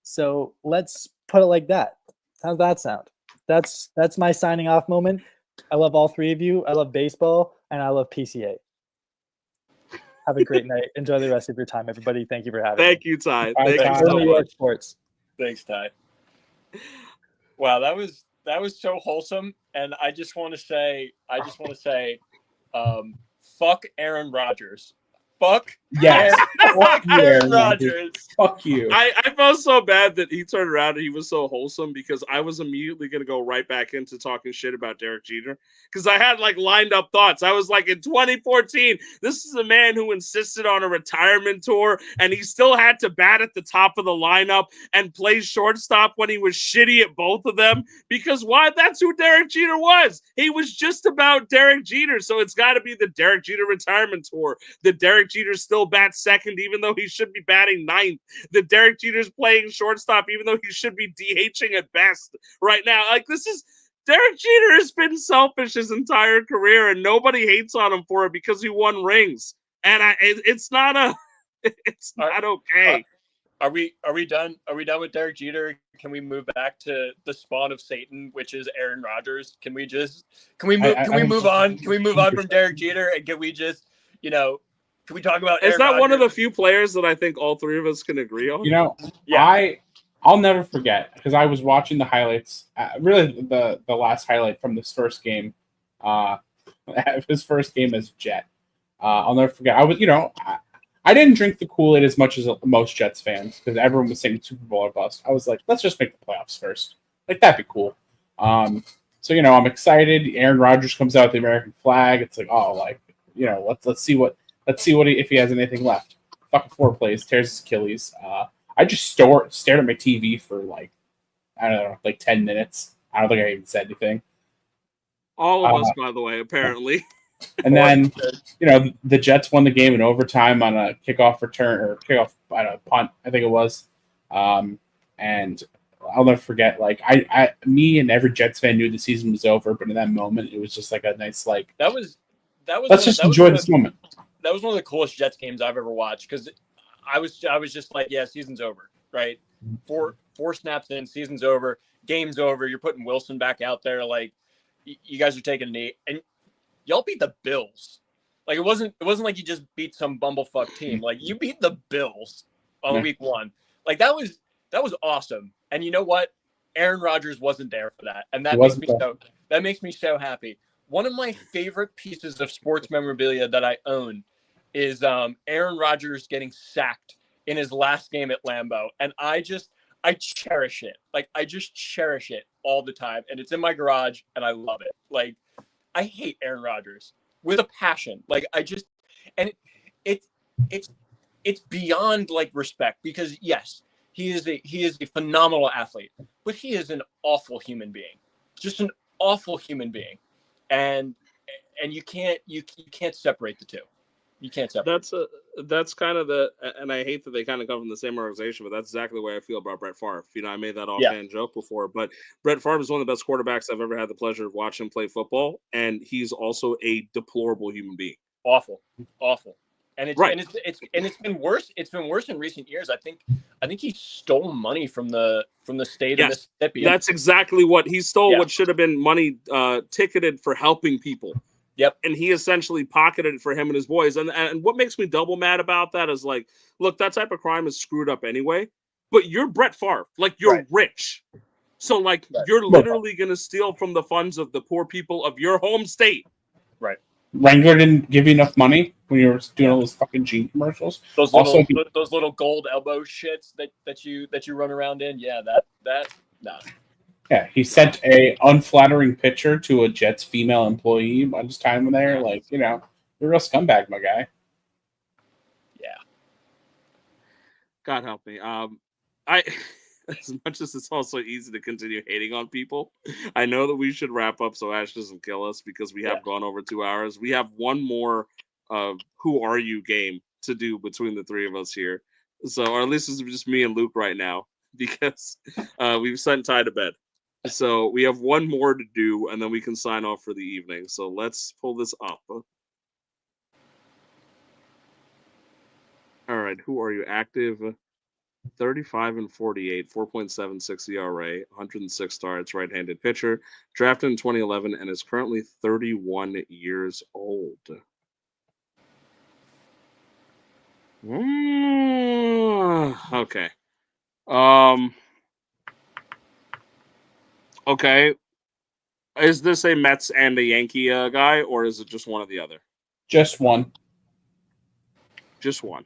So let's put it like that. How's that sound? That's my signing off moment. I love all three of you. I love baseball, and I love PCA. Have a great night. Enjoy the rest of your time, everybody. Thank you for having me.
Thank you, Ty. Thank you so much.
Sports.
Thanks, Ty. Wow, that was so wholesome, and I just want to say, fuck Aaron Rodgers. Fuck
yes. Fuck you,
Aaron
Aaron
Rodgers.
Rodgers. Fuck you.
I felt so bad that he turned around and he was so wholesome because I was immediately going to go right back into talking shit about Derek Jeter because I had like lined up thoughts. I was like, in 2014, this is a man who insisted on a retirement tour and he still had to bat at the top of the lineup and play shortstop when he was shitty at both of them because why? That's who Derek Jeter was. He was just about Derek Jeter. So it's got to be the Derek Jeter retirement tour. The Derek Jeter still bats second, even though he should be batting ninth. The Derek Jeter's playing shortstop, even though he should be DHing at best right now. Like, this is Derek Jeter has been selfish his entire career, and nobody hates on him for it because he won rings. And it's not okay.
Are we done? Are we done with Derek Jeter? Can we move back to the spawn of Satan, which is Aaron Rodgers? Can we move on? Can we move on from Derek Jeter and can we just, can we talk about
Is
Aaron
that
Rodgers?
one of the few players that I think all three of us can agree on?
Yeah.
I'll never forget because I was watching the highlights. Really, the last highlight from this first game, his first game as Jet. I'll never forget. I didn't drink the Kool-Aid as much as most Jets fans because everyone was saying Super Bowl or bust. I was like, let's just make the playoffs first. Like, that'd be cool. So I'm excited. Aaron Rodgers comes out with the American flag. It's like, let's see if he has anything left. Fucking 4 plays, tears his Achilles. I just stared at my TV for like 10 minutes. I don't think I even said anything.
All of us, by the way, apparently.
And then, the Jets won the game in overtime on a kickoff return or punt, I think it was. And I'll never forget, me and every Jets fan knew the season was over, but in that moment, it was just like a nice, let's just enjoy this moment.
That was one of the coolest Jets games I've ever watched because I was just like, yeah, season's over, right? 4 snaps in, season's over, game's over. You're putting Wilson back out there, like you guys are taking a knee, and y'all beat the Bills. Like it wasn't like you just beat some bumblefuck team. Like you beat the Bills on week 1. Like that was awesome. And you know what? Aaron Rodgers wasn't there for that, and that makes me so happy. One of my favorite pieces of sports memorabilia that I own is Aaron Rodgers getting sacked in his last game at Lambeau. And I cherish it. Like, I just cherish it all the time. And it's in my garage, and I love it. Like, I hate Aaron Rodgers with a passion. Like, it's beyond, like, respect. Because, yes, he is a phenomenal athlete. But he is an awful human being. Just an awful human being. And you can't separate the two. You can't separate.
That's kind of and I hate that they kind of come from the same organization, but that's exactly the way I feel about Brett Favre. I made that offhand joke before, but Brett Favre is one of the best quarterbacks I've ever had the pleasure of watching play football, and he's also a deplorable human being.
Awful. And it's been worse. It's been worse in recent years. I think he stole money from the state of Mississippi.
That's exactly what he stole. What should have been money ticketed for helping people.
Yep.
And he essentially pocketed it for him and his boys. And what makes me double mad about that is like, look, that type of crime is screwed up anyway. But you're Brett Favre. Like, you're rich. So, like, you're literally going to steal from the funds of the poor people of your home state.
Right.
Wrangler didn't give you enough money when you were doing all those fucking jean commercials.
Those little gold elbow shits that you run around in. Yeah, that nah.
Yeah, he sent a unflattering picture to a Jets female employee on his time there. Like, you're a real scumbag, my guy.
Yeah.
God help me. As much as it's also easy to continue hating on people, I know that we should wrap up so Ash doesn't kill us because we have gone over 2 hours. We have one more Who Are You game to do between the three of us here. So, or at least it's just me and Luke right now because we've sent Ty to bed. So we have one more to do, and then we can sign off for the evening. So let's pull this up. All right, Who Are You? Active 35 and 48, 4.76 ERA, 106 starts, right-handed pitcher, drafted in 2011, and is currently 31 years old. Okay. Okay. Is this a Mets and a Yankee guy, or is it just one or the other?
Just one.
Just one.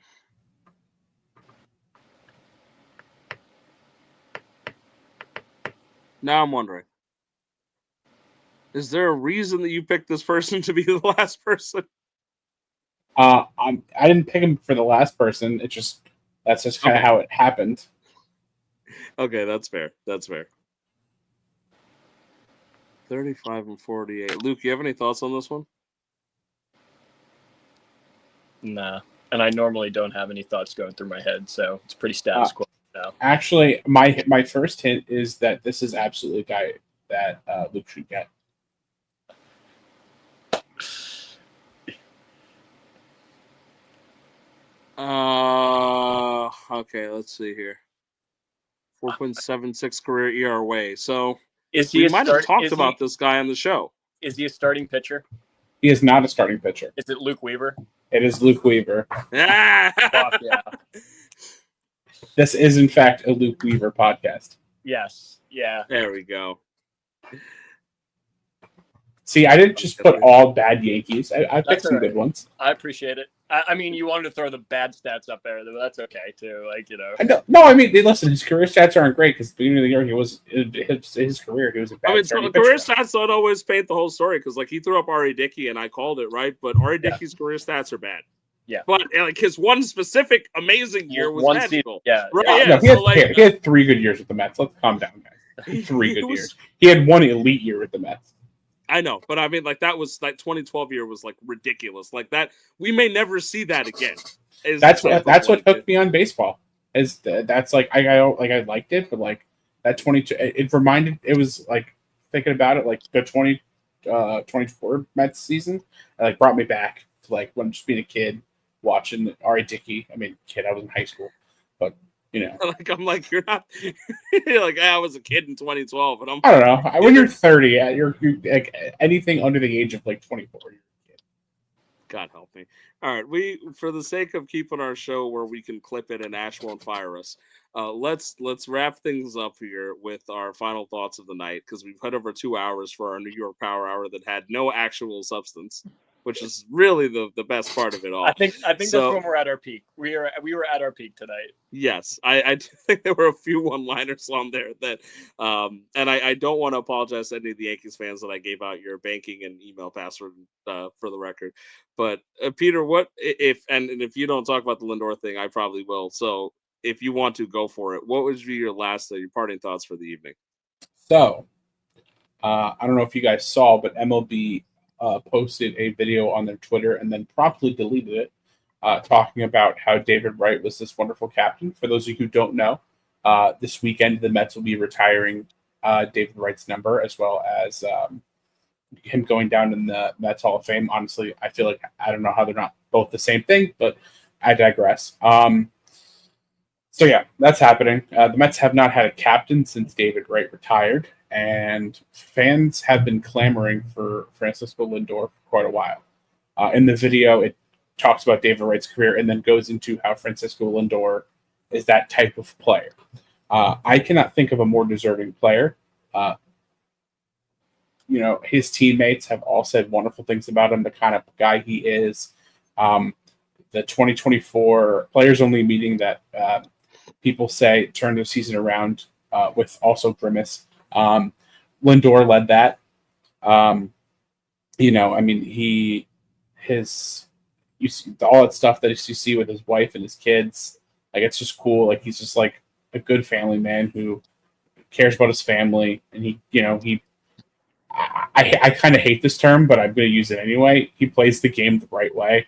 Now I'm wondering, is there a reason that you picked this person to be the last person?
I didn't pick him for the last person. That's just kind of
Okay.
how it happened.
Okay, that's fair. That's fair. 35 and 48. Luke, you have any thoughts on this one?
Nah. And I normally don't have any thoughts going through my head, so it's pretty status quo now.
Actually, my first hint is that this is absolutely a guy that Luke should get.
Okay, let's see here. 4.76 career ERA. So
Is he
we
a
might have
start?
talked about this guy on the show.
Is he a starting pitcher?
He is not a starting pitcher.
Is it Luke Weaver?
It is Luke Weaver.
Fuck yeah.
This is, in fact, a Luke Weaver podcast.
Yes. Yeah.
There we go.
See, I didn't just put all bad Yankees. I picked some good ones.
I appreciate it. I mean, you wanted to throw the bad stats up there, but that's okay too. Like, you know.
I mean, listen, his career stats aren't great because at the beginning of the year, he was his career. He was a bad.
So career stats don't always paint the whole story because, like, he threw up R.A. Dickey and I called it right, but R.A. Dickey's career stats are bad.
Yeah,
but like his one specific amazing year was magical.
Yeah,
right.
Yeah. No, he had 3 good years with the Mets. Let's calm down, guys. 3 good years. He had 1 elite year with the Mets.
I know, but I mean, like, that 2012 year was like ridiculous. Like that, we may never see that again.
That's what hooked me on baseball. That's like I liked it, but like that 22, it was like thinking about it, like the 24 Mets season, like brought me back to like when just being a kid watching R.A. Dickey. I mean, I was in high school, but you know,
like I'm like you're not. You're like I was a kid in 2012, and
I don't know. When you're 30, you're like anything under the age of like 24. You're a kid.
God help me. All right, for the sake of keeping our show where we can clip it and Ash won't fire us, let's wrap things up here with our final thoughts of the night because we've had over 2 hours for our New York Power Hour that had no actual substance, which is really the best part of it all.
I think that's when we're at our peak. We were at our peak tonight.
Yes, I think there were a few one-liners on there that, and I don't want to apologize to any of the Yankees fans that I gave out your banking and email password for the record. But Peter, what if you don't talk about the Lindor thing, I probably will. So if you want to go for it, what would be your parting thoughts for the evening?
So, I don't know if you guys saw, but MLB posted a video on their Twitter and then promptly deleted it, talking about how David Wright was this wonderful captain. For those of you who don't know, this weekend the Mets will be retiring David Wright's number as well as him going down in the Mets Hall of Fame. Honestly, I feel like I don't know how they're not both the same thing, but I digress. So yeah, that's happening. The Mets have not had a captain since David Wright retired, and fans have been clamoring for Francisco Lindor for quite a while. In the video, it talks about David Wright's career and then goes into how Francisco Lindor is that type of player. I cannot think of a more deserving player. His teammates have all said wonderful things about him, the kind of guy he is. The 2024 players-only meeting that people say turned the season around with also Grimace. Lindor led that. You see all that stuff that you see with his wife and his kids. Like, it's just cool. Like, he's just like a good family man who cares about his family. And I kind of hate this term, but I'm going to use it anyway. He plays the game the right way.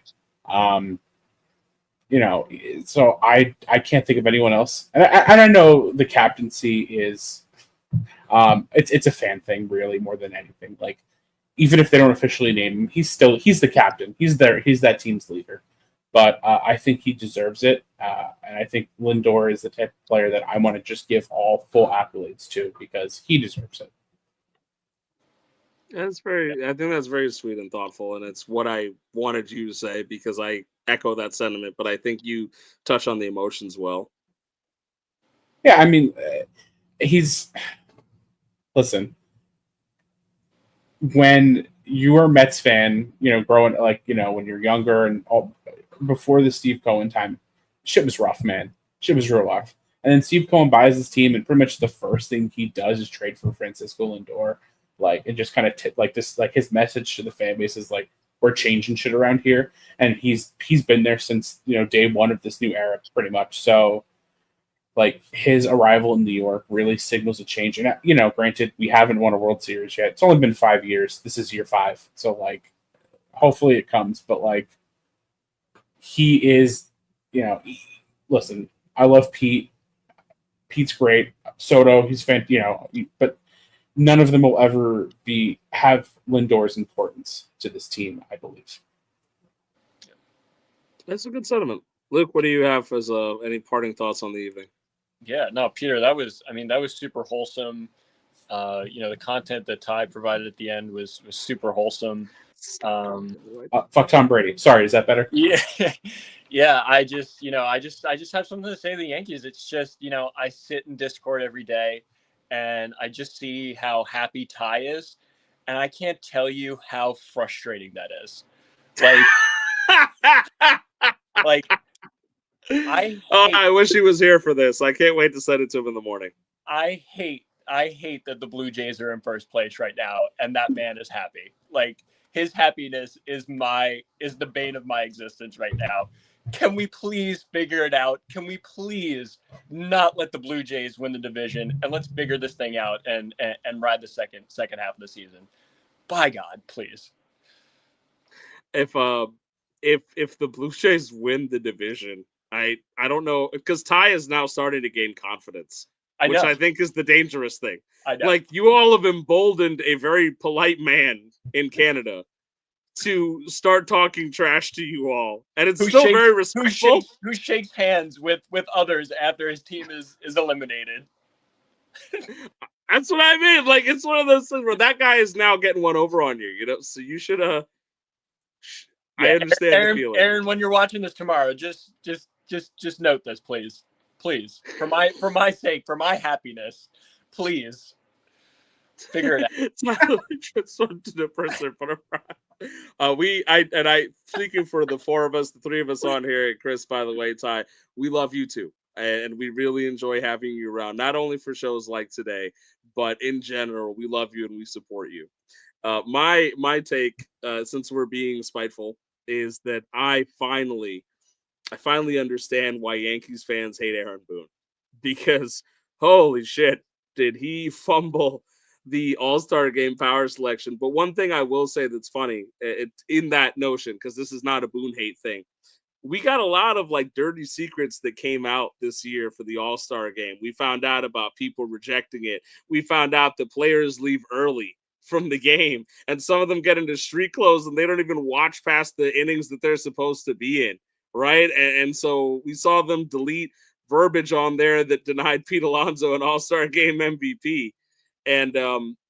So I can't think of anyone else. And I know the captaincy is, it's a fan thing really more than anything. Like, even if they don't officially name him, he's the captain. He's that team's leader. But I think he deserves it. And I think Lindor is the type of player that I want to just give all full accolades to because he deserves it.
I think that's very sweet and thoughtful, and it's what I wanted you to say because I echo that sentiment. But I think you touch on the emotions well.
Yeah, I mean, listen. When you were a Mets fan, growing when you're younger and all before the Steve Cohen time, shit was rough, man. Shit was real rough. And then Steve Cohen buys his team, and pretty much the first thing he does is trade for Francisco Lindor. Like, and just kind of like this, like his message to the fan base is like, we're changing shit around here. And he's been there since, day one of this new era, pretty much. So, like, his arrival in New York really signals a change. And, granted, we haven't won a World Series yet. It's only been 5 years. This is year 5. So, like, hopefully it comes. But, like, he is, listen, I love Pete. Pete's great. Soto, he's fantastic, but none of them will ever have Lindor's importance to this team, I believe.
That's a good sentiment. Luke, what do you have as any parting thoughts on the evening?
Yeah, no, Peter, that was super wholesome. The content that Ty provided at the end was super wholesome.
Fuck Tom Brady. Sorry, is that better?
Yeah. Yeah, I just have something to say to the Yankees. It's just, I sit in Discord every day and I just see how happy Ty is, and I can't tell you how frustrating that is.
I wish he was here for this. I can't wait to send it to him in the morning.
I hate that the Blue Jays are in first place right now and that man is happy. Like, his happiness is the bane of my existence right now. Can we please figure it out? Can we please not let the Blue Jays win the division, and let's figure this thing out and ride the second half of the season? By God, please.
If the Blue Jays win the division, I don't know, because Ty is now starting to gain confidence, which I think is the dangerous thing.
I know.
Like, you all have emboldened a very polite man in Canada to start talking trash to you all, and it's very respectful.
Who shakes hands with others after his team is eliminated.
That's what I mean. Like, it's one of those things where that guy is now getting one over on you, so you should I understand the feeling.
Aaron, when you're watching this tomorrow, just note this, please, for my sake, for my happiness, please figure it out.
It's not transformed to the person, but speaking for the four of us, the three of us on here, and Chris, by the way, Ty, we love you too, and we really enjoy having you around. Not only for shows like today, but in general, we love you and we support you. My take, since we're being spiteful, is that I finally understand why Yankees fans hate Aaron Boone, because holy shit, did he fumble the All-Star Game power selection. But one thing I will say that's funny in that notion, because this is not a Boone hate thing, we got a lot of like dirty secrets that came out this year for the All-Star Game. We found out about people rejecting it. We found out that players leave early from the game, and some of them get into street clothes and they don't even watch past the innings that they're supposed to be in, right? And so we saw them delete verbiage on there that denied Pete Alonso an All-Star Game MVP. And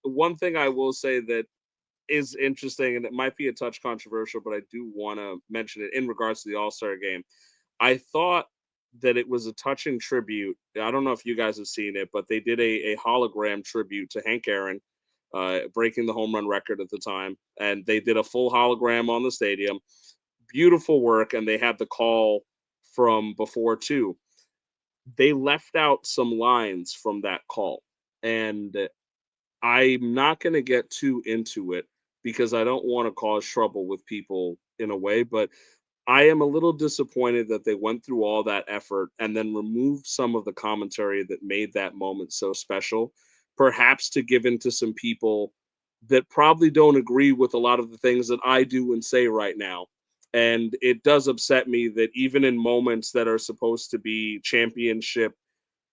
one thing I will say that is interesting, and it might be a touch controversial, but I do want to mention it in regards to the All-Star Game. I thought that it was a touching tribute. I don't know if you guys have seen it, but they did a hologram tribute to Hank Aaron, breaking the home run record at the time. And they did a full hologram on the stadium. Beautiful work, and they had the call from before too. They left out some lines from that call, and I'm not going to get too into it because I don't want to cause trouble with people in a way, but I am a little disappointed that they went through all that effort and then removed some of the commentary that made that moment so special, perhaps to give in to some people that probably don't agree with a lot of the things that I do and say right now. And it does upset me that even in moments that are supposed to be championship,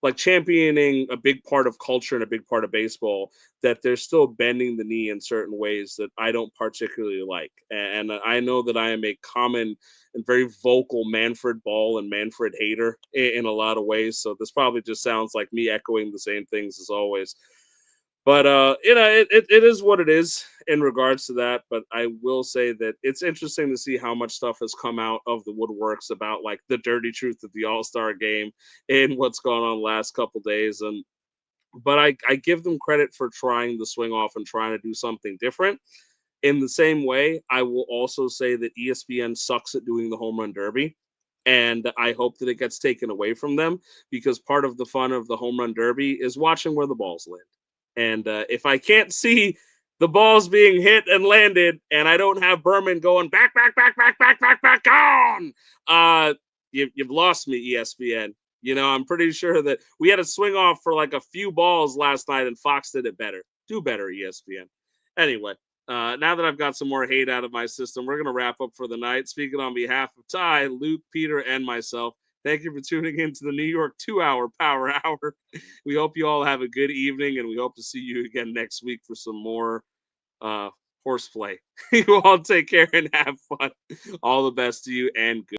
like championing a big part of culture and a big part of baseball, that they're still bending the knee in certain ways that I don't particularly like. And I know that I am a common and very vocal Manfred Ball and Manfred hater in a lot of ways. So this probably just sounds like me echoing the same things as always. But it is what it is in regards to that. But I will say that it's interesting to see how much stuff has come out of the woodworks about like the dirty truth of the All-Star Game and what's gone on the last couple days. But I give them credit for trying the swing off and trying to do something different. In the same way, I will also say that ESPN sucks at doing the home run derby. And I hope that it gets taken away from them, because part of the fun of the home run derby is watching where the balls land. And if I can't see the balls being hit and landed, and I don't have Berman going back, on, you've lost me, ESPN. You know, I'm pretty sure that we had a swing off for like a few balls last night, and Fox did it better. Do better, ESPN. Anyway, now that I've got some more hate out of my system, we're going to wrap up for the night. Speaking on behalf of Ty, Luke, Peter, and myself, thank you for tuning in to the New York 2-hour Power Hour. We hope you all have a good evening, and we hope to see you again next week for some more horseplay. You all take care and have fun. All the best to you, and good.